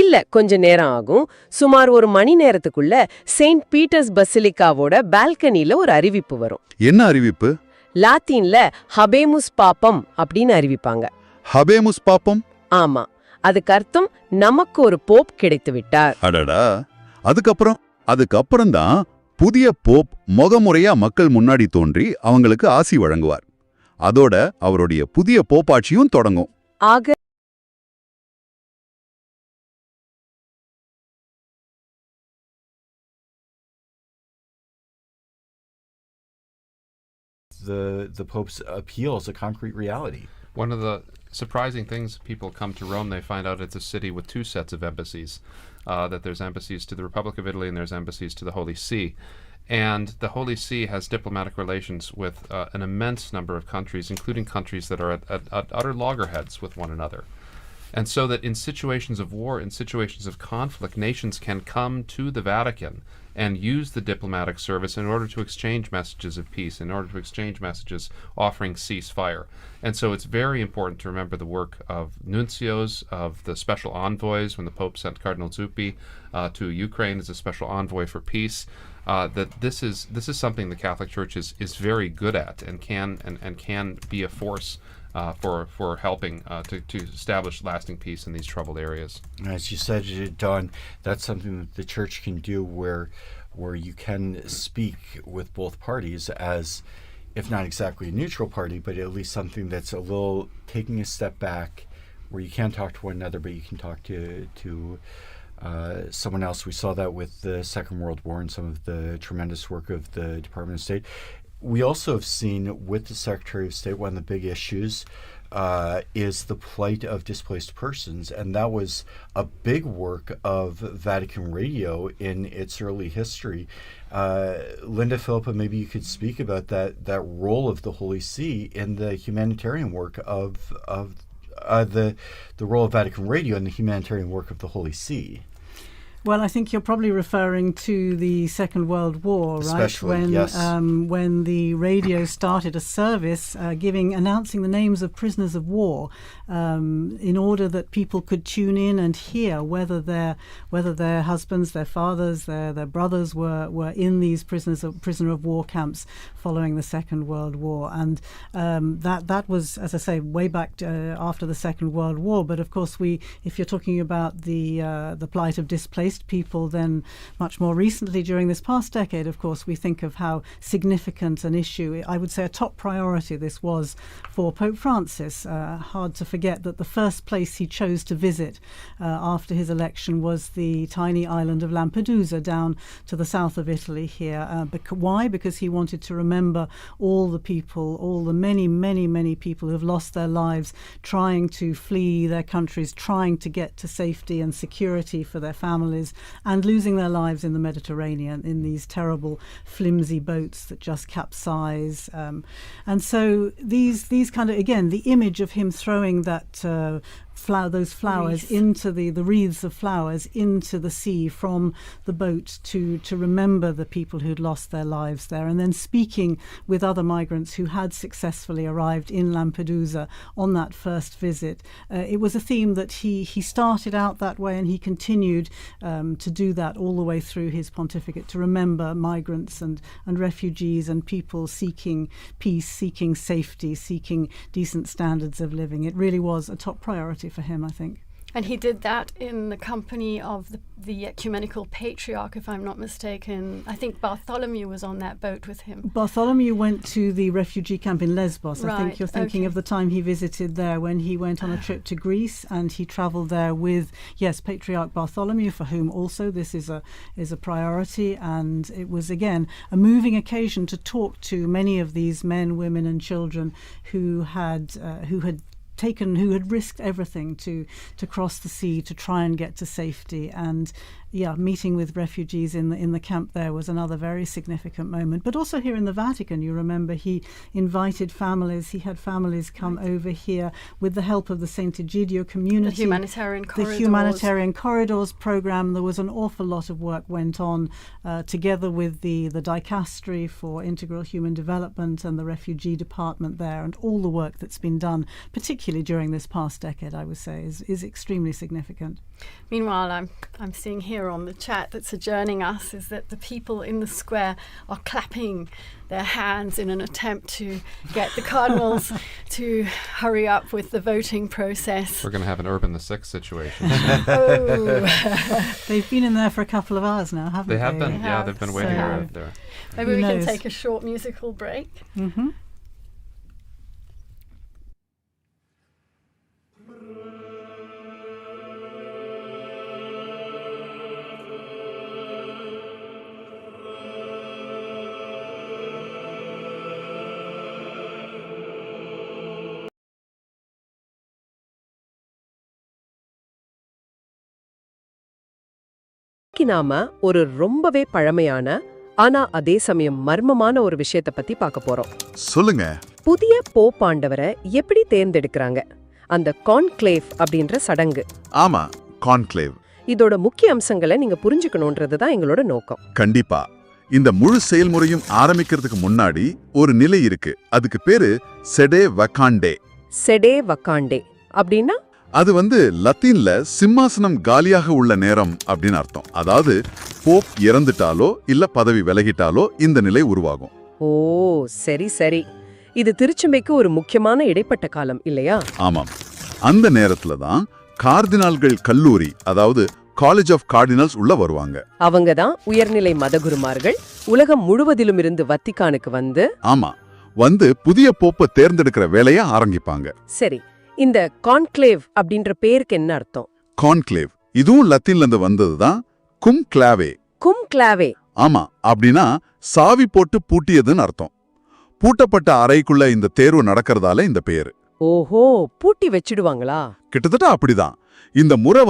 இல்ல, கொஞ்ச நேரம் ஆகும். சுமார் ஒரு மணி நேரத்துக்குள்ள செயின்ட் பீட்டர்ஸ் பசிலிக்காவோட பால்கனில ஒரு அறிவிப்பு வரும். என்ன அறிவிப்பு? லாத்தீன்ல ஹபேமுஸ் பாப்பம் அப்படின்னு அறிவிப்பாங்க. ஹபேமுஸ் பாப்பம்? ஆமா, அதுக்கு அர்த்தம் நமக்கு ஒரு போப் கிடைத்து விட்டார். அடடா, அதுக்கப்புறம் தான் புதிய போப் முகமுறையா மக்கள் முன்னாடி தோன்றி அவங்களுக்கு ஆசி வழங்குவார். அதோட அவருடைய புதிய போப்பாட்சியும் தொடங்கும். ஆக the Pope's appeal is a concrete reality. One of the surprising things, people come to Rome, they find out it's a city with 2 sets of embassies, that there's embassies to the Republic of Italy and there's embassies to the Holy See. And the Holy See has diplomatic relations with an immense number of countries, including countries that are at utter loggerheads with one another. And so that in situations of war, in situations of conflict, nations can come to the Vatican and use the diplomatic service in order to exchange messages of peace, in order to exchange messages offering ceasefire. And so it's very important to remember the work of nuncios, of the special envoys, when the Pope sent Cardinal Zuppi to Ukraine as a special envoy for peace, that this is something the Catholic Church is very good at and can be a force for helping to establish lasting peace in these troubled areas. As you said, Don, that's something that the Church can do where you can speak with both parties as, if not exactly a neutral party, but at least something that's a little taking a step back, where you can't talk to one another, but you can talk to someone else. We saw that with the Second World War and some of the tremendous work of the Department of State. We also have seen with the Secretary of State, one of the big issues is the plight of displaced persons, and that was a big work of Vatican Radio in its early history. Linda Philippa, maybe you could speak about that role of the Holy See in the humanitarian work of the role of Vatican Radio in the humanitarian work of the Holy See. Well, I think you're probably referring to the Second World War, right? Especially, yes. When the radio started a service announcing the names of prisoners of war, in order that people could tune in and hear whether their husbands, their fathers, their brothers were in these prisoner of war camps following the Second World War, and that was, as I say, way back after the Second World War. But of course, if you're talking about the plight of displaced Christ. People then, much more recently during this past decade, of course, we think of how significant an issue, I would say a top priority this was for Pope Francis. Hard to forget that the first place he chose to visit after his election was the tiny island of Lampedusa down to the south of Italy here. Why? Because he wanted to remember all the people, all the many, many, many people who have lost their lives trying to flee their countries, trying to get to safety and security for their families, and losing their lives in the Mediterranean in these terrible flimsy boats that just capsize. And so these kind of, again, the image of him throwing that those flowers into the wreaths of flowers into the sea from the boat to remember the people who'd lost their lives there, and then speaking with other migrants who had successfully arrived in Lampedusa on that first visit. It was a theme that he started out that way, and he continued to do that all the way through his pontificate, to remember migrants and refugees and people seeking peace, seeking safety, seeking decent standards of living. It really was a top priority for him, I think. And he did that in the company of the ecumenical patriarch, if I'm not mistaken. I think Bartholomew was on that boat with him. Bartholomew went to the refugee camp in Lesbos. Right, I think you're thinking of the time he visited there when he went on a trip to Greece, and he travelled there with, Patriarch Bartholomew, for whom also this is a priority. And it was, again, a moving occasion to talk to many of these men, women and children who had risked everything to cross the sea to try and get to safety. And meeting with refugees in the camp there was another very significant moment. But also here in the Vatican, you remember, he invited families. He had families come over here with the help of the St. Egidio community. The Humanitarian Corridors. The Humanitarian Corridors program. There was an awful lot of work went on together with the Dicastery for Integral Human Development and the Refugee Department there, and all the work that's been done, particularly during this past decade, I would say, is extremely significant. Meanwhile, I'm seeing here on the chat that's adjourning us is that the people in the square are clapping their hands in an attempt to get the cardinals to hurry up with the voting process. We're going to have an Urban VI situation. They've been in there for a couple of hours now, haven't they? They have been, they've been waiting out there. Maybe we can take a short musical break. Mm-hmm. நாம ஒரு ரொம்பவே பழமையான ஆனா அதே சமயம் மர்மமான ஒரு விஷயத்தை பத்தி பார்க்க போறோம். சொல்லுங்க. புதிய போப்பாண்டவரை எப்படி தேர்ந்தெடுக்கறாங்க? அந்த கான்க்ளேவ் அப்படின்ற சடங்கு. ஆமா, கான்க்ளேவ். இதோட முக்கிய அம்சங்களை நீங்க புரிஞ்சுக்கணும்ன்றது தான் எங்களோட நோக்கம். கண்டிப்பா. இந்த முழு செயல்முறையும் ஆரம்பிக்கிறதுக்கு முன்னாடி ஒரு நிலை இருக்கு. அதுக்கு பேரு செடே வகாண்டே. செடே வகாண்டே அப்படின்னா அது லத்தீன்ல சிம்மாசனம் காலியாக உள்ள நேரம் அப்படின்னு அர்த்தம். அதாவது போப் இறந்துட்டாலோ இல்ல பதவி விலகிட்டாலோ இந்த நிலை உருவாகும். ஓ, சரி சரி. இது திருச்சபைக்கு ஒரு முக்கியமான இடைப்பட்ட காலம் இல்லையா? ஆமாம். அந்த நேரத்துல தான் கார்டினால்கள் கல்லூரி, அதாவது காலேஜ் ஆஃப் கார்டினல்ஸ் உள்ள வருவாங்க. அவங்க தான் உயர்நிலை மதகுருமார்கள் உலகம் முழுவதிலும் இருந்து வத்திக்கானுக்கு ஆமா, புதிய போப்பை தேர்ந்தெடுக்கிற வேலையை ஆரம்பிப்பாங்க. சரி, இந்த கான்க்ளேவ் அப்படின்ற பேருக்கு என்ன அர்த்தம்? கான்க்ளேவ் இதுவும் லத்தீன்ல இருந்து வந்ததுதான். கும் கிளாவே. கும் கிளாவே. ஆமா, அப்படின்னா சாவி போட்டு பூட்டியதுன்னு அர்த்தம். பூட்டப்பட்ட அறைக்குள்ள இந்த தேர்வு நடக்கிறதால இந்த பேரு. ஓஹோ, பூட்டி வச்சிடுவாங்களா? கிட்டத்தட்ட அப்படிதான். இந்த முறை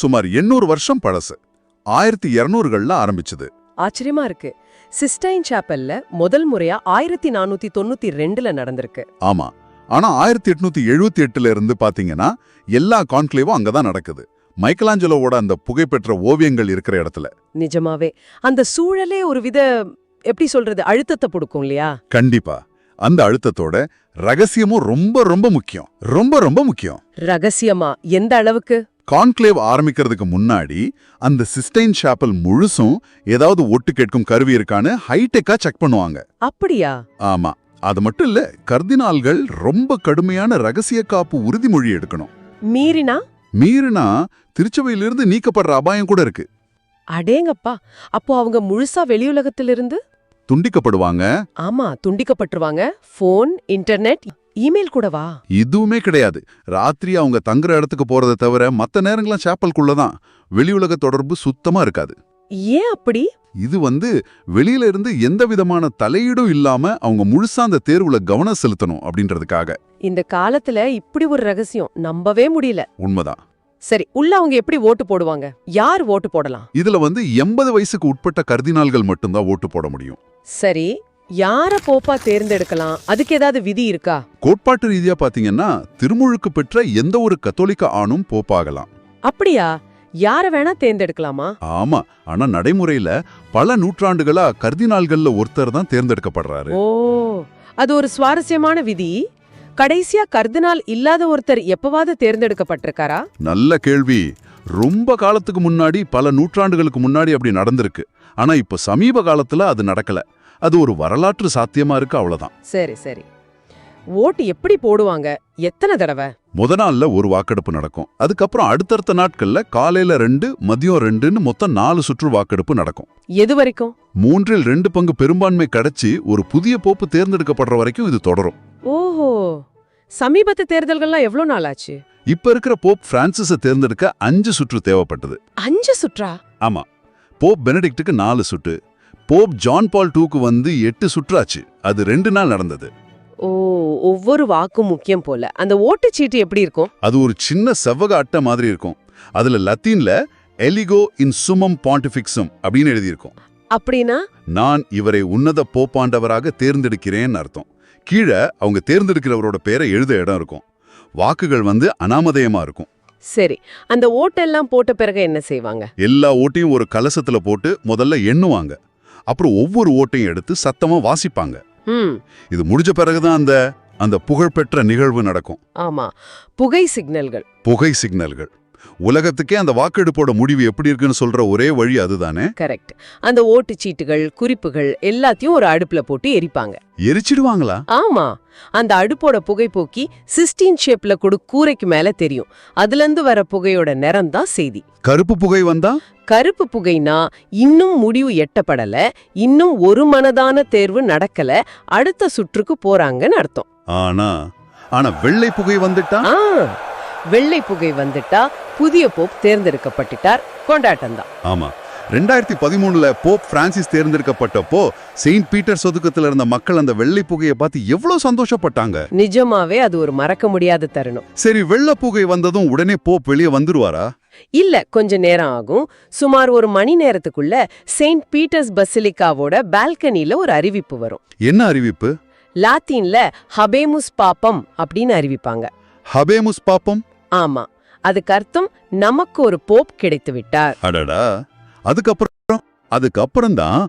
சுமார் 800 வருஷம் பழசு. 1200கள்ல ஆரம்பிச்சது. ஆச்சரியமா இருக்கு. சிஸ்டைன் சாப்பல்ல முதல் முறையா 1492ல நடந்திருக்கு. ஆமா, ஆனா 1878ல இருந்து பாத்தீங்கன்னா எல்லா கான்க்ளேவும் அங்கதான் நடக்குது. மைக்கலாஞ்சலோவோட அந்த புகைப்பெற்ற ஓவியங்கள் இருக்கிற இடத்துல. நிஜமாவே அந்த சூழலே ஒரு வித எப்படி சொல்றது அழுத்தத்தை கொடுக்கும் இல்லையா? கண்டிப்பா. அந்த அழுத்தத்தோட ரகசியமும் ரொம்ப ரொம்ப முக்கியம். ரொம்ப ரொம்ப முக்கியம். ரகசியமா எந்த அளவுக்கு? கான்க்ளேவ் ஆரம்பிக்கிறதுக்கு முன்னாடி அந்த சிஸ்டைன் சாப்பல் முழுசும் ஏதாவது ஒட்டு கேட்கும் கருவி இருக்கான்னு ஹைடெக்கா செக் பண்ணுவாங்க. அப்படியா? ஆமா. அது மட்டும் இல்ல, கர்தினால்கள் ரொம்ப கடுமையான ரகசிய காப்பு உறுதிமொழி எடுக்கணும். மீறினா திருச்சபையிலிருந்து நீக்கப்படுற அபாயம் கூட இருக்கு. அடேங்கப்பா, அப்போ அவங்க முழுசா வெளியுலகத்திலிருந்து துண்டிக்கப்படுவாங்க. ஆமா, துண்டிக்கப்பட்டுருவாங்க. போன், இன்டர்நெட், இமெயில் கூடவா? இதுவுமே கிடையாது. ராத்திரி அவங்க தங்குற இடத்துக்கு போறதை தவிர மத்த நேரங்கள்லாம் சாப்பலுக்குள்ளதான். வெளியுலக தொடர்பு சுத்தமா இருக்காது. ஏன் அப்படி? இது வெளியில இருந்து எந்த விதமான தலையீடும் இல்லாம அவங்க முழுசா அந்த தேர்வுல கவனம் செலுத்தணும் அப்படின்றதுக்காக. இந்த காலத்துல இப்படி ஒரு ரகசியம் நம்பவே முடியல. உண்மைதான். சரி, உள்ள அவங்க எப்படி ஓட்டு போடுவாங்க? யார் ஓட்டு போடலாம்? இதுல 80 வயசுக்கு உட்பட்ட கர்தினால்கள் மட்டும்தான் ஓட்டு போட முடியும். சரி, யார போப்பா தேர்ந்தெடுக்கலாம்? அதுக்கு ஏதாவது விதி இருக்கா? கோட்பாட்டு ரீதியா பாத்தீங்கன்னா திருமுழுக்கு பெற்ற எந்த ஒரு கத்தோலிக்க ஆணும் போப்பாகலாம். அப்படியா? யார வேணா தேர்ந்தெடுக்கலாமா? ஆமா, ஆனா நடைமுறையில பல நூற்றாண்டுகளா கர்தினால்கள்ல ஒருத்தர் தான் தேர்ந்தெடுக்கப்படுறாரு. ஓ, அது ஒரு சுவாரஸ்யமான விதி. கடைசியா கர்தினால் இல்லாத ஒருத்தர் எப்பவாவது தேர்ந்தெடுக்கப்பட்டிருக்காரா? நல்ல கேள்வி. ரொம்ப காலத்துக்கு முன்னாடி, பல நூற்றாண்டுகளுக்கு முன்னாடி அப்படி நடந்திருக்கு. ஆனா இப்ப சமீப காலத்துல அது நடக்கல. அது ஒரு வரலாற்று சாத்தியமா இருக்கு, அவ்வளவுதான். சரி சரி. ஓட்டு எப்படி போடுவாங்க? எத்தனை தடவை? முத நாள்ல ஒரு வாக்கெடுப்பு நடக்கும். அதுக்கப்புறம் அடுத்தடுத்த நாட்கள்ல காலையில 2, மதியம் 2ன்னு மொத்தம் 4 சுற்று வாக்கெடுப்பு நடக்கும். எது வரைக்கும்? 3/2 பங்கு பெரும்பான்மை கிடைச்சி ஒரு புதிய போப்பு தேர்ந்தெடுக்கப்படுற வரைக்கும் இது தொடரும். ஓஹோ, சமீபத்து தேர்தல்கள்லாம் எவ்வளவு நாள் ஆச்சு? இப்ப இருக்கிற போப் பிரான்சிஸ தேர்ந்தெடுக்க 5 சுற்று தேவைப்பட்டது. 5 சுற்றா? ஆமா. போப் பெனடிக்டுக்கு 4 சுற்று. போப் ஜான் பால் 2க்கு 8 சுற்றாச்சு. அது 2 நாள் நடந்தது. ஓ, ஒவ்வொரு வாக்கும் முக்கியம் போல. அந்த ஓட்டுச்சீட்டு எப்படி இருக்கும்? அது ஒரு சின்ன செவ்வக அட்டை மாதிரி இருக்கும். அதுல லத்தீன்ல எலிகோ இன் சுமம் பாண்டிஃபிக்ஸம் அப்படின்னு எழுதியிருக்கும். அப்படின்னா? நான் இவரை உன்னத போப்பாண்டவராக தேர்ந்தெடுக்கிறேன்னு அர்த்தம். கீழே அவங்க தேர்ந்தெடுக்கிறவரோட பேரை எழுத இடம் இருக்கும். வாக்குகள் அனாமதேயமா இருக்கும். சரி, அந்த ஓட்டெல்லாம் போட்ட பிறகு என்ன செய்வாங்க? எல்லா ஓட்டையும் ஒரு கலசத்துல போட்டு முதல்ல எண்ணுவாங்க. அப்புறம் ஒவ்வொரு ஓட்டையும் எடுத்து சத்தமா வாசிப்பாங்க. இது முடிஞ்ச பிறகுதான் அந்த புகழ்பெற்ற நிகழ்வு நடக்கும். ஆமா, புகை சிக்னல்கள். உலகத்துக்கே அந்த வாக்கெடுப்போட முடிவு எப்படி இருக்குன்னு சொல்ற ஒரே வழி அதுதானே? கரெக்ட். அந்த ஓட்டுச்சீட்டுகள், குறிப்புகள் எல்லாத்தையும் ஒரு அடுப்புல போட்டு எரிப்பாங்க. எரிச்சிடுவாங்களா? ஆமா, அந்த அடுப்போட புகை போக்கி சிஸ்டீன் ஷேப்ல கூட கூரைக்கு மேல தெரியும். அதுல இருந்து வர புகையோட நிறம் தான் செய்தி. கருப்பு புகை வந்தா? கருப்பு புகைனா இன்னும் முடிவு எட்டப்படல, இன்னும் ஒரு மனதான தேர்வு நடக்கல, அடுத்த சுற்றுக்கு போறாங்கன்னு அர்த்தம். ஆனா வெள்ளை புகை வந்துட்டா? வெள்ளை புகை வந்துட்டா புதிய போப் தேர்ந்தெடுக்கப்பட்டார், கொண்டாட்டம் தான். ஆமா, 2013 போப் பிரான்சிஸ் தேர்ந்தெடுக்கப்பட்டப்போ செயின்ட் பீட்டர்ஸ் ஒதுக்கத்துல இருந்த மக்கள் அந்த வெள்ளை புகையை பார்த்து எவ்வளவு சந்தோஷப்பட்டாங்க. நிஜமாவே அது ஒரு மறக்க முடியாத தருணம். சரி, வெள்ளை புகை வந்ததும் உடனே போப் வெளியே வந்துருவாரா? இல்ல, கொஞ்ச நேரம் ஆகும். சுமார் 1 மணி நேரத்துக்குள்ள செயின்ட் பீட்டர்ஸ் பசிலிக்காவோட பால்கனில ஒரு அறிவிப்பு வரும். என்ன அறிவிப்பு? லாத்தீன்ல ஹபேமுஸ் பாப்பம் அப்படின்னு அறிவிப்பாங்க. ஹபேமுஸ் பாப்பம்? ஆமா, அதுக்கு அர்த்தம் நமக்கு ஒரு போப் கிடைத்து விட்டார். அடடா. அதுக்கப்புறம் தான்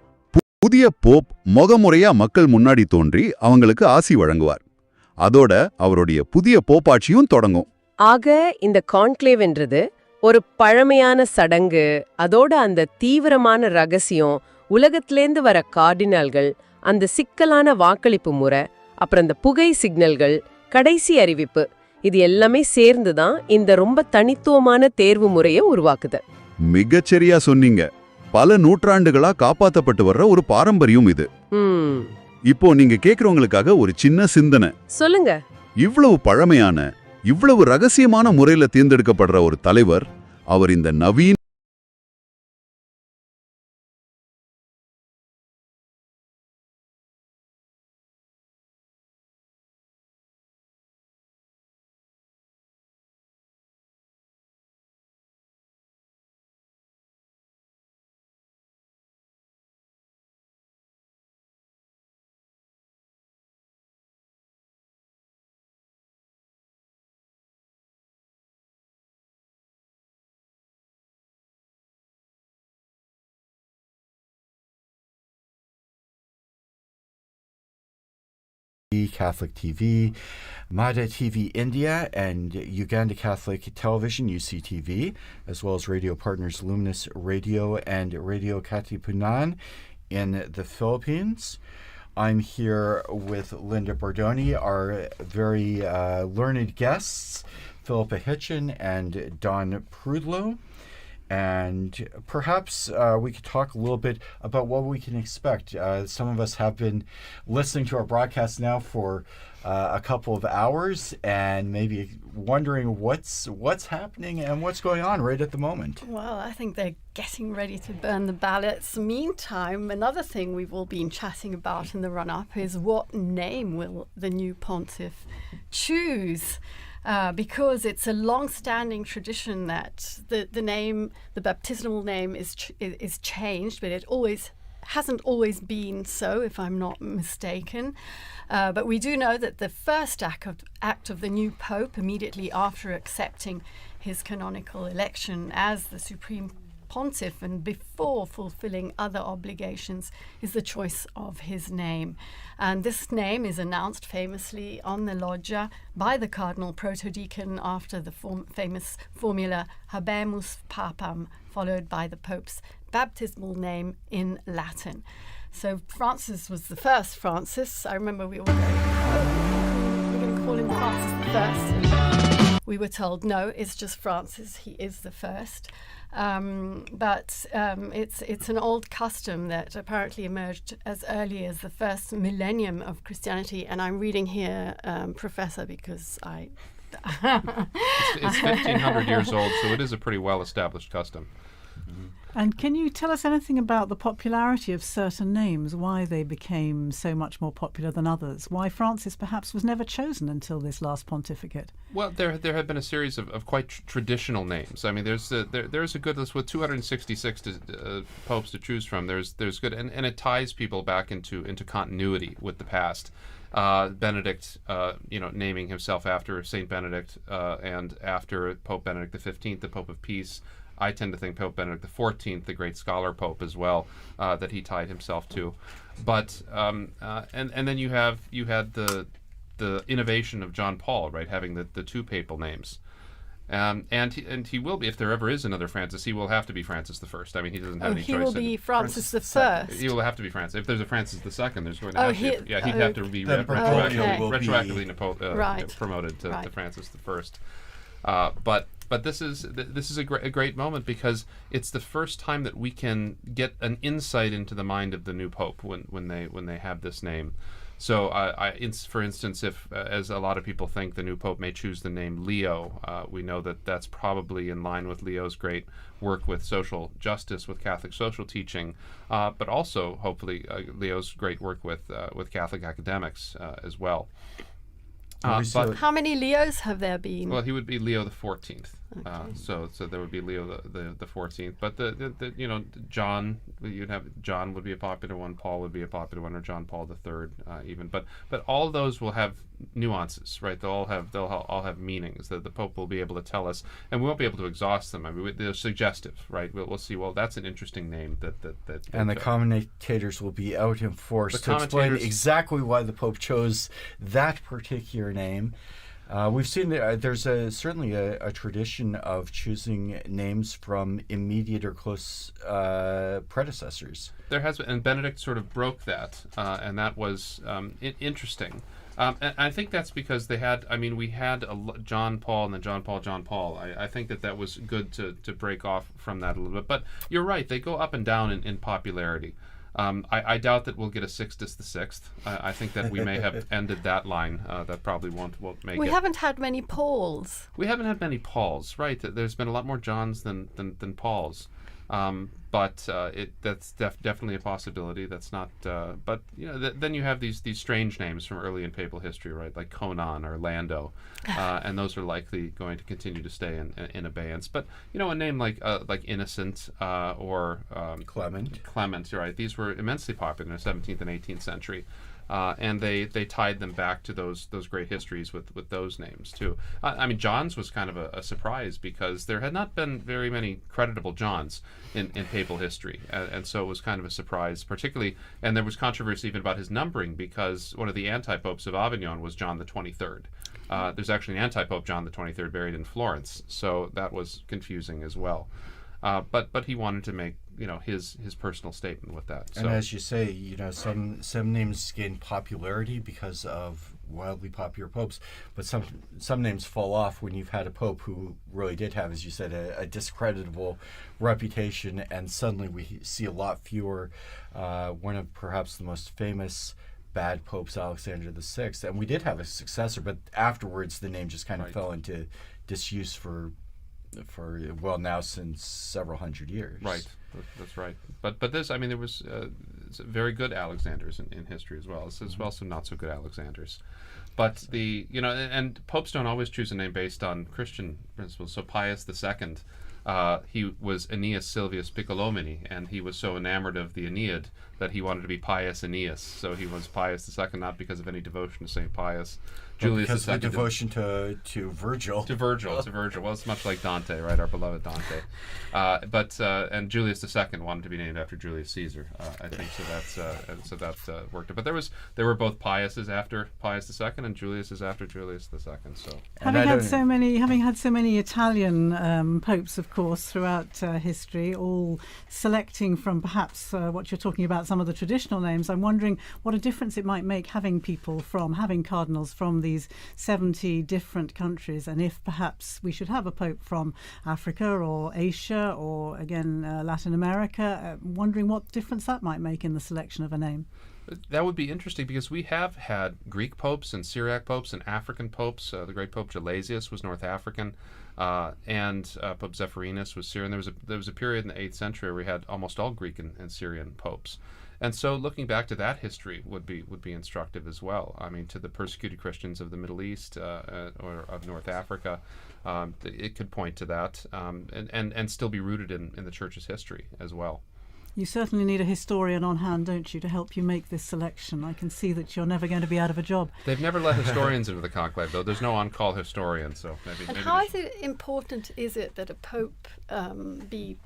புதிய போப் முகமுறையா மக்கள் முன்னாடி தோன்றி அவங்களுக்கு ஆசி வழங்குவார். அதோட அவருடைய புதிய போப்பாட்சியும் தொடங்கும். ஆக இந்த கான்க்ளேவ் என்றது ஒரு பழமையான சடங்கு. அதோட அந்த தீவிரமான ரகசியம், உலகத்திலேந்து வர கார்டினால்கள், அந்த சிக்கலான வாக்களிப்பு முறை, அப்புறம் அந்த புகை சிக்னல்கள், கடைசி அறிவிப்பு, இது எல்லாமே சேர்ந்துதான் இந்த ரொம்ப தனித்துவமான தேர்வு முறையை உருவாக்குது. மிகச்சரியா சொன்னீங்க. பல நூற்றாண்டுகளா காப்பாத்தப்பட்டு வர்ற ஒரு பாரம்பரியம் இது. இப்போ நீங்க கேக்குறவங்களுக்காக ஒரு சின்ன சிந்தனை. சொல்லுங்க. இவ்வளவு பழமையான, இவ்வளவு ரகசியமான முறையில தேர்ந்தெடுக்கப்படுற ஒரு தலைவர், அவர் இந்த நவீன Catholic TV, Mada TV India, and Uganda Catholic Television, UCTV, as well as radio partners Luminous Radio and Radio Katipunan in the Philippines. I'm here with Linda Bordoni, our very learned guests, Philippa Hitchin and Don Prudlow. And perhaps we could talk a little bit about what we can expect. Some of us have been listening to our broadcast now for a couple of hours and maybe wondering what's happening and what's going on right at the moment. Well, I think they're getting ready to burn the ballots. Meantime, another thing we've all been chatting about in the run-up is what name will the new pontiff choose? Because it's a long-standing tradition that the baptismal name is changed, but it hasn't always been so, if I'm not mistaken. But we do know that the first act of the new pope, immediately after accepting his canonical election as the supreme pontiff and before fulfilling other obligations, is the choice of his name. And this name is announced famously on the loggia by the cardinal protodeacon after the famous formula Habemus Papam, followed by the Pope's baptismal name in Latin. So Francis was the first Francis. I remember we were going, we're going to call him Francis the First. We were told, no, it's just Francis. He is the first. But it's an old custom that apparently emerged as early as the first millennium of Christianity. And I'm reading here, Professor, because it's 1,500 years old, so it is a pretty well-established custom. Mm-hmm. And can you tell us anything about the popularity of certain names, why they became so much more popular than others, why Francis perhaps was never chosen until this last pontificate? Well, there have been a series of quite traditional names. I mean, there's a good list with 266 popes to choose from. There's good, and it ties people back into continuity with the past. Benedict, naming himself after Saint Benedict, and after Pope Benedict XV, the Pope of Peace. I tend to think Pope Benedict XIV, the great scholar pope as well, that he tied himself to. But and then you had the innovation of John Paul, right, having the two papal names. And he will be, if there ever is another Francis, he will have to be Francis I. I mean, he doesn't have any choice. He will be Francis the First. He will have to be Francis. If there's a Francis II, there's going to have to be. Yeah, he'd have to be retroactively promoted to Francis I. But this is a great moment because it's the first time that we can get an insight into the mind of the new pope when they have this name. So, for instance, if as a lot of people think the new pope may choose the name Leo, we know that that's probably in line with Leo's great work with social justice, with Catholic social teaching, but also hopefully Leo's great work with Catholic academics as well. But how many Leos have there been? Well, he would be Leo the 14th. Okay. So there would be Leo the 14th. But the John, you'd have John would be a popular one. Paul would be a popular one, or John Paul III even. But all those will have nuances, right? They'll all have meanings that the Pope will be able to tell us, and we won't be able to exhaust them. I mean, they're suggestive, right? We'll see. Well, that's an interesting name that. And the commentators will be out in force to explain exactly why the Pope chose that particular name. We've seen there's certainly a tradition of choosing names from immediate or close predecessors. There has been, and Benedict sort of broke that, and that was interesting. And I think that's because we had John Paul and then John Paul. I think that was good to break off from that a little bit. But you're right, they go up and down in popularity. I doubt that we'll get a Sixtus VI. I think that we may have ended that line. That probably won't make it. We haven't had many Pauls. We haven't had many Pauls, right? There's been a lot more Johns than Pauls. But that's definitely a possibility. That's not. But then you have these strange names from early in papal history, right? Like Conon or Lando, and those are likely going to continue to stay in abeyance. But a name like Innocent or Clement, right? These were immensely popular in the 17th and 18th century. And they tied them back to those great histories with those names too. I mean, John's was kind of a surprise because there had not been very many creditable Johns in papal history, and so it was kind of a surprise, particularly. And there was controversy even about his numbering because one of the anti-popes of Avignon was John the 23rd. There's actually an anti-pope John the 23rd buried in Florence, so that was confusing as well. But he wanted to make his personal statement with that. And as you say, some names gain popularity because of wildly popular popes, but some names fall off when you've had a pope who really did have, as you said, a discreditable reputation, and suddenly we see a lot fewer. One of perhaps the most famous bad popes, Alexander VI, and we did have a successor, but afterwards the name just kind of fell into disuse for now since several hundred years. Right, that's right. But this, I mean, there was very good Alexanders in history as well. There's also not so good Alexanders. But and popes don't always choose a name based on Christian principles. So Pius II, he was Aeneas Silvius Piccolomini, and he was so enamored of the Aeneid that he wanted to be Pius Aeneas. So he was Pius II, not because of any devotion to St. Pius. Julius because II of devotion to Virgil. To Virgil. Well, it's much like Dante, right? Our beloved Dante. And Julius II wanted to be named after Julius Caesar. I think so. That worked. But there were both Piuses after Pius II and Juliuses after Julius II. So having had so many Italian popes, of course, throughout history, all selecting from perhaps what you're talking about, some of the traditional names. I'm wondering what a difference it might make having cardinals from these 70 different countries, and if perhaps we should have a pope from Africa or Asia or again Latin America, wondering what difference that might make in the selection of a name. That would be interesting, because we have had Greek popes and Syriac popes and African popes. The great Pope Gelasius was North African, and Pope Zephyrinus was Syrian. There was a period in the 8th century where we had almost all Greek and Syrian popes. And so looking back to that history would be instructive as well. I mean, to the persecuted Christians of the Middle East or of North Africa, it could point to that and still be rooted in the Church's history as well. You certainly need a historian on hand, don't you, to help you make this selection? I can see that you're never going to be out of a job. They've never let historians into the conclave, though. There's no on-call historian, so maybe. And how important is it that a pope be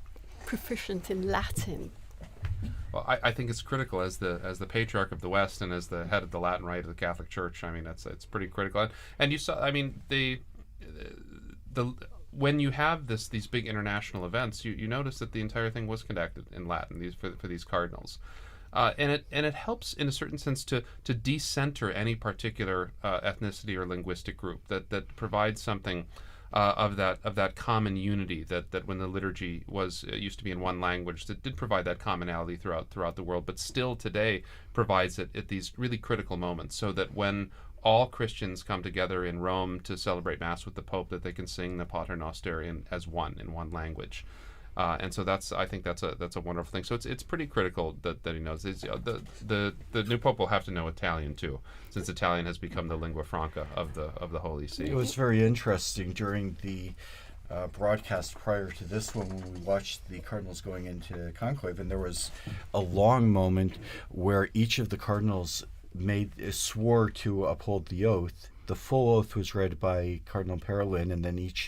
proficient in Latin? Well, I think it's critical as the patriarch of the West and as the head of the Latin Rite of the Catholic Church. I mean, it's pretty critical. And you saw, I mean, the when you have these big international events, you notice that the entire thing was conducted in Latin for these cardinals, and it helps in a certain sense to decenter any particular ethnicity or linguistic group that provides something. Of that common unity that when the liturgy used to be in one language, that did provide that commonality throughout the world, but still today provides it at these really critical moments, so that when all Christians come together in Rome to celebrate Mass with the Pope, that they can sing the Pater Noster in one language. And so I think that's a wonderful thing. So it's pretty critical that he knows. The new Pope will have to know Italian too, since Italian has become the lingua franca of the Holy See. It was very interesting during the broadcast prior to this one when we watched the cardinals going into conclave, and there was a long moment where each of the cardinals swore to uphold the oath. The full oath was read by Cardinal Parolin, and then each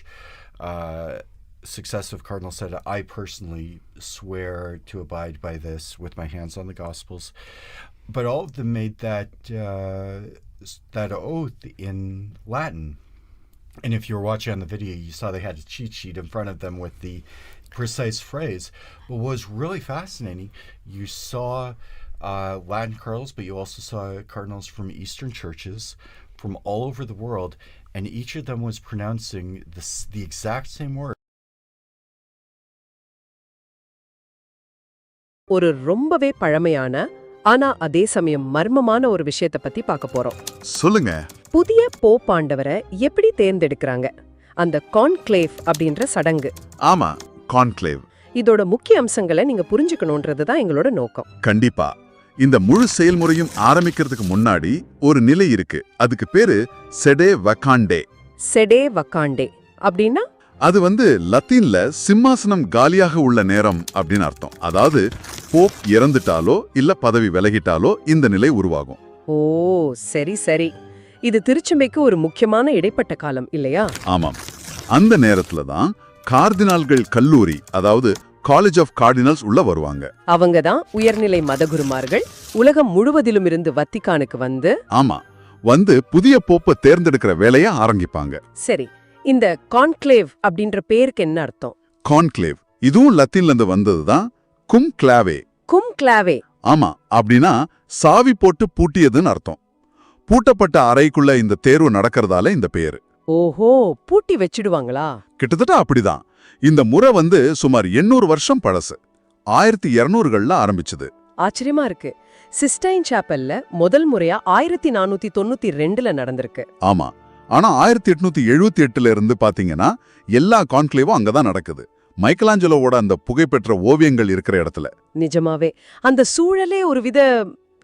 successive cardinal said, "I personally swear to abide by this with my hands on the Gospels." But all of them made that oath in Latin. And if you were watching on the video, you saw they had a cheat sheet in front of them with the precise phrase. But what was really fascinating, you saw Latin cardinals, but you also saw cardinals from Eastern churches from all over the world, and each of them was pronouncing the exact same word. ஒரு ரொம்பவே பழமையான ஆனா அதே சமயம் மர்மமான ஒரு விஷயத்தை பத்தி பார்க்க போறோம். சொல்லுங்க. புதிய போப் ஆண்டவரை எப்படி தேர்ந்தெடுக்கறாங்க? அந்த கான்க்ளேவ் அப்படின்ற சடங்கு. ஆமா, கான்க்ளேவ். இதோட முக்கிய அம்சங்களை நீங்க புரிஞ்சுக்கணும்ன்றது தான் எங்களோட நோக்கம். கண்டிப்பா. இந்த முழு செயல்முறையும் ஆரம்பிக்கிறதுக்கு முன்னாடி ஒரு நிலை இருக்கு. அதுக்கு பேரு செடே வக்காண்டே. செடே வக்காண்டே அப்படின்னா அது லத்தீன்ல சிம்மாசனம் காலியாக உள்ள நேரம் அப்படின்னு அர்த்தம். அதாவது போப் இறந்துட்டாலோ இல்ல பதவி விலகிட்டாலோ இந்த நிலை உருவாகும். ஓ சரி சரி. இது திருச்சபைக்கு ஒரு முக்கியமான இடைப்பட்ட காலம் இல்லையா? ஆமாம். அந்த நேரத்துல தான் கார்டினால்கள் கல்லூரி, அதாவது காலேஜ் ஆஃப் கார்டினல்ஸ் உள்ள வருவாங்க. அவங்க தான் உயர்நிலை மதகுருமார்கள் உலகம் முழுவதிலும் இருந்து வத்திக்கானுக்கு ஆமா புதிய போப்பை தேர்ந்தெடுக்கிற வேலையை ஆரம்பிப்பாங்க. சரி, இந்த கான்க்ளேவ் அப்படின்ற பேருக்கு என்ன அர்த்தம்? கான்க்ளேவ் இதுவும் லத்தீன்ல இருந்து வந்ததுதான். கும்க்ளாவே. கும்க்ளாவே. ஆமா, அப்படின்னா சாவி போட்டு பூட்டியதுன்னு அர்த்தம். பூட்டப்பட்ட அறைக்குள்ள இந்த தேர்வு நடக்கிறதால இந்த பேரு. ஓஹோ, பூட்டி வச்சிடுவாங்களா? கிட்டத்தட்ட அப்படிதான். இந்த முறை சுமார் 800 வருஷம் பழசு. 1200கள்ல ஆரம்பிச்சது. ஆச்சரியமா இருக்கு. சிஸ்டைன் சாப்பல்ல முதல் முறையா 1492ல நடந்திருக்கு. ஆமா. ஆனா 1878ல இருந்து பாத்தீங்கன்னா எல்லா கான்க்ளேவும் அங்கதான் நடக்குது. மைக்கேலாஞ்சலோவோட அந்த புகைப்பெற்ற ஓவியங்கள் இருக்கிற இடத்துல. நிஜமாவே அந்த சூழலே ஒரு வித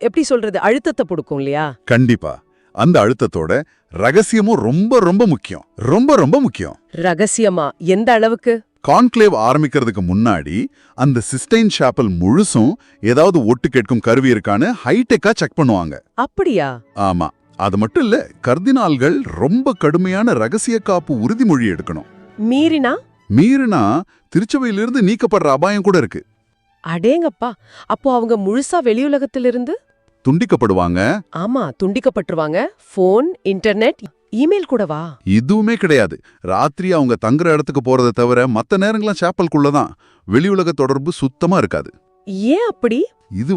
எப்படி சொல்றது அழுத்தத்தை கொடுக்கும் இல்லையா? கண்டிப்பா. அந்த அழுத்தத்தோட ரகசியமும் ரொம்ப ரொம்ப முக்கியம். ரொம்ப ரொம்ப முக்கியம். ரகசியமா எந்த அளவுக்கு? கான்க்ளேவ் ஆரம்பிக்கிறதுக்கு முன்னாடி அந்த சிஸ்டைன் சாப்பல் முழுசும் ஏதாவது ஒட்டு கேட்கும் கருவி இருக்கான்னு ஹைடெக்கா செக் பண்ணுவாங்க. அப்படியா? ஆமா. அது மட்டும் இல்ல, கர்தினால்கள் ரொம்ப கடுமையான ரகசிய காப்பு உறுதிமொழி எடுக்கணும். மீறினா திருச்சபையிலிருந்து நீக்கப்படுற அபாயம் கூட இருக்கு. அடேங்கப்பா, அப்போ அவங்க முழுசா வெளியுலகத்திலிருந்து துண்டிக்கப்படுவாங்க. ஆமா, துண்டிக்கப்பட்டுருவாங்க. போன், இன்டர்நெட், இமெயில் கூடவா? இதுவுமே கிடையாது. ராத்திரி அவங்க தங்குற இடத்துக்கு போறதை தவிர மத்த நேரங்கள்லாம் சாப்பலுக்குள்ளதான். வெளியுலக தொடர்பு சுத்தமா இருக்காது. ஏன் அப்படி? இது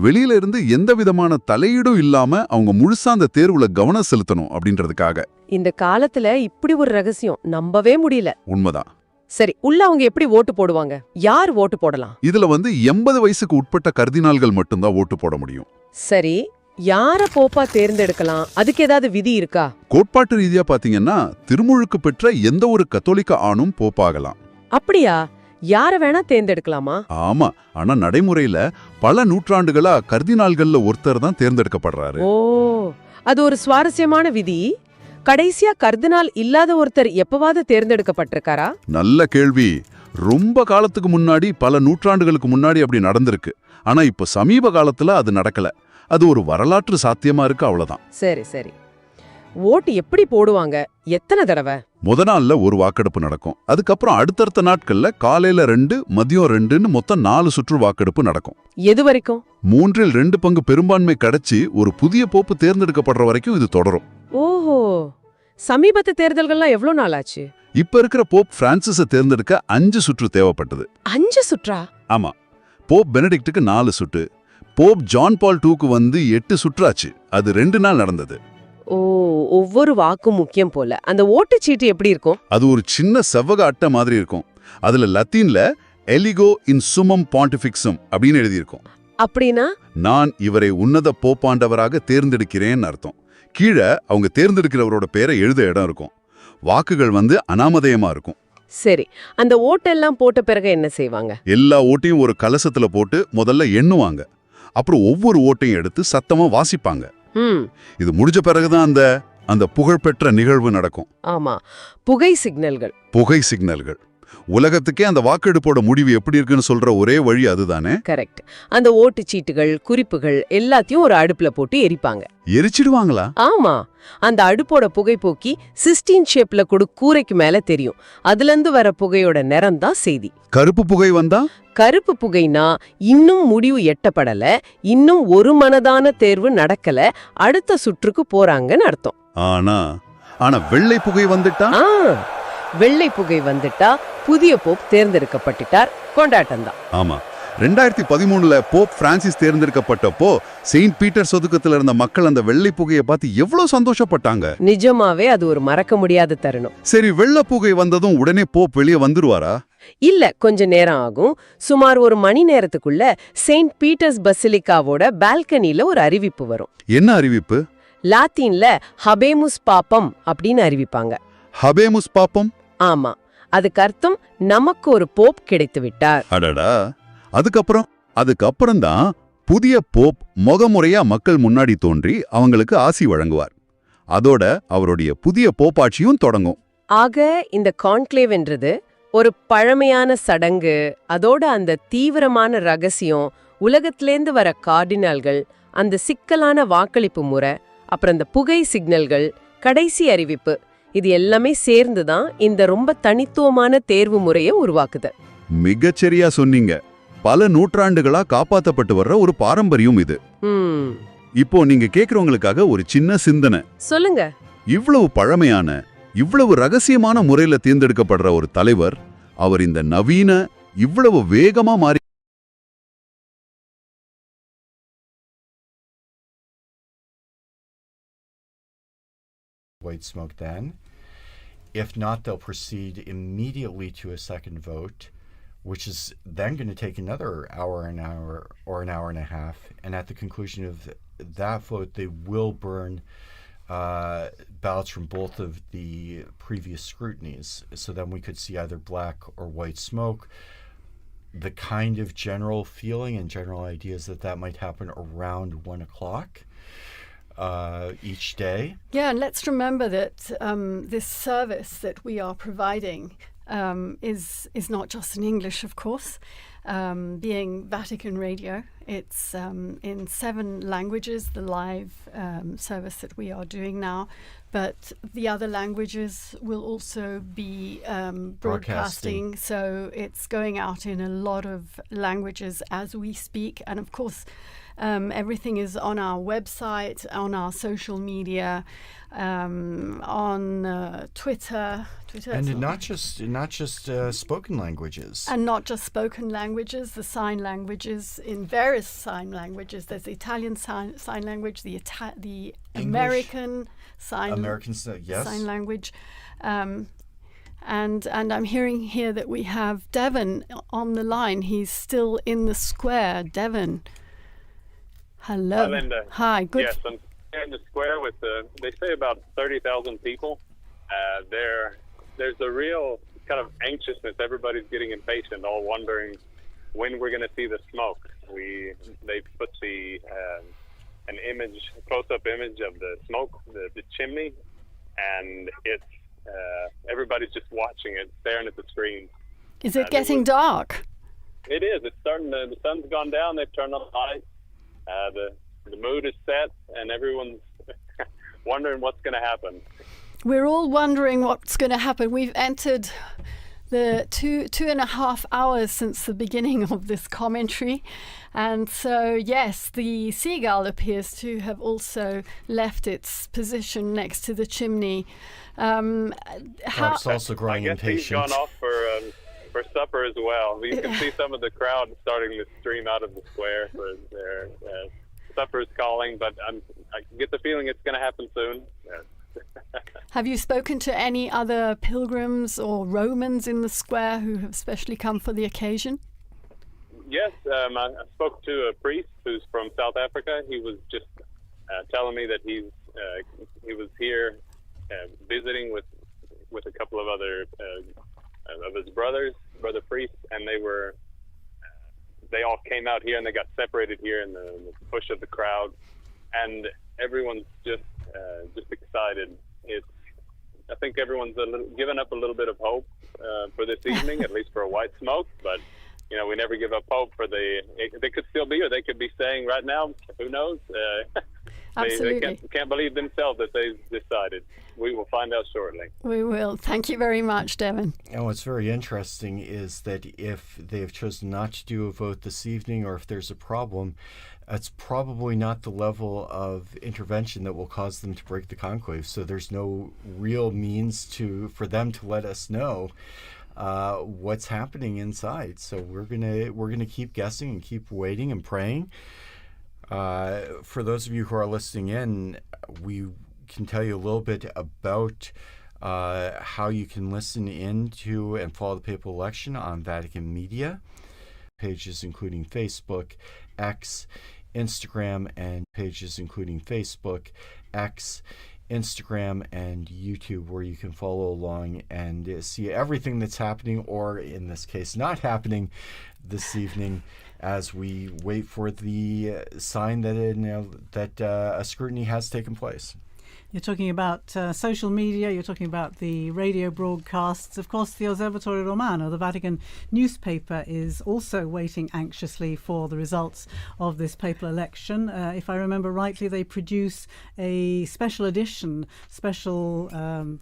வெளியில இருந்து எந்த விதமான தலையீடும் இல்லாம அவங்க முழுசா அந்த தேர்வுல கவனம் செலுத்தணும் அப்படின்றதுக்காக. இந்த காலத்துல இப்படி ஒரு ரகசியம் நம்பவே முடியல. உண்மைதான். சரி, உள்ள அவங்க எப்படி ஓட்டு போடுவாங்க? யார் ஓட்டு போடலாம்? இதுல 80 வயசுக்கு உட்பட்ட கர்தினால்கள் மட்டும்தான் ஓட்டு போட முடியும். சரி, யார போப்பா தேர்ந்தெடுக்கலாம்? அதுக்கு ஏதாவது விதி இருக்கா? கோட்பாட்டு ரீதியா பாத்தீங்கன்னா திருமுழுக்கு பெற்ற எந்த ஒரு கத்தோலிக்க ஆணும் போப்பாகலாம். அப்படியா? யார வேணா தேர்ந்தெடுக்கலாமா? ஆமா. ஆனா நடைமுறையில பல நூற்றாண்டுகளா கர்தினால்கள்ல ஒருத்தர் தான் தேர்ந்தெடுக்கப்படுறாரு. ஓ, அது ஒரு சுவாரஸ்யமான விதி. கடைசியா கர்தினால் இல்லாத ஒருத்தர் எப்பவாவது தேர்ந்தெடுக்கப்பட்டிருக்காரா? நல்ல கேள்வி. ரொம்ப காலத்துக்கு முன்னாடி, பல நூற்றாண்டுகளுக்கு முன்னாடி அப்படி நடந்திருக்கு. ஆனா இப்ப சமீப காலத்துல அது நடக்கல. அது ஒரு வரலாற்று சாத்தியமா இருக்கு, அவ்வளவுதான். சரி சரி. ஓட்டு எப்படி போடுவாங்க? எத்தனை தடவை? முத நாள்ல ஒரு வாக்கெடுப்பு நடக்கும். அதுக்கப்புறம் அடுத்தடுத்த நாட்கள்ல காலையில 2, மதியம் 2ன்னு மொத்தம் 4 சுற்று வாக்கெடுப்பு நடக்கும். எது வரைக்கும்? 3/2 பங்கு பெரும்பான்மை கிடைச்சி ஒரு புதிய போப்பு தேர்ந்தெடுக்கப்படுற வரைக்கும் இது தொடரும். ஓஹோ, சமீபத்து தேர்தல்கள்லாம் எவ்வளவு நாள் ஆச்சு? இப்ப இருக்கிற போப் பிரான்சிஸை தேர்ந்தெடுக்க 5 சுற்று தேவைப்பட்டது. 5 சுற்றா? ஆமா. போப் பெனடிக்டுக்கு 4 சுற்று. போப் ஜான் பால் 2க்கு 8 சுற்றாச்சு. அது 2 நாள் நடந்தது. ஓ, ஒவ்வொரு வாக்கும் முக்கியம் போல. அந்த ஓட்டுச்சீட்டு எப்படி இருக்கும்? அது ஒரு சின்ன செவ்வக அட்டை மாதிரி இருக்கும். அதுல லத்தீன்ல எலிகோ இன் சுமம் பாண்டிஃபிக்ஸம் அப்படின்னு எழுதியிருக்கும். அப்படின்னா நான் இவரை உன்னத போப்பாண்டவராக தேர்ந்தெடுக்கிறேன்னு அர்த்தம். கீழே அவங்க தேர்ந்தெடுக்கிறவரோட பேரை எழுத இடம் இருக்கும். வாக்குகள் அனாமதேயமா இருக்கும். சரி, அந்த ஓட்டெல்லாம் போட்ட பிறகு என்ன செய்வாங்க? எல்லா ஓட்டையும் ஒரு கலசத்துல போட்டு முதல்ல எண்ணுவாங்க. அப்புறம் ஒவ்வொரு ஓட்டையும் எடுத்து சத்தமா வாசிப்பாங்க. இது முடிஞ்ச பிறகுதான் அந்த புகழ்பெற்ற நிகழ்வு நடக்கும். ஆமா, புகை சிக்னல்கள். உலகத்துக்கே அந்த வாக்கெடுப்போட முடிவு எப்படி இருக்குன்னு சொல்ற ஒரே வழி அதுதானே? கரெக்ட். அந்த ஓட்டுச்சீட்டுகள், குறிப்புகள் எல்லாத்தையும் ஒரு அடுப்புல போட்டு எரிப்பாங்க. எரிச்சிடுவாங்களா? ஆமா. அந்த அடுப்போட புகை போக்கி சிஸ்டீன் ஷேப்ல கூரைக்கு மேல தெரியும். அதுல இருந்து வர புகையோட நிறம் தான் செய்தி. கருப்பு புகை வந்தா? கருப்பு புகைனா இன்னும் முடிவு எட்டப்படல, இன்னும் ஒரு மனதான தேர்வு நடக்கல, அடுத்த சுற்றுக்கு போறாங்கன்னு அர்த்தம். ஆனா வெள்ளை புகை வந்துட்டா? வெள்ளை புகை வந்துட்டா புதிய போப் தேர்ந்தெடுக்கப்பட்டார். கொண்டாட்டம் தான். ஆமா. 2013ல போப் பிரான்சிஸ் தேர்ந்தெடுக்கப்பட்டப்போ செயின்ட் பீட்டர் ஒதுக்கத்துல இருந்த மக்கள் அந்த வெள்ளை புகையை பார்த்து எவ்வளவு சந்தோஷப்பட்டாங்க. நிஜமாவே அது ஒரு மறக்க முடியாத தருணம். சரி, வெள்ளை புகை வந்ததும் உடனே போப் வெளியே வந்துருவாரா? இல்ல, கொஞ்ச நேரம் ஆகும். சுமார் 1 மணி நேரத்துக்குள்ள செயின்ட் பீட்டர்ஸ் பசிலிக்காவோட பால்கனில ஒரு அறிவிப்பு வரும். என்ன அறிவிப்பு? லாத்தீன்ல ஹபேமுஸ் பாப்பம் அப்படின்னு அறிவிப்பாங்க. ஹபேமுஸ் பாப்பம்? ஆமா, அதுக்கு அர்த்தம் நமக்கு ஒரு போப் கிடைத்து விட்டார். அடடா. அதுக்கப்புறம் தான் புதிய போப் முகமுறையா மக்கள் முன்னாடி தோன்றி அவங்களுக்கு ஆசி வழங்குவார். அதோட அவருடைய புதிய போப்பாட்சியும் தொடங்கும். ஆக இந்த கான்க்ளேவ் என்றது ஒரு பழமையான சடங்கு. அதோட அந்த தீவிரமான ரகசியம், உலகத்திலேந்து வர கார்டினால்கள், அந்த சிக்கலான வாக்களிப்பு முறை, அப்புறம் அந்த புகை சிக்னல்கள், கடைசி அறிவிப்பு, இது எல்லாமே சேர்ந்துதான் இந்த ரொம்ப தனித்துவமான தேர்வு முறையை உருவாக்குது. மிகச்சரியா சொன்னீங்க. பல நூற்றாண்டுகளா காப்பாத்தப்பட்டு வர்ற ஒரு பாரம்பரியம் இது. இப்போ நீங்க கேக்குறவங்களுக்காக ஒரு சின்ன சிந்தனை. சொல்லுங்க. இவ்வளவு பழமையான, இவ்வளவு ரகசியமான முறையில தேர்ந்தெடுக்கப்படுற ஒரு தலைவர், அவர் இந்த நவீன இவ்வளவு வேகமா மாறி white smoke then. If not, they'll proceed immediately to a second vote, which is then going to take another hour, an hour, or an hour and a half. And at the conclusion of that vote, they will burn ballots from both of the previous scrutinies. So then we could see either black or white smoke. The kind of general feeling and general ideas that might happen around 1 o'clock each day. Yeah, and let's remember that this service that we are providing is not just in English, of course. Being Vatican Radio, it's in 7 languages, the live service that we are doing now, but the other languages will also be broadcasting, so it's going out in a lot of languages as we speak. And of course, everything is on our website, on our social media, on Twitter, and not just spoken languages, and not just spoken languages. The sign languages, in various sign languages. There's the Italian sign language, the American sign language, and I'm hearing here that we have Devon on the line. He's still in the square. Devon. Hello. Hi, Linda. Hi. Good. Yes, I'm in the square with they say about 30,000 people. There's a real kind of anxiousness. Everybody's getting impatient, all wondering when we're going to see the smoke. They put an image, close-up image of the smoke, the chimney, and it's everybody's just watching it, staring at the screen. Is it getting dark? It is. It's starting. The sun's gone down. They've turned on the lights. The mood is set, and everyone's wondering what's going to happen. We're all wondering what's going to happen. We've entered the 2.5 hours since the beginning of this commentary, and so yes, the seagull appears to have also left its position next to the chimney. Perhaps also growing impatient. He's gone off for supper as well. You can see some of the crowd starting to stream out of the square for their supper's calling, but I get the feeling it's going to happen soon. Have you spoken to any other pilgrims or Romans in the square who have specially come for the occasion? Yes, I spoke to a priest who's from South Africa. He was just telling me that he was here visiting with a couple of other of his brother priests, and they all came out here and they got separated here in the push of the crowd, and everyone's just excited. I think everyone's given up a little bit of hope for this evening, at least for a white smoke. But we never give up hope for they could still be, or they could be saying right now, who knows? They can't believe themselves that they've decided. We will find out shortly. We will. Thank you very much, Devon. And what's very interesting is that if they have chosen not to do a vote this evening, or if there's a problem, it's probably not the level of intervention that will cause them to break the conclave. So there's no real means for them to let us know what's happening inside. So we're gonna keep guessing and keep waiting and praying. For those of you who are listening in, we can tell you a little bit about how you can listen in to and follow the papal election on Vatican Media pages, including Facebook, X, Instagram, and pages including Facebook, X, Instagram, and YouTube, where you can follow along and see everything that's happening, or in this case, not happening this evening, as we wait for the sign that a scrutiny has taken place. You're talking about social media, you're talking about the radio broadcasts. Of course, the Osservatore Romano, the Vatican newspaper, is also waiting anxiously for the results of this papal election. If I remember rightly, they produce a special edition,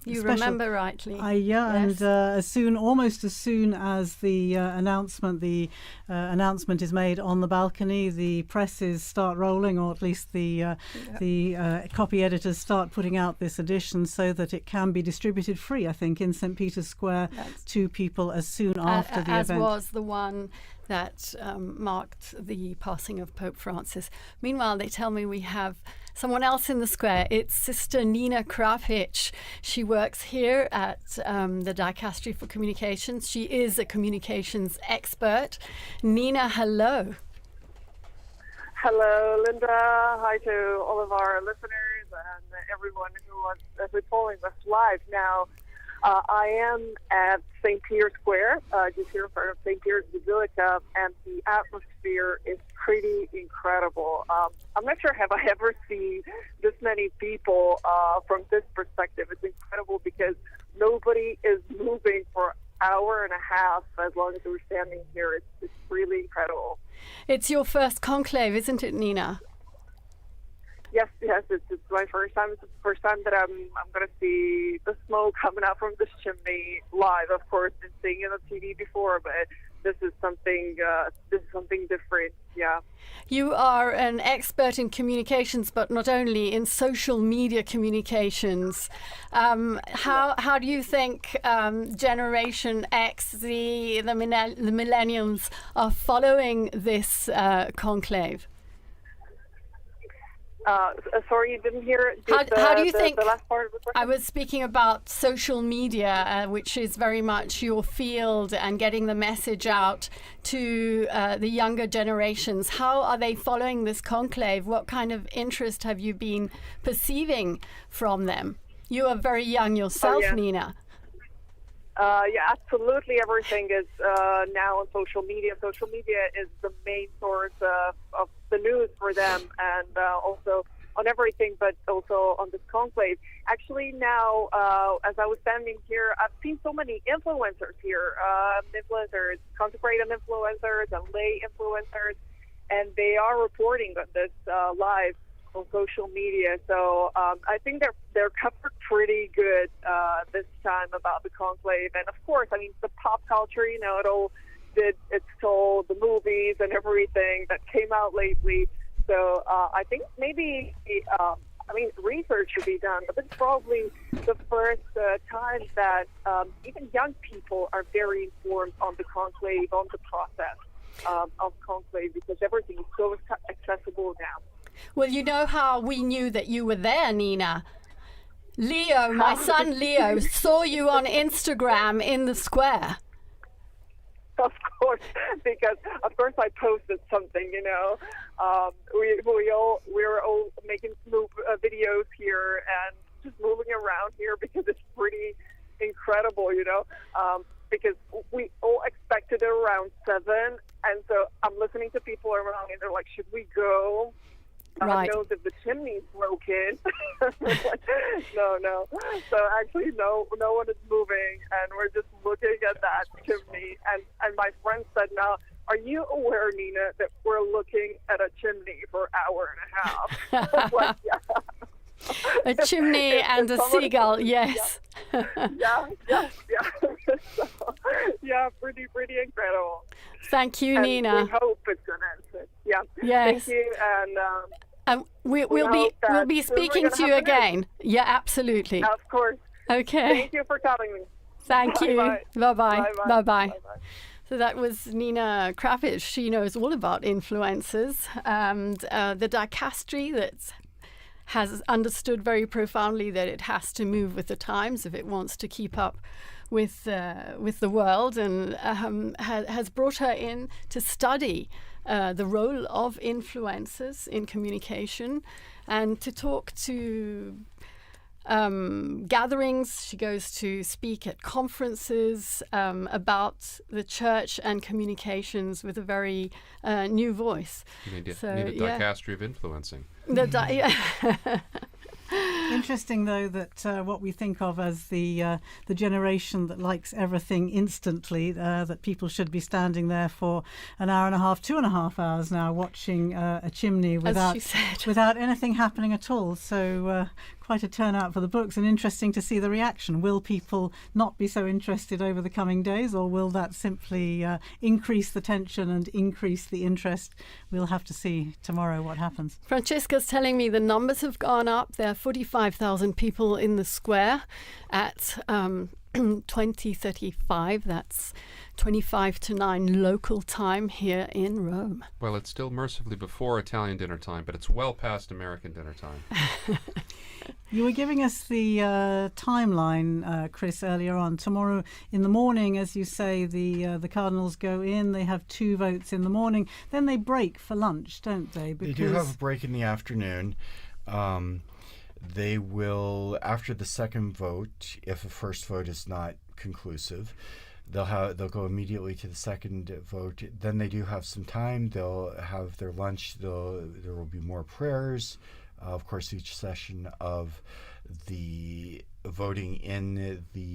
remember rightly. Yes. And almost as soon as the announcement is made on the balcony, the presses start rolling, or at least the copy editors start putting out this edition so that it can be distributed free, I think, in St. Peter's Square to people as soon after the event. As was the one that marked the passing of Pope Francis. Meanwhile, they tell me we have someone else in the square. It's Sister Nina Krapic. She works here at the Dicastery for Communications. She is a communications expert. Nina, hello. Hello, Linda. Hi to all of our listeners and everyone who is following us live now. I am at St. Peter's Square, just here in front of St. Peter's Basilica, and the atmosphere is pretty incredible. I'm not sure have I ever seen this many people from this perspective. It's incredible because nobody is moving for an hour and a half as long as we're standing here. It's really incredible. It's your first conclave, isn't it, Nina? Yes, it's my first time. It's the first time that I'm going to see the smoke coming out from this chimney live. Of course, been seeing it on TV before, but this is something different. Yeah. You are an expert in communications, but not only in social media communications. How do you think Generation X, the millennials, are following this conclave? Sorry, you didn't hear how do you think the last part of the question? I was speaking about social media, which is very much your field, and getting the message out to the younger generations. How are they following this conclave? What kind of interest have you been perceiving from them? You are very young yourself, Nina. Yeah, absolutely. Everything is now on social media. Social media is the main source of the news for them, and also on everything, but also on this conclave. Actually, now, as I was standing here, I've seen so many influencers here, consecrated influencers and lay influencers, and they are reporting on this live on social media. So I think they're covered pretty good this time about the conclave. And of course, I mean, the pop culture, it all it's told, the movies and everything that came out lately. So I think maybe, research should be done, but it's probably the first time that even young people are very informed on the conclave, on the process of conclave, because everything is so accessible now. Well, you know how we knew that you were there, Nina? Leo, my son Leo, saw you on Instagram in the square. Of course, because of course I posted something. We were all making videos here and just moving around here because it's pretty incredible, because we all expected it around 7, and so I'm listening to people around and they're like, "Should we go?" Right. God knows if the chimney's broken. No. So actually, no one is moving, and we're just looking at that chimney. And my friend said, "Now, are you aware, Nina, that we're looking at a chimney for an hour and a half?" I was like, yeah. A chimney and a seagull, yes. Yeah. So, yeah, pretty incredible. Thank you, and Nina. We hope it's going to answer. Yeah. Yes. Thank you, and we'll be speaking to you again. Yeah, absolutely. Of course. Okay. Thank you for calling me. Thank you. Bye-bye. Bye-bye. So that was Nina Krapic. She knows all about influencers, and the dicastery that has understood very profoundly that it has to move with the times if it wants to keep up with the world, and has brought her in to study the role of influencers in communication and to talk to gatherings. She goes to speak at conferences about the church and communications with a very new voice. You need a dicastery of influencing. Interesting, though, that what we think of as the generation that likes everything instantly, that people should be standing there for an hour and a half, 2.5 hours now, watching a chimney without anything happening at all. So quite a turnout for the books, and interesting to see the reaction. Will people not be so interested over the coming days, or will that simply increase the tension and increase the interest? We'll have to see tomorrow what happens. Francesca's telling me the numbers have gone up. There are 45,000 people in the square at 20:35. That's 25 to 9 local time here in Rome. Well, it's still mercifully before Italian dinner time, but it's well past American dinner time. You were giving us the timeline, Chris, earlier on. Tomorrow in the morning, as you say, the cardinals go in. They have 2 votes in the morning. Then they break for lunch, don't they? They do have a break in the afternoon. They will, after the second vote, if a first vote is not conclusive, they'll go immediately to the second vote. Then they do have some time. They'll have their lunch. There will be more prayers. Of course, each session of the voting in the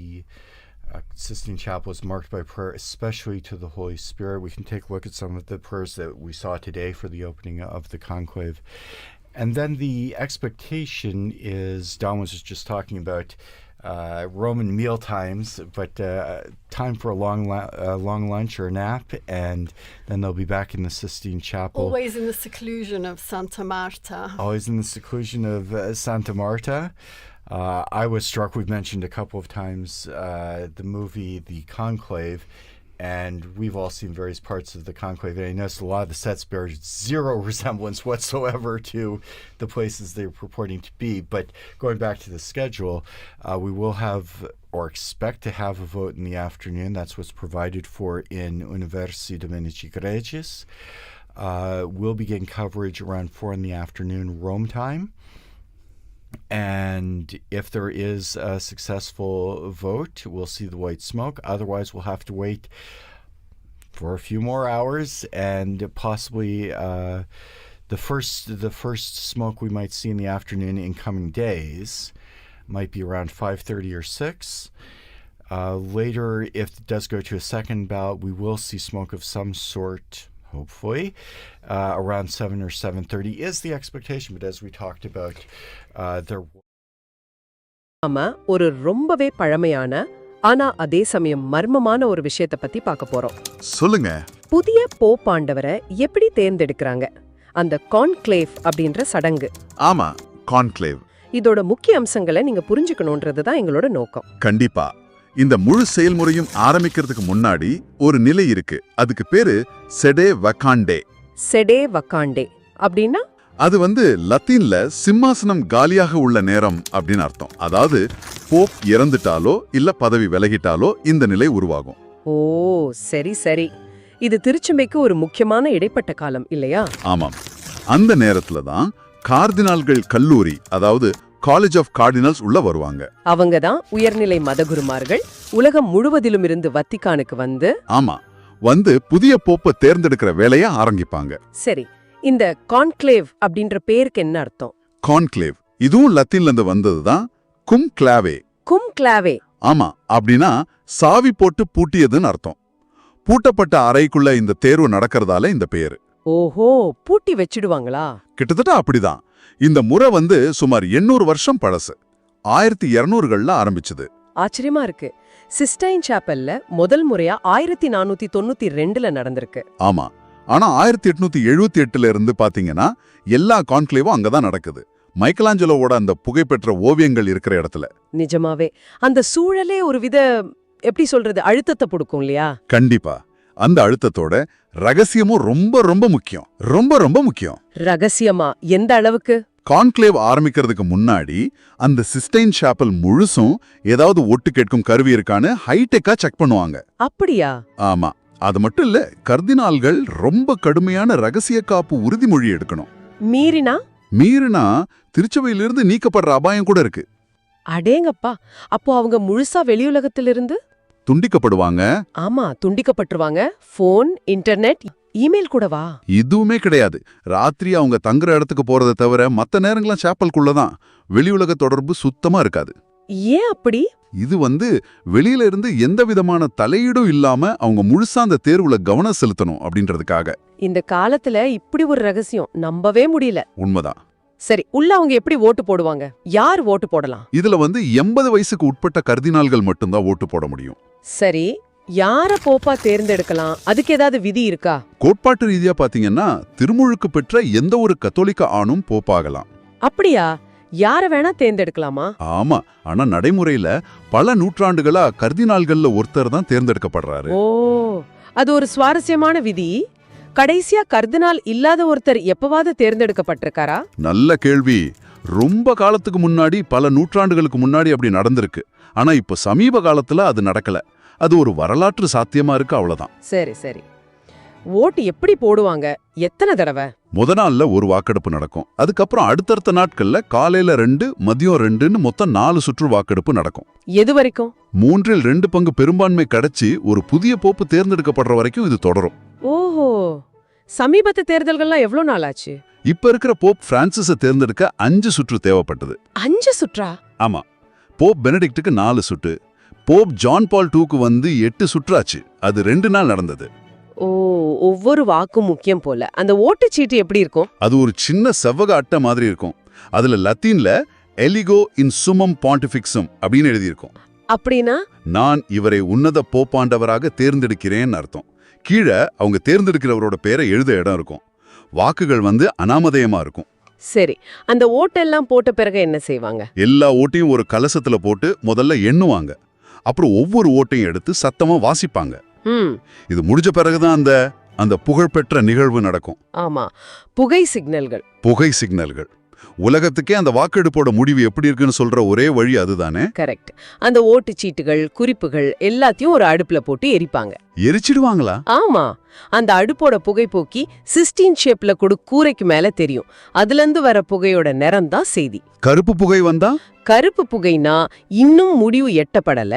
Sistine Chapel is marked by prayer, especially to the Holy Spirit. We can take a look at some of the prayers that we saw today for the opening of the conclave. And then the expectation is, Don was just talking about Roman meal times, but time for a long lunch or a nap, and then they'll be back in the Sistine Chapel. Always in the seclusion of Santa Marta. Always in the seclusion of Santa Marta. I was struck, we've mentioned a couple of times, the movie The Conclave, and we've all seen various parts of the conclave, and I noticed a lot of the sets bear zero resemblance whatsoever to the places they're purporting to be. But going back to the schedule, we will have, or expect to have, a vote in the afternoon. That's what's provided for in Universi Dominici Gregis. We'll begin coverage around 4 in the afternoon Rome time. And if there is a successful vote, we'll see the white smoke. Otherwise, we'll have to wait for a few more hours, and possibly the first smoke we might see in the afternoon in coming days might be around 5:30 or 6. Later, if it does go to a second ballot, we will see smoke of some sort, hopefully, around 7 or 7:30 is the expectation. But as we talked about, there ஒரு ரொம்பவே பழமையான ஆனா அதே சமயம் மர்மமான ஒரு விஷயத்தை பத்தி பார்க்க போறோம். சொல்லுங்க. புதிய போப்பாண்டவரை எப்படி தேர்ந்தெடுக்கறாங்க? அந்த கான்க்ளேவ் அப்படின்ற சடங்கு. ஆமா, கான்க்ளேவ். இதோட முக்கிய அம்சங்களை நீங்க புரிஞ்சுக்கணும்ன்றது தான் எங்களோட நோக்கம். கண்டிப்பா. இந்த முழு செயல்முறையும் ஆரம்பிக்கிறதுக்கு முன்னாடி ஒரு நிலை இருக்கு. அதுக்கு பேரு செடே வகாண்டே. செடே வகாண்டே அப்படின்னா அது லத்தீன்ல சிம்மாசனம் காலியாக உள்ள நேரம் அப்படின்னு அர்த்தம். அதாவது போப் இறந்துட்டாலோ இல்ல பதவி விலகிட்டாலோ இந்த நிலை உருவாகும். ஓ, சரி சரி. இது திருச்சபைக்கு ஒரு முக்கியமான இடைப்பட்ட காலம் இல்லையா? ஆமாம். அந்த நேரத்துல தான் கார்டினால்கள் கல்லூரி, அதாவது காலேஜ் ஆஃப் கார்டினல்ஸ் உள்ள வருவாங்க. அவங்க தான் உயர்நிலை மதகுருமார்கள். உலகம் முழுவதிலும் இருந்து வத்திக்கானுக்கு ஆமா, புதிய போப்பை தேர்ந்தெடுக்கிற வேலையை ஆரம்பிப்பாங்க. சரி, இந்த கான்க்ளேவ் அப்படின்ற பேருக்கு என்ன அர்த்தம்? கான்க்ளேவ் இதுவும் லத்தீன்ல இருந்து வந்ததுதான். கும் கிளாவே. கும் கிளாவே. ஆமா, அப்படின்னா சாவி போட்டு பூட்டியதுன்னு அர்த்தம். பூட்டப்பட்ட அறைக்குள்ள இந்த தேர்வு நடக்கிறதால இந்த பேரு. ஓஹோ, பூட்டி வச்சிடுவாங்களா? கிட்டத்தட்ட அப்படிதான். இந்த முறை சுமார் 800 வருஷம் பழசு. 1200கள்ல ஆரம்பிச்சது. ஆச்சரியமா இருக்கு. சிஸ்டைன் சாப்பல்ல முதல் முறையா 1492ல நடந்திருக்கு. ஆமா, ஆனா 1878ல இருந்து பாத்தீங்கன்னா எல்லா கான்க்ளேவும் அங்கதான் நடக்குது. மைக்கலாஞ்சலோவோட அந்த புகைப்பெற்ற ஓவியங்கள் இருக்கிற இடத்துல. நிஜமாவே அந்த சூழலே ஒரு வித, எப்படி சொல்றது, அழுத்தத்தை கொடுக்கும் இல்லையா? கண்டிப்பா. அந்த அழுத்தத்தோட ரகசியமும் ரொம்ப ரொம்ப முக்கியம். ரொம்ப ரொம்ப முக்கியம். ரகசியமா எந்த அளவுக்கு? கான்க்ளேவ் ஆரம்பிக்கிறதுக்கு முன்னாடி அந்த சிஸ்டைன் சாப்பல் முழுசும் ஏதாவது ஒட்டு கேட்கும் கருவி இருக்கான்னு ஹைடெக்கா செக் பண்ணுவாங்க. அப்படியா? ஆமா. அது மட்டும் இல்ல, கர்தினால்கள் ரொம்ப கடுமையான ரகசிய காப்பு உறுதிமொழி எடுக்கணும். மீறினா திருச்சபையிலிருந்து நீக்கப்படுற அபாயம் கூட இருக்கு. அடேங்கப்பா, அப்போ அவங்க முழுசா வெளியுலகத்திலிருந்து துண்டிக்கப்படுவாங்க. ஆமா, துண்டிக்கப்பட்டுருவாங்க. போன், இன்டர்நெட், இமெயில் கூடவா? இதுவுமே கிடையாது. ராத்திரி அவங்க தங்குற இடத்துக்கு போறதை தவிர மத்த நேரங்களும் சாப்பலுக்குள்ளதான். வெளியுலக தொடர்பு சுத்தமா இருக்காது. ஏன் அப்படி? இது வெளியில இருந்து எந்த விதமான தலையீடும் இல்லாம அவங்க முழுசா அந்த தேர்வுல கவனம் செலுத்தணும் அப்படின்றதுக்காக. இந்த காலத்துல இப்படி ஒரு ரகசியம் நம்பவே முடியல. உண்மைதான். சரி, உள்ள அவங்க எப்படி ஓட்டு போடுவாங்க? யார் ஓட்டு போடலாம்? இதுல 80 வயசுக்கு உட்பட்ட கர்தினால்கள் மட்டும்தான் ஓட்டு போட முடியும். சரி, யார போப்பா தேர்ந்தெடுக்கலாம்? அதுக்கு ஏதாவது விதி இருக்கா? கோட்பாட்டு ரீதியா பாத்தீங்கன்னா திருமுழுக்கு பெற்ற எந்த ஒரு கத்தோலிக்க ஆணும் போப்பாகலாம். அப்படியா? யார வேணா தேர்ந்தெடுக்கலாமா? ஆமா, ஆனா நடைமுறையில பல நூற்றாண்டுகளா கர்தினால்கள்ல ஒருத்தர் தான் தேர்ந்தெடுக்கப்படுறாரு. ஓ, அது ஒரு சுவாரஸ்யமான விதி. கடைசியா கர்தினால் இல்லாத ஒருத்தர் எப்பவாவது தேர்ந்தெடுக்கப்பட்டிருக்காரா? நல்ல கேள்வி. ரொம்ப காலத்துக்கு முன்னாடி, பல நூற்றாண்டுகளுக்கு முன்னாடி அப்படி நடந்திருக்கு. ஆனா இப்ப சமீப காலத்துல அது நடக்கல. அது ஒரு வரலாற்று சாத்தியமா இருக்கு, அவ்வளவுதான். சரி சரி. ஓட்டு எப்படி போடுவாங்க? எத்தனை தடவை? முத நாள்ல ஒரு வாக்கெடுப்பு நடக்கும். அதுக்கப்புறம் அடுத்தடுத்த நாட்கள்ல காலையில 2, மதியம் 2ன்னு மொத்தம் 4 சுற்று வாக்கெடுப்பு நடக்கும். எது வரைக்கும்? 3/2 பங்கு பெரும்பான்மை கிடைச்சி ஒரு புதிய போப்பு தேர்ந்தெடுக்கப்படுற வரைக்கும் இது தொடரும். ஓஹோ, சமீபத்து தேர்தல்கள்லாம் எவ்வளவு நாள் ஆச்சு? இப்ப இருக்கிற போப் பிரான்சிஸை தேர்ந்தெடுக்க 5 சுற்று தேவைப்பட்டது. 5 சுற்றா? ஆமா. போப் பெனடிக்டுக்கு 4 சுற்று, போப் ஜான் பால் 2க்கு 8 சுற்றாச்சு. அது 2 நாள் நடந்தது. ஓ, ஒவ்வொரு வாக்கும் முக்கியம் போல. அந்த ஓட்டுச்சீட்டு எப்படி இருக்கும்? அது ஒரு சின்ன செவ்வக அட்டை மாதிரி இருக்கும். அதுல லத்தீன்ல எலிகோ இன் சுமம் பாண்டிஃபிக்ஸம் அப்படின்னு எழுதியிருக்கும். அப்படின்னா? நான் இவரை உன்னத போப்பாண்டவராக தேர்ந்தெடுக்கிறேன்னு அர்த்தம். கீழே அவங்க தேர்ந்தெடுக்கிறவரோட பேரை எழுத இடம் இருக்கும். வாக்குகள் அனாமதேயமா இருக்கும். சரி, அந்த ஓட்டெல்லாம் போட்ட பிறகு என்ன செய்வாங்க? எல்லா ஓட்டையும் ஒரு கலசத்துல போட்டு முதல்ல எண்ணுவாங்க. அப்புறம் ஒவ்வொரு ஓட்டையும் எடுத்து சத்தமா வாசிப்பாங்க. இது முடிஞ்ச பிறகுதான் அந்த புகழ்பெற்ற நிகழ்வு நடக்கும். ஆமா, புகை சிக்னல்கள். உலகத்துக்கே அந்த வாக்கெடுப்போட முடிவு எப்படி இருக்குன்னு சொல்ற ஒரே வழி அதுதானே? கரெக்ட். அந்த ஓட்டுச்சீட்டுகள், குறிப்புகள் எல்லாத்தையும் ஒரு அடுப்புல போட்டு எரிப்பாங்க. எரிச்சிடுவாங்களா? ஆமா, அந்த அடுப்போட புகை போக்கி சிஸ்டீன் ஷேப்ல கூட கூரைக்கு மேல தெரியும். அதுல இருந்து வர புகையோட நிறம் தான் செய்தி. கருப்பு புகை வந்தா? கருப்பு புகைனா இன்னும் முடிவு எட்டப்படல,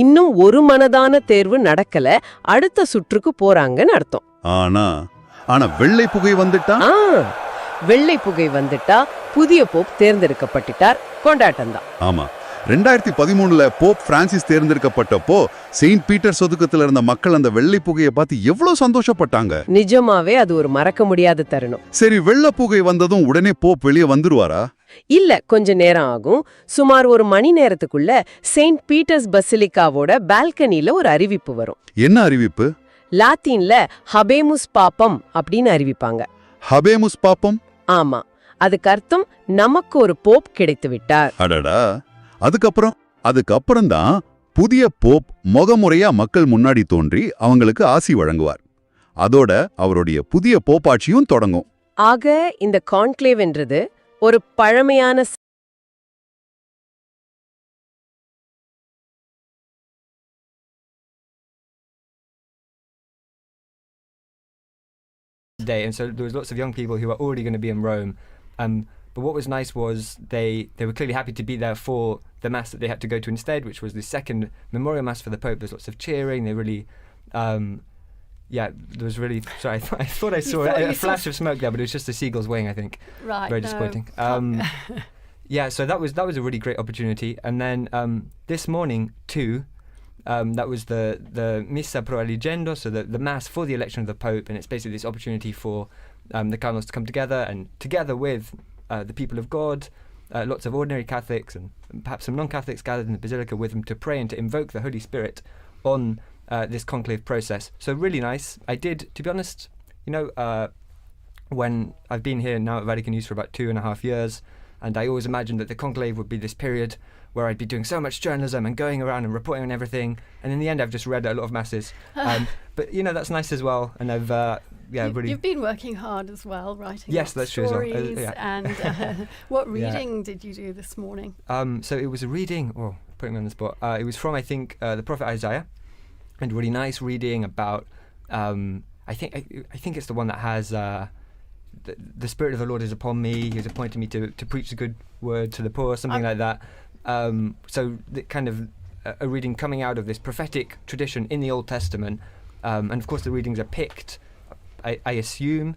இன்னும் ஒரு மனதான தேர்வு நடக்கல, அடுத்த சுற்றுக்கு போறாங்கன்னு அர்த்தம். ஆனா வெள்ளை புகை வந்துட்டா? வெள்ளை புகை வந்துட்டா புதிய போப் தேர்ந்தெடுக்கப்பட்டார், கொண்டாட்டம் தான். ஆமா, 2013ல போப் பிரான்சிஸ் தேர்ந்தெடுக்கப்பட்டப்போ செயின்ட் பீட்டர்ஸ் ஒதுக்கத்துல இருந்த மக்கள் அந்த வெள்ளை புகையை பார்த்து எவ்வளவு சந்தோஷப்பட்டாங்க. நிஜமாவே அது ஒரு மறக்க முடியாத தருணம். சரி, வெள்ளை புகை வந்ததும் உடனே போப் வெளியே வந்துருவாரா? இல்ல, கொஞ்ச நேரம் ஆகும். சுமார் 1 மணி நேரத்துக்குள்ள செயின்ட் பீட்டர்ஸ் பசிலிக்காவோட பால்கனில ஒரு அறிவிப்பு வரும். என்ன அறிவிப்பு? லாத்தீன்ல ஹபேமுஸ் பாப்பம் அப்படின்னு அறிவிப்பாங்க. ஹபேமுஸ் பாப்பம்? ஆமா, அதுக்கு அர்த்தம் நமக்கு ஒரு போப் கிடைத்து விட்டார். அடடா. அதுக்கப்புறம் தான் புதிய போப் முகமுறையா மக்கள் முன்னாடி தோன்றி அவங்களுக்கு ஆசி வழங்குவார். அதோட அவருடைய புதிய போப்பாட்சியும் தொடங்கும். ஆக இந்த கான்க்ளேவ் என்றது ஒரு பழமையான day, and so there was lots of young people who were already going to be in Rome, but what was nice was they were clearly happy to be there for the mass that they had to go to instead, which was the second memorial mass for the Pope. There's lots of cheering. They really there was really sorry, I thought I saw a flash of smoke there, but it was just a seagull's wing, I think. Right. Very disappointing. Yeah, so that was a really great opportunity. And then this morning too, that was the Missa pro Eligendo, so the mass for the election of the Pope, and it's basically this opportunity for the cardinals to come together, and together with the people of God, lots of ordinary Catholics and perhaps some non-Catholics gathered in the Basilica with them to pray and to invoke the Holy Spirit on this conclave process. So really nice. I did, to be honest, when I've been here now at Vatican News for about 2.5 years, and I always imagined that the conclave would be this period where I'd be doing so much journalism and going around and reporting on everything, and in the end I've just read a lot of masses. But that's nice as well, and I've really... You've been working hard as well, writing that's true as well. And what reading did you do this morning? So it was a reading, putting me on the spot, it was from, I think, the prophet Isaiah, and really nice reading about, I think it's the one that has... The Spirit of the Lord is upon me. He has appointed me to preach the good word to the poor, something like that. So the kind of a reading coming out of this prophetic tradition in the Old Testament, and of course the readings are picked, I assume,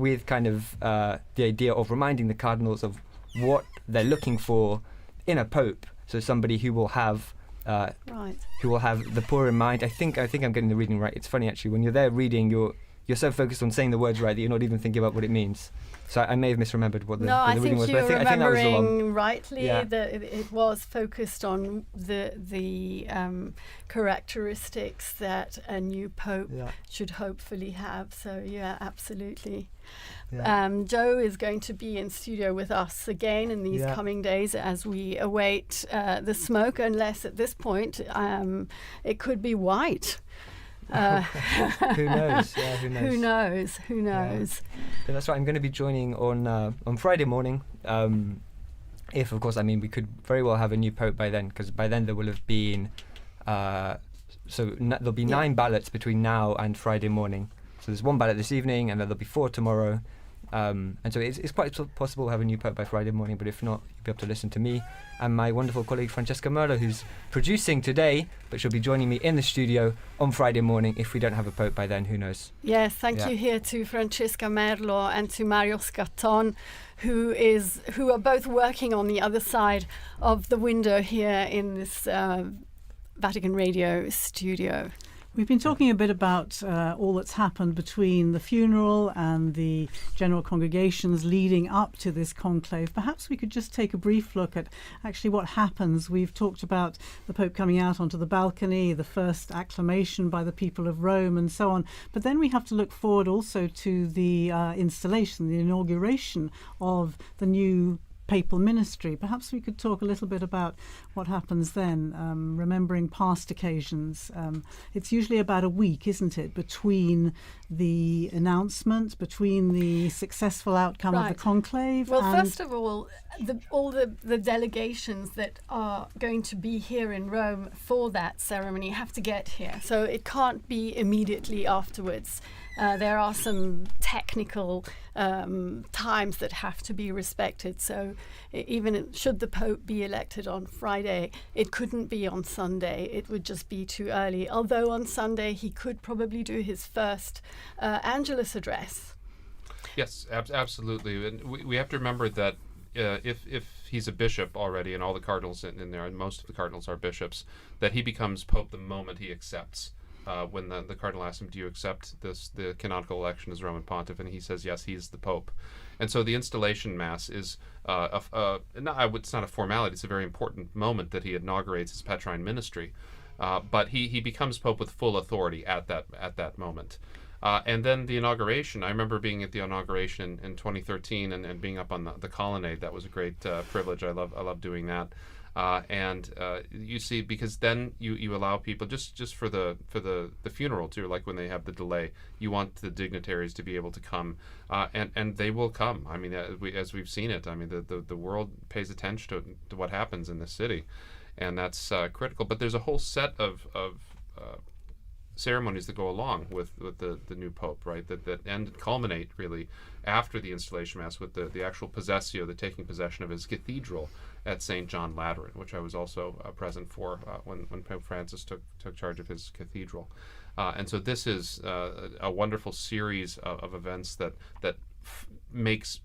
with kind of the idea of reminding the cardinals of what they're looking for in a pope. So somebody who will have who will have the poor in mind. I think I'm getting the reading right. It's funny actually, when you're there reading, you're so focused on saying the words right that you're not even thinking about what it means. So I may have misremembered what the reading was. No, I think you're remembering rightly that it was focused on the characteristics that a new pope should hopefully have. So yeah, absolutely. Yeah. Joe is going to be in studio with us again in these coming days as we await the smoke, unless at this point it could be white. Who knows? Yeah, who knows? Who knows? But that's right. I'm going to be joining on Friday morning. If, of course, we could very well have a new pope by then, because by then there will have been there'll be 9 ballots between now and Friday morning. So there's 1 ballot this evening, and then there'll be 4 tomorrow. And so it's quite possible to have a new pope by Friday morning, but if not, you'll be able to listen to me and my wonderful colleague Francesca Merlo, who's producing today, but she'll be joining me in the studio on Friday morning. If we don't have a pope by then, who knows? Yes, thank you here to Francesca Merlo and to Mario Scatton, who are both working on the other side of the window here in this Vatican Radio studio. We've been talking a bit about all that's happened between the funeral and the general congregations leading up to this conclave. Perhaps we could just take a brief look at actually what happens. We've talked about the Pope coming out onto the balcony, the first acclamation by the people of Rome and so on. But then we have to look forward also to the installation, the inauguration of the new papal ministry. Perhaps we could talk a little bit about what happens then, remembering past occasions. It's usually about a week, isn't it, between the announcement, between the successful outcome of the conclave. Well, first of all, all the delegations that are going to be here in Rome for that ceremony have to get here. So it can't be immediately afterwards. There are some technical times that have to be respected. So even should the Pope be elected on Friday, it couldn't be on Sunday. It would just be too early. Although on Sunday he could probably do his first Angelus address. Yes, absolutely. And we have to remember that if he's a bishop already, and all the cardinals in there, and most of the cardinals are bishops, that he becomes Pope the moment he accepts. When the cardinal asks him, do you accept the canonical election as Roman pontiff? And he says, yes, he's the Pope. And so the installation mass is, it's not a formality, it's a very important moment that he inaugurates his Petrine ministry. But he becomes Pope with full authority at that moment. And then the inauguration, I remember being at the inauguration in 2013 and being up on the colonnade. That was a great privilege. I love doing that. And you see, because then you allow people just for the funeral too, like when they have the delay, you want the dignitaries to be able to come, and they will come. I mean, as we've seen it, I mean, the world pays attention to what happens in this city, and that's critical. But there's a whole set of ceremonies that go along with the new pope, right? That end and culminate really after the installation mass with the actual possessio, the taking possession of his cathedral at St. John Lateran, which I was also present for when Pope Francis took charge of his cathedral. And so this is a wonderful series of events that makes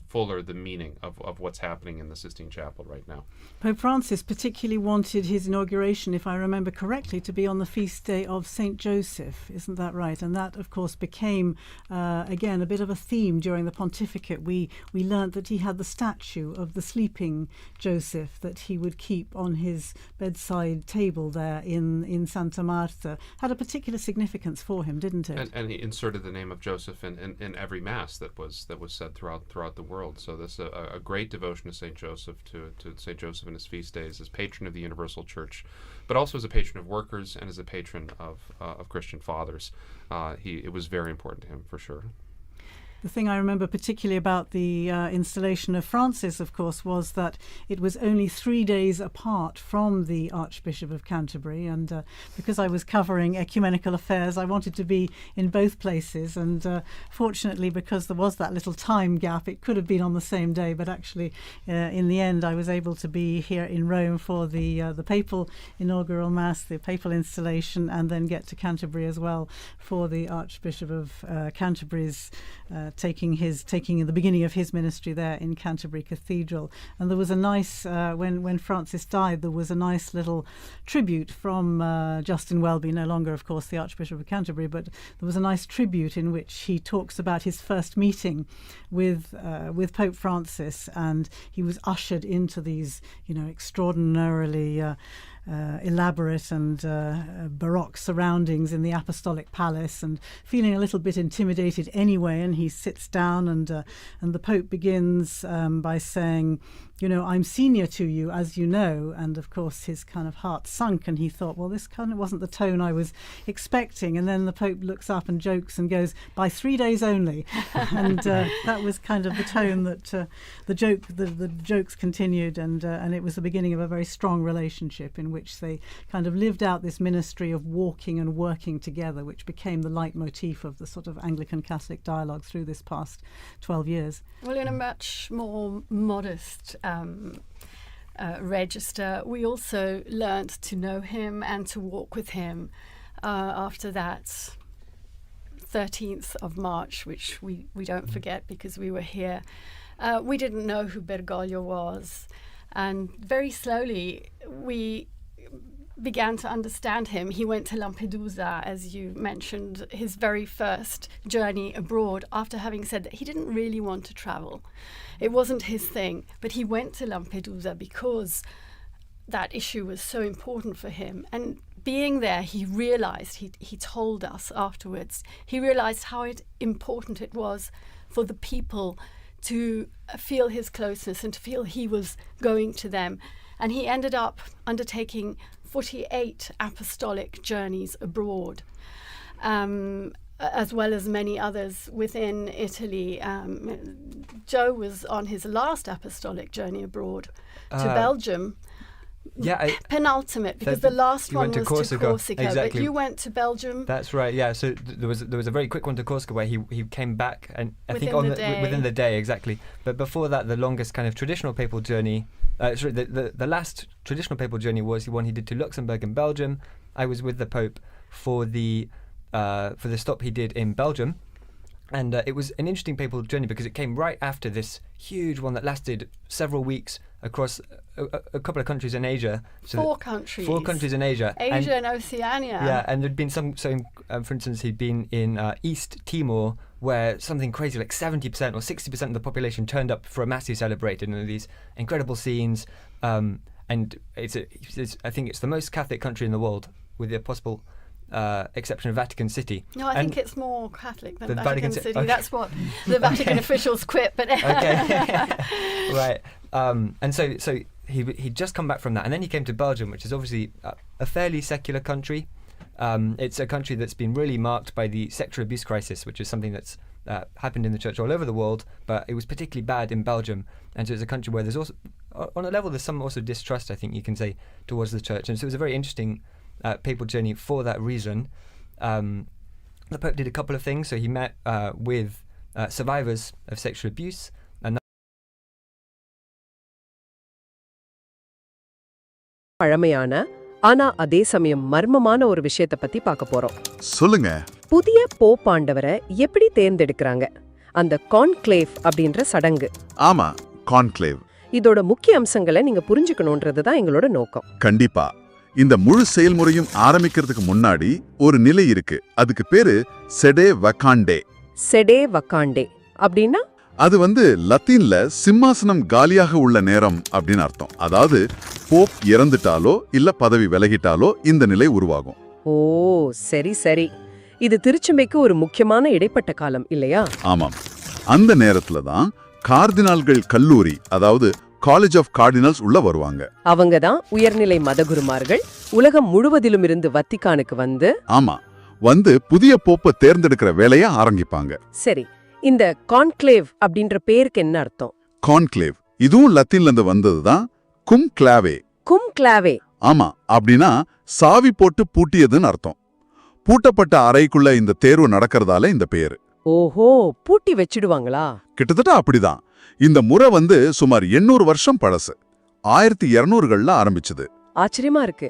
fuller the meaning of what's happening in the Sistine Chapel right now. Pope Francis particularly wanted his inauguration, if I remember correctly, to be on the feast day of St. Joseph. Isn't that right? And that, of course, became, again, a bit of a theme during the pontificate. We learnt that he had the statue of the sleeping Joseph that he would keep on his bedside table there in Santa Marta. Had a particular significance for him, didn't it? And he inserted the name of Joseph in every mass that was said throughout the world. So this is a great devotion to St. Joseph, to St. Joseph and his feast days as patron of the Universal Church, but also as a patron of workers and as a patron of Christian fathers. It was very important to him, for sure. The thing I remember particularly about the installation of Francis, of course, was that it was only 3 days apart from the Archbishop of Canterbury. And because I was covering ecumenical affairs, I wanted to be in both places. And fortunately, because there was that little time gap, it could have been on the same day. But actually, in the end, I was able to be here in Rome for the papal inaugural mass, the papal installation, and then get to Canterbury as well for the Archbishop of Canterbury's taking the beginning of his ministry there in Canterbury Cathedral. And there was a nice when Francis died, there was a nice little tribute from Justin Welby, no longer, of course, the Archbishop of Canterbury, but there was a nice tribute in which he talks about his first meeting with Pope Francis, and he was ushered into these, extraordinarily elaborate and baroque surroundings in the Apostolic Palace, and feeling a little bit intimidated anyway. And he sits down, and the Pope begins by saying, I'm senior to you, as you know. And of course his kind of heart sunk, and he thought, well, this kind of wasn't the tone I was expecting. And then the Pope looks up and jokes and goes, by 3 days only. And that was kind of the tone that the jokes continued, and it was the beginning of a very strong relationship in which they kind of lived out this ministry of walking and working together, which became the leitmotif of the sort of Anglican Catholic dialogue through this past 12 years. Well, in a much more modest register, we also learnt to know him and to walk with him after that 13th of March, which we don't forget because we were here. We didn't know who Bergoglio was, and very slowly we began to understand him. He went to Lampedusa, as you mentioned, his very first journey abroad, after having said that he didn't really want to travel. It wasn't his thing, but he went to Lampedusa because that issue was so important for him. And being there, he realized, he told us afterwards, he realized how important it was for the people to feel his closeness and to feel he was going to them. And he ended up undertaking 48 apostolic journeys abroad, as well as many others within Italy. Joe was on his last apostolic journey abroad to Belgium. Penultimate, because the last one was to Corsica. Exactly. But you went to Belgium. That's right. Yeah. So there was a very quick one to Corsica where he came back, and I think within the day, exactly. But before that, the longest kind of traditional papal journey. The last traditional papal journey was the one he did to Luxembourg and Belgium. I was with the Pope for the stop he did in Belgium, and it was an interesting papal journey because it came right after this huge one that lasted several weeks across a couple of countries in Asia. So 4 countries. 4 countries in Asia. Asia and Oceania. Yeah, and there'd been some. So, for instance, he'd been in East Timor, where something crazy like 70% or 60% of the population turned up for a mass he celebrated, and these incredible scenes. And I think it's the most Catholic country in the world, with the possible exception of Vatican City. No, I think it's more Catholic than Vatican City. Okay. That's what the Vatican officials quit. But right. And so he'd just come back from that, and then he came to Belgium, which is obviously a fairly secular country. It's a country that's been really marked by the sexual abuse crisis, which is something that's happened in the church all over the world, but it was particularly bad in Belgium. And so it's a country where there's also, on a level, there's some also distrust, I think you can say, towards the church. And so it was a very interesting papal journey for that reason. The Pope did a couple of things. So he met with survivors of sexual abuse. பழமையான ஆனா அதே சமயம் மர்மமான ஒரு விஷயத்தை பத்தி பார்க்க போறோம். சொல்லுங்க. புதிய போப்பாண்டவரை எப்படி தேர்ந்தெடுக்கறாங்க? அந்த கான்க்ளேவ் அப்படின்ற சடங்கு. ஆமா, கான்க்ளேவ். இதோட முக்கிய அம்சங்களை நீங்க புரிஞ்சுக்கணும்ன்றது தான் எங்களோட நோக்கம். கண்டிப்பா. இந்த முழு செயல்முறையும் ஆரம்பிக்கிறதுக்கு முன்னாடி ஒரு நிலை இருக்கு. அதுக்கு பேரு செடே வகாண்டே. செடே வகாண்டே அப்படின்னா அது லத்தீன்ல சிம்மாசனம் காலியாக உள்ள நேரம் அப்படின்னு அர்த்தம். அதாவது போப் இறந்துட்டாலோ இல்ல பதவி விலகிட்டாலோ இந்த நிலை உருவாகும். ஓ சரி சரி. இது திருச்சபைக்கு ஒரு முக்கியமான இடைப்பட்ட காலம் இல்லையா? ஆமாம். அந்த நேரத்துல தான் கார்டினால்கள் கல்லூரி, அதாவது காலேஜ் ஆஃப் கார்டினல்ஸ் உள்ள வருவாங்க. அவங்க தான் உயர்நிலை மதகுருமார்கள் உலகம் முழுவதிலும் இருந்து வத்திக்கானுக்கு ஆமா புதிய போப்பை தேர்ந்தெடுக்கிற வேலையை ஆரம்பிப்பாங்க. சரி, இந்த கான்க்ளேவ் அப்படின்ற பேருக்கு என்ன அர்த்தம்? கான்க்ளேவ் இதுவும் லத்தீன்ல இருந்து வந்ததுதான். கும்க்ளாவே. கும்க்ளாவே. ஆமா, அப்படின்னா சாவி போட்டு பூட்டியதுன்னு அர்த்தம். பூட்டப்பட்ட அறைக்குள்ள இந்த தேர்வு நடக்கிறதால இந்த பேரு. ஓஹோ, பூட்டி வச்சிடுவாங்களா? கிட்டத்தட்ட அப்படிதான். இந்த முறை சுமார் 800 வருஷம் பழசு. 1200கள்ல ஆரம்பிச்சது. ஆச்சரியமா இருக்கு.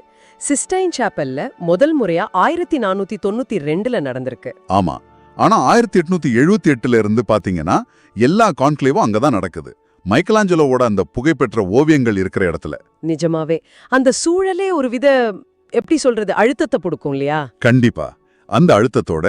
சிஸ்டைன் சாப்பல்ல முதல் முறையா 1492ல நடந்திருக்கு. ஆமா, ஆனா 1878 இருந்து பாத்தீங்கன்னா எல்லா கான்க்ளேவும் அங்கதான் நடக்குது. மைக்கேலாஞ்சலோவோட அந்த புகைப்பெற்ற ஓவியங்கள் இருக்கிற இடத்துல. நிஜமாவே அந்த சூழலே ஒரு வித எப்படி சொல்றது அழுத்தத்தை கொடுக்கும் இல்லையா? கண்டிப்பா. அந்த அழுத்தத்தோட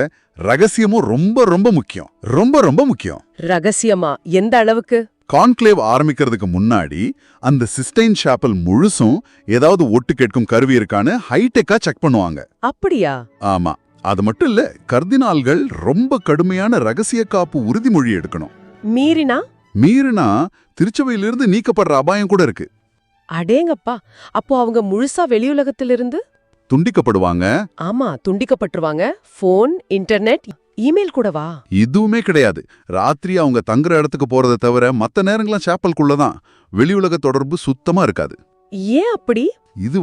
ரகசியமும் ரொம்ப ரொம்ப முக்கியம். ரொம்ப ரொம்ப முக்கியம். ரகசியமா எந்த அளவுக்கு? கான்க்ளேவ் ஆரம்பிக்கிறதுக்கு முன்னாடி அந்த சிஸ்டைன் சாப்பல் முழுசும் ஏதாவது ஒட்டு கேட்கும் கருவி இருக்கான்னு ஹைடெக்கா செக் பண்ணுவாங்க. அப்படியா? ஆமா. அது மட்டும் இல்ல, கர்தினால்கள் ரொம்ப கடுமையான ரகசிய காப்பு உறுதிமொழி எடுக்கணும். மீறினா திருச்சபையிலிருந்து நீக்கப்படுற அபாயம் கூட இருக்கு. அடேங்கப்பா, அப்போ அவங்க முழுசா வெளியுலகத்திலிருந்து துண்டிக்கப்படுவாங்க. ஆமா, துண்டிக்கப்பட்டுருவாங்க. போன், இன்டர்நெட், இமெயில் கூடவா? இதுவுமே கிடையாது. ராத்திரி அவங்க தங்குற இடத்துக்கு போறதை தவிர மத்த நேரங்கள்லாம் சாப்பலுக்குள்ளதான். வெளியுலக தொடர்பு சுத்தமா இருக்காது. ஏன் அப்படி? இது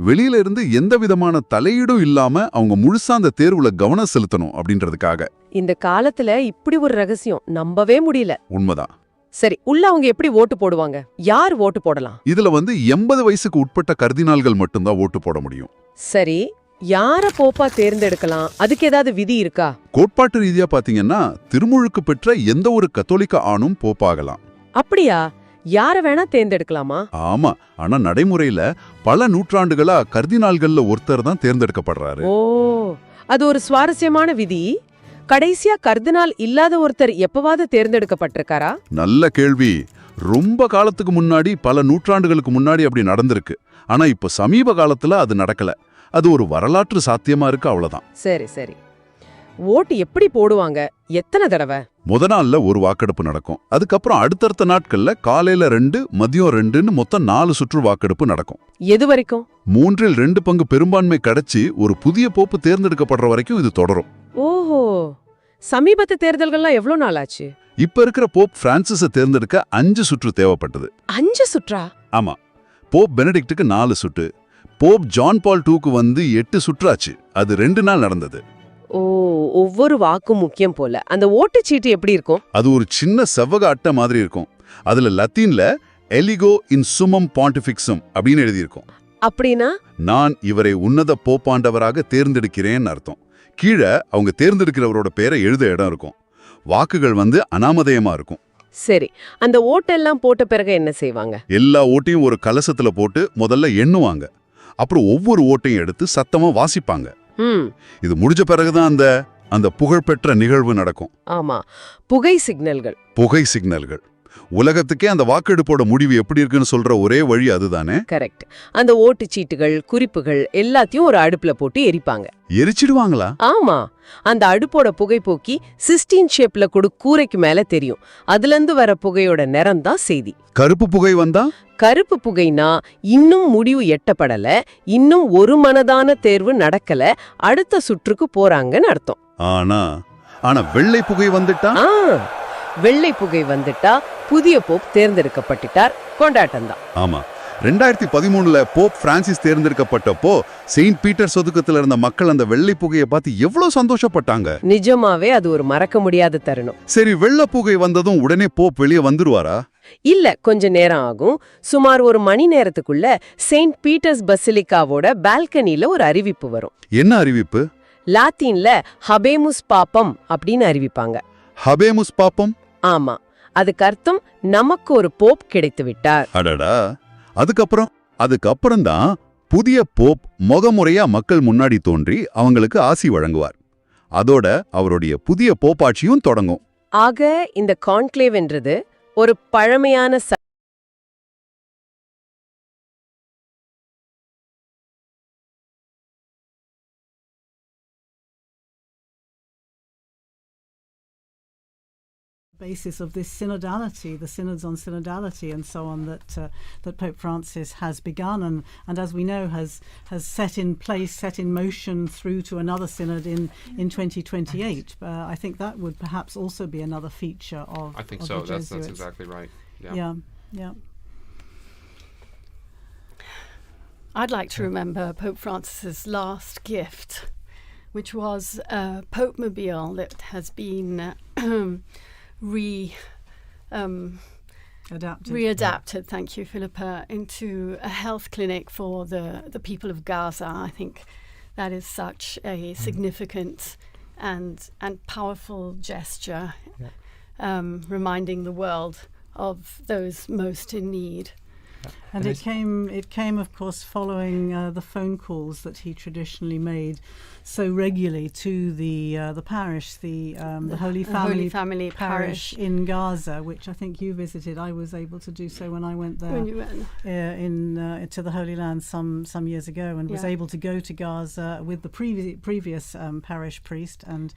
வெளியில இருந்து எந்த விதமான தலையீடும் இல்லாம அவங்க முழுசா அந்த தேர்வுல கவனம் செலுத்தணும் அப்படின்றதுக்காக. இந்த காலத்துல இப்படி ஒரு ரகசியம் நம்பவே முடியல. உண்மைதான். சரி, உள்ள அவங்க எப்படி ஓட்டு போடுவாங்க? யார் ஓட்டு போடலாம்? இதுல 80 வயசுக்கு உட்பட்ட கர்தினால்கள் மட்டும்தான் ஓட்டு போட முடியும். சரி, யார போப்பா தேர்ந்தெடுக்கலாம்? அதுக்கு ஏதாவது விதி இருக்கா? கோட்பாட்டு ரீதியா பாத்தீங்கன்னா திருமுழுக்கு பெற்ற எந்த ஒரு கத்தோலிக்க ஆணும் போப்பாகலாம். அப்படியா? யார வேணா தேர்ந்தெடுக்கலாமா? ஆமா, ஆனா நடைமுறையில பல நூற்றாண்டுகளா கர்தினால்கள்ல ஒருத்தர் தான் தேர்ந்தெடுக்கப்படுறாரு. ஓ, அது ஒரு சுவாரஸ்யமான விதி. கடைசியா கர்தினால் இல்லாத ஒருத்தர் எப்பவாவது தேர்ந்தெடுக்கப்பட்டிருக்காரா? நல்ல கேள்வி. ரொம்ப காலத்துக்கு முன்னாடி, பல நூற்றாண்டுகளுக்கு முன்னாடி அப்படி நடந்திருக்கு. ஆனா இப்ப சமீப காலத்துல அது நடக்கல. அது ஒரு வரலாற்று சாத்தியமா இருக்கு, அவ்வளவுதான். சரி சரி. ஓட்டு எப்படி போடுவாங்க? எத்தனை தடவை? முத நாள்ல ஒரு வாக்கெடுப்பு நடக்கும். அதுக்கப்புறம் அடுத்தடுத்த நாட்கள்ல காலையில 2, மதியம் 2ன்னு மொத்தம் 4 சுற்று வாக்கெடுப்பு நடக்கும். எது வரைக்கும்? 3/2 பங்கு பெரும்பான்மை கிடைச்சி ஒரு புதிய போப்பு தேர்ந்தெடுக்கப்படுற வரைக்கும் இது தொடரும். ஓஹோ, சமீபத்து தேர்தல்கள்லாம் எவ்வளவு நாள் ஆச்சு? இப்ப இருக்கிற போப் பிரான்சிஸ தேர்ந்தெடுக்க 5 சுற்று தேவைப்பட்டது. 5 சுற்றா? ஆமா. போப் பெனடிக்டுக்கு 4 சுற்று. போப் ஜான் பால் 2க்கு 8 சுற்றாச்சு. அது 2 நாள் நடந்தது. ஓ, ஒவ்வொரு வாக்கும் முக்கியம் போல. அந்த ஓட்டுச்சீட்டு எப்படி இருக்கும்? அது ஒரு சின்ன செவ்வக அட்டை மாதிரி இருக்கும். அதுல லத்தீன்ல எலிகோ இன் சுமம் பாண்டிஃபிக்ஸம் அப்படின்னு எழுதியிருக்கும். அப்படின்னா நான் இவரை உன்னத போப்பாண்டவராக தேர்ந்தெடுக்கிறேன்னு அர்த்தம். கீழே அவங்க தேர்ந்தெடுக்கிறவரோட பேரை எழுத இடம் இருக்கும். வாக்குகள் அனாமதேயமா இருக்கும். சரி, அந்த ஓட்டெல்லாம் போட்ட பிறகு என்ன செய்வாங்க? எல்லா ஓட்டையும் ஒரு கலசத்துல போட்டு முதல்ல எண்ணுவாங்க. அப்புறம் ஒவ்வொரு ஓட்டையும் எடுத்து சத்தமா வாசிப்பாங்க. இது முடிஞ்ச பிறகுதான் அந்த புகழ்பெற்ற நிகழ்வு நடக்கும். ஆமா, புகை சிக்னல்கள். உலகத்துக்கே அந்த வாக்கெடுப்போட முடிவு எப்படி இருக்குன்னு சொல்ற ஒரே வழி அதுதானே? கரெக்ட். அந்த ஓட்டுச்சீட்டுகள், குறிப்புகள் எல்லாத்தையும் ஒரு அடுப்புல போட்டு எரிப்பாங்க. எரிச்சிடுவாங்களா? ஆமா, அந்த அடுப்போட புகை போக்கி சிஸ்டீன் ஷேப்ல கூரைக்கு மேல தெரியும். அதுல இருந்து வர புகையோட நிறம் தான் செய்தி. கருப்பு புகை வந்தா? கருப்பு புகைனா இன்னும் முடிவு எட்டப்படல, இன்னும் ஒரு மனதான தேர்வு நடக்கல, அடுத்த சுற்றுக்கு போறாங்கன்னு அர்த்தம். ஆனா வெள்ளை புகை வந்துட்டா? வெள்ளை புகை வந்துட்டா புதிய போப் தேர்ந்தெடுக்கப்பட்டார், கொண்டாட்டம் தான். ஆமா, 2013ல போப் பிரான்சிஸ் தேர்ந்தெடுக்கப்பட்டப்போ செயின்ட் பீட்டர்ஸ் ஒதுக்கத்துல இருந்த மக்கள் அந்த வெள்ளை புகையை பார்த்து எவ்வளவு சந்தோஷப்பட்டாங்க. நிஜமாவே அது ஒரு மறக்க முடியாத தருணம். சரி, வெள்ளை புகை வந்ததும் உடனே போப் வெளியே வந்துருவாரா? இல்ல, கொஞ்ச நேரம் ஆகும். சுமார் 1 மணி நேரத்துக்குள்ள செயின்ட் பீட்டர்ஸ் பசிலிக்காவோட பால்கனில ஒரு அறிவிப்பு வரும். என்ன அறிவிப்பு? லாத்தீன்ல ஹபேமுஸ் பாப்பம் அப்படின்னு அறிவிப்பாங்க. ஹபேமுஸ் பாப்பம்? ஆமா, அதுக்கு அர்த்தம் நமக்கு ஒரு போப் கிடைத்து விட்டார். அடடா. அதுக்கப்புறம் தான் புதிய போப் முகமுறையா மக்கள் முன்னாடி தோன்றி அவங்களுக்கு ஆசி வழங்குவார். அதோட அவருடைய புதிய போப்பாட்சியும் தொடங்கும். ஆக இந்த கான்க்ளேவ் என்றது ஒரு பழமையான basis of this synodality, the synods on synodality and so on that Pope Francis has begun and as we know has set in motion through to another synod in 2028. I think that would perhaps also be another feature of I think of so. The that's Jesuits. exactly right. Yeah. I'd like to remember Pope Francis's last gift, which was a Pope Mobile that has been readapted, thank you, Philippa, into a health clinic for the people of Gaza. I think that is such a significant and powerful gesture, reminding the world of those most in need. And it came, of course, following the phone calls that he traditionally made so regularly to the parish, the Holy Family Parish in Gaza, which I think you visited. I was able to do so when I went there. When you went to the Holy Land some years ago, and was able to go to Gaza with the previous parish priest, and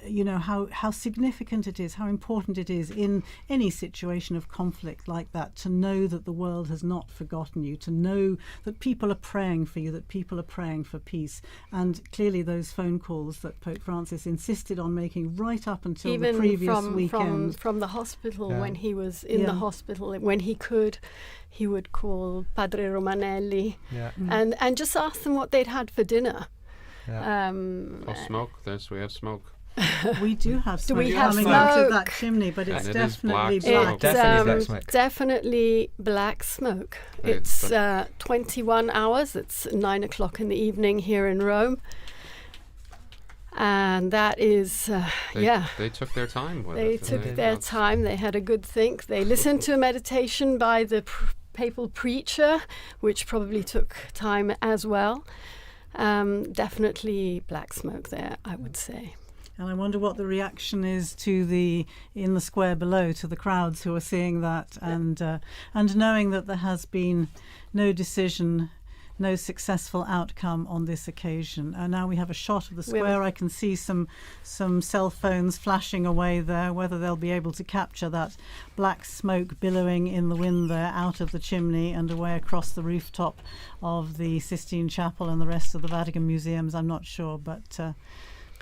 you know how significant it is, how important it is in any situation of conflict like that to know that the world has not forgotten you, to know that people are praying for you, that people are praying for peace. And clearly those phone calls that Pope Francis insisted on making right up until even the previous weekend. From the hospital, when he was in the hospital, when he could, he would call Padre Romanelli and just ask them what they'd had for dinner. Smoke. We have smoke. We do have smoke. Do we have coming smoke? Out of that chimney, but it's definitely black. Definitely black smoke. It's 21 hours. It's 9 o'clock in the evening here in Rome. And that is, They took their time with it. They took their time. They had a good think. They listened to a meditation by the papal preacher, which probably took time as well. Definitely black smoke there, I would say. And I wonder what the reaction is in the square below, to the crowds who are seeing that, and knowing that there has been no decision, no successful outcome on this occasion. Now we have a shot of the square. I can see some cell phones flashing away there. Whether they'll be able to capture that black smoke billowing in the wind there out of the chimney and away across the rooftop of the Sistine Chapel and the rest of the Vatican museums, I'm not sure, but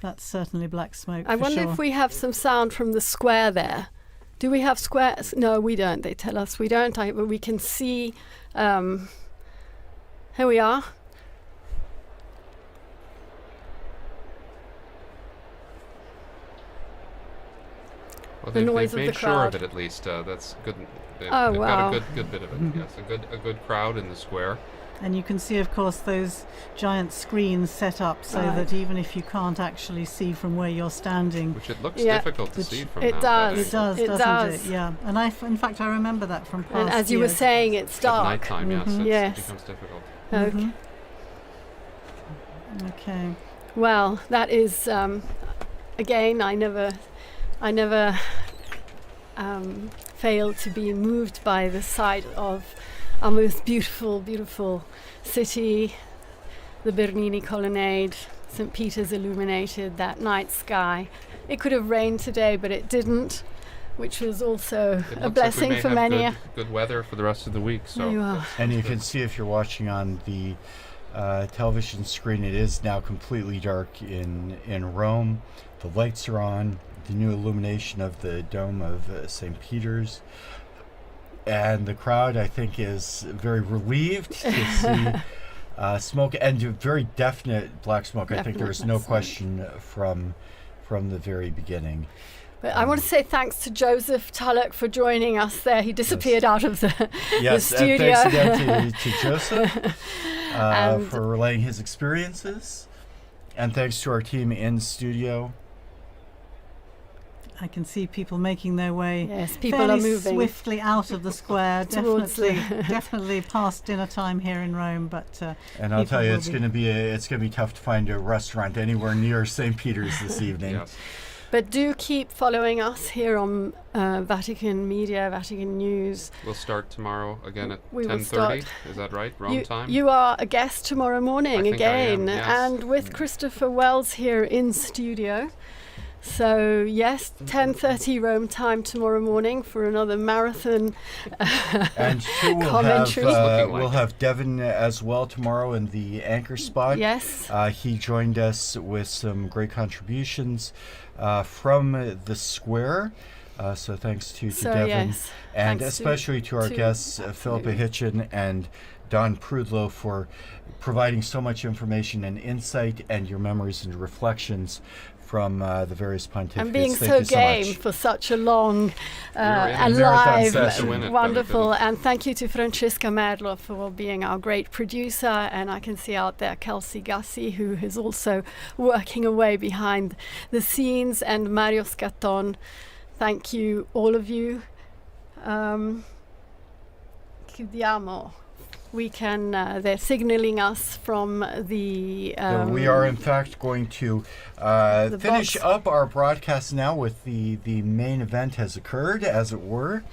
that's certainly black smoke. I wonder if we have some sound from the square there. Do we have squares? No, we don't. They tell us we don't. But we can see. Here we are. Well, the noise they've of made the sure crowd. of it at least. That's good. They've wow. got a good bit of it. Yes, a good crowd in the square. And you can see, of course, those giant screens set up so that even if you can't actually see from where you're standing, which it looks difficult to see from. It does. It does, doesn't it? Yeah. And in fact, I remember that from past. And as you were saying, it's dark. At nighttime, yes, it becomes difficult. Okay. Okay. Well, that is again. I never failed to be moved by the sight of our most beautiful city, the Bernini colonnade, St. Peter's illuminated, that night sky. It could have rained today, but it didn't, which was also a blessing for many. Good weather for the rest of the week. So. And you can see, if you're watching on the television screen, it is now completely dark in Rome. The lights are on, the new illumination of the dome of St. Peter's. And the crowd, I think, is very relieved to see smoke, and very definite black smoke. I think there was no question from the very beginning. But I want to say thanks to Joseph Tulloch for joining us there. He disappeared out of the studio. Thanks again to Joseph for relaying his experiences. And thanks to our team in studio. I can see people making their way people are moving swiftly out of the square, definitely past dinner time here in Rome. But and I'll tell you, it's going to be tough to find a restaurant anywhere near St. Peter's this evening. Yes. But do keep following us here on Vatican Media, Vatican News. We'll start tomorrow again at 10:30. Is that right? Rome time? You are a guest tomorrow morning again, and with Christopher Wells here in studio. So yes, 10:30 Rome time tomorrow morning for another marathon and commentary. We'll have Devin as well tomorrow in the anchor spot. Yes. He joined us with some great contributions from the square. So thanks to Devin. Yes. And thanks especially to our guests, Philippa Hitchin and Don Prudlow, for providing so much information and insight and your memories and reflections from the various pontificates. And being Thank so game for such a long and live, wonderful. And thank you to Francesca Merlo for being our great producer. And I can see out there Kelsey Gassi, who is also working away behind the scenes, and Mario Scatton. Thank you, all of you. Chiudiamo. We can, they're signaling us from the... we are, in fact, going to finish up our broadcast now with the main event has occurred, as it were.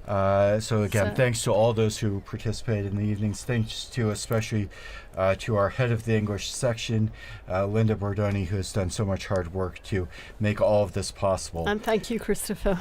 So, again, thanks to all those who participated in the evenings. Thanks to especially to our head of the English section, Linda Bordoni, who has done so much hard work to make all of this possible. And thank you, Christopher.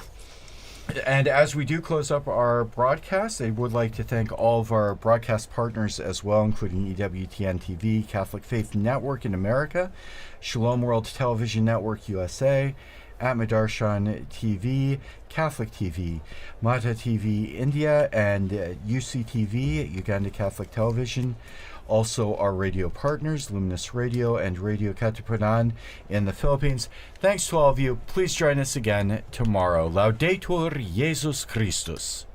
And as we do close up our broadcast, I would like to thank all of our broadcast partners as well, including EWTN TV, Catholic Faith Network in America, Shalom World Television Network USA, Atmadarshan TV, Catholic TV, Mata TV India, and UCTV, Uganda Catholic Television. Also our radio partners, Luminous Radio and Radio Katipunan in the Philippines. Thanks to all of you. Please join us again tomorrow. Laudetur Jesus Christus.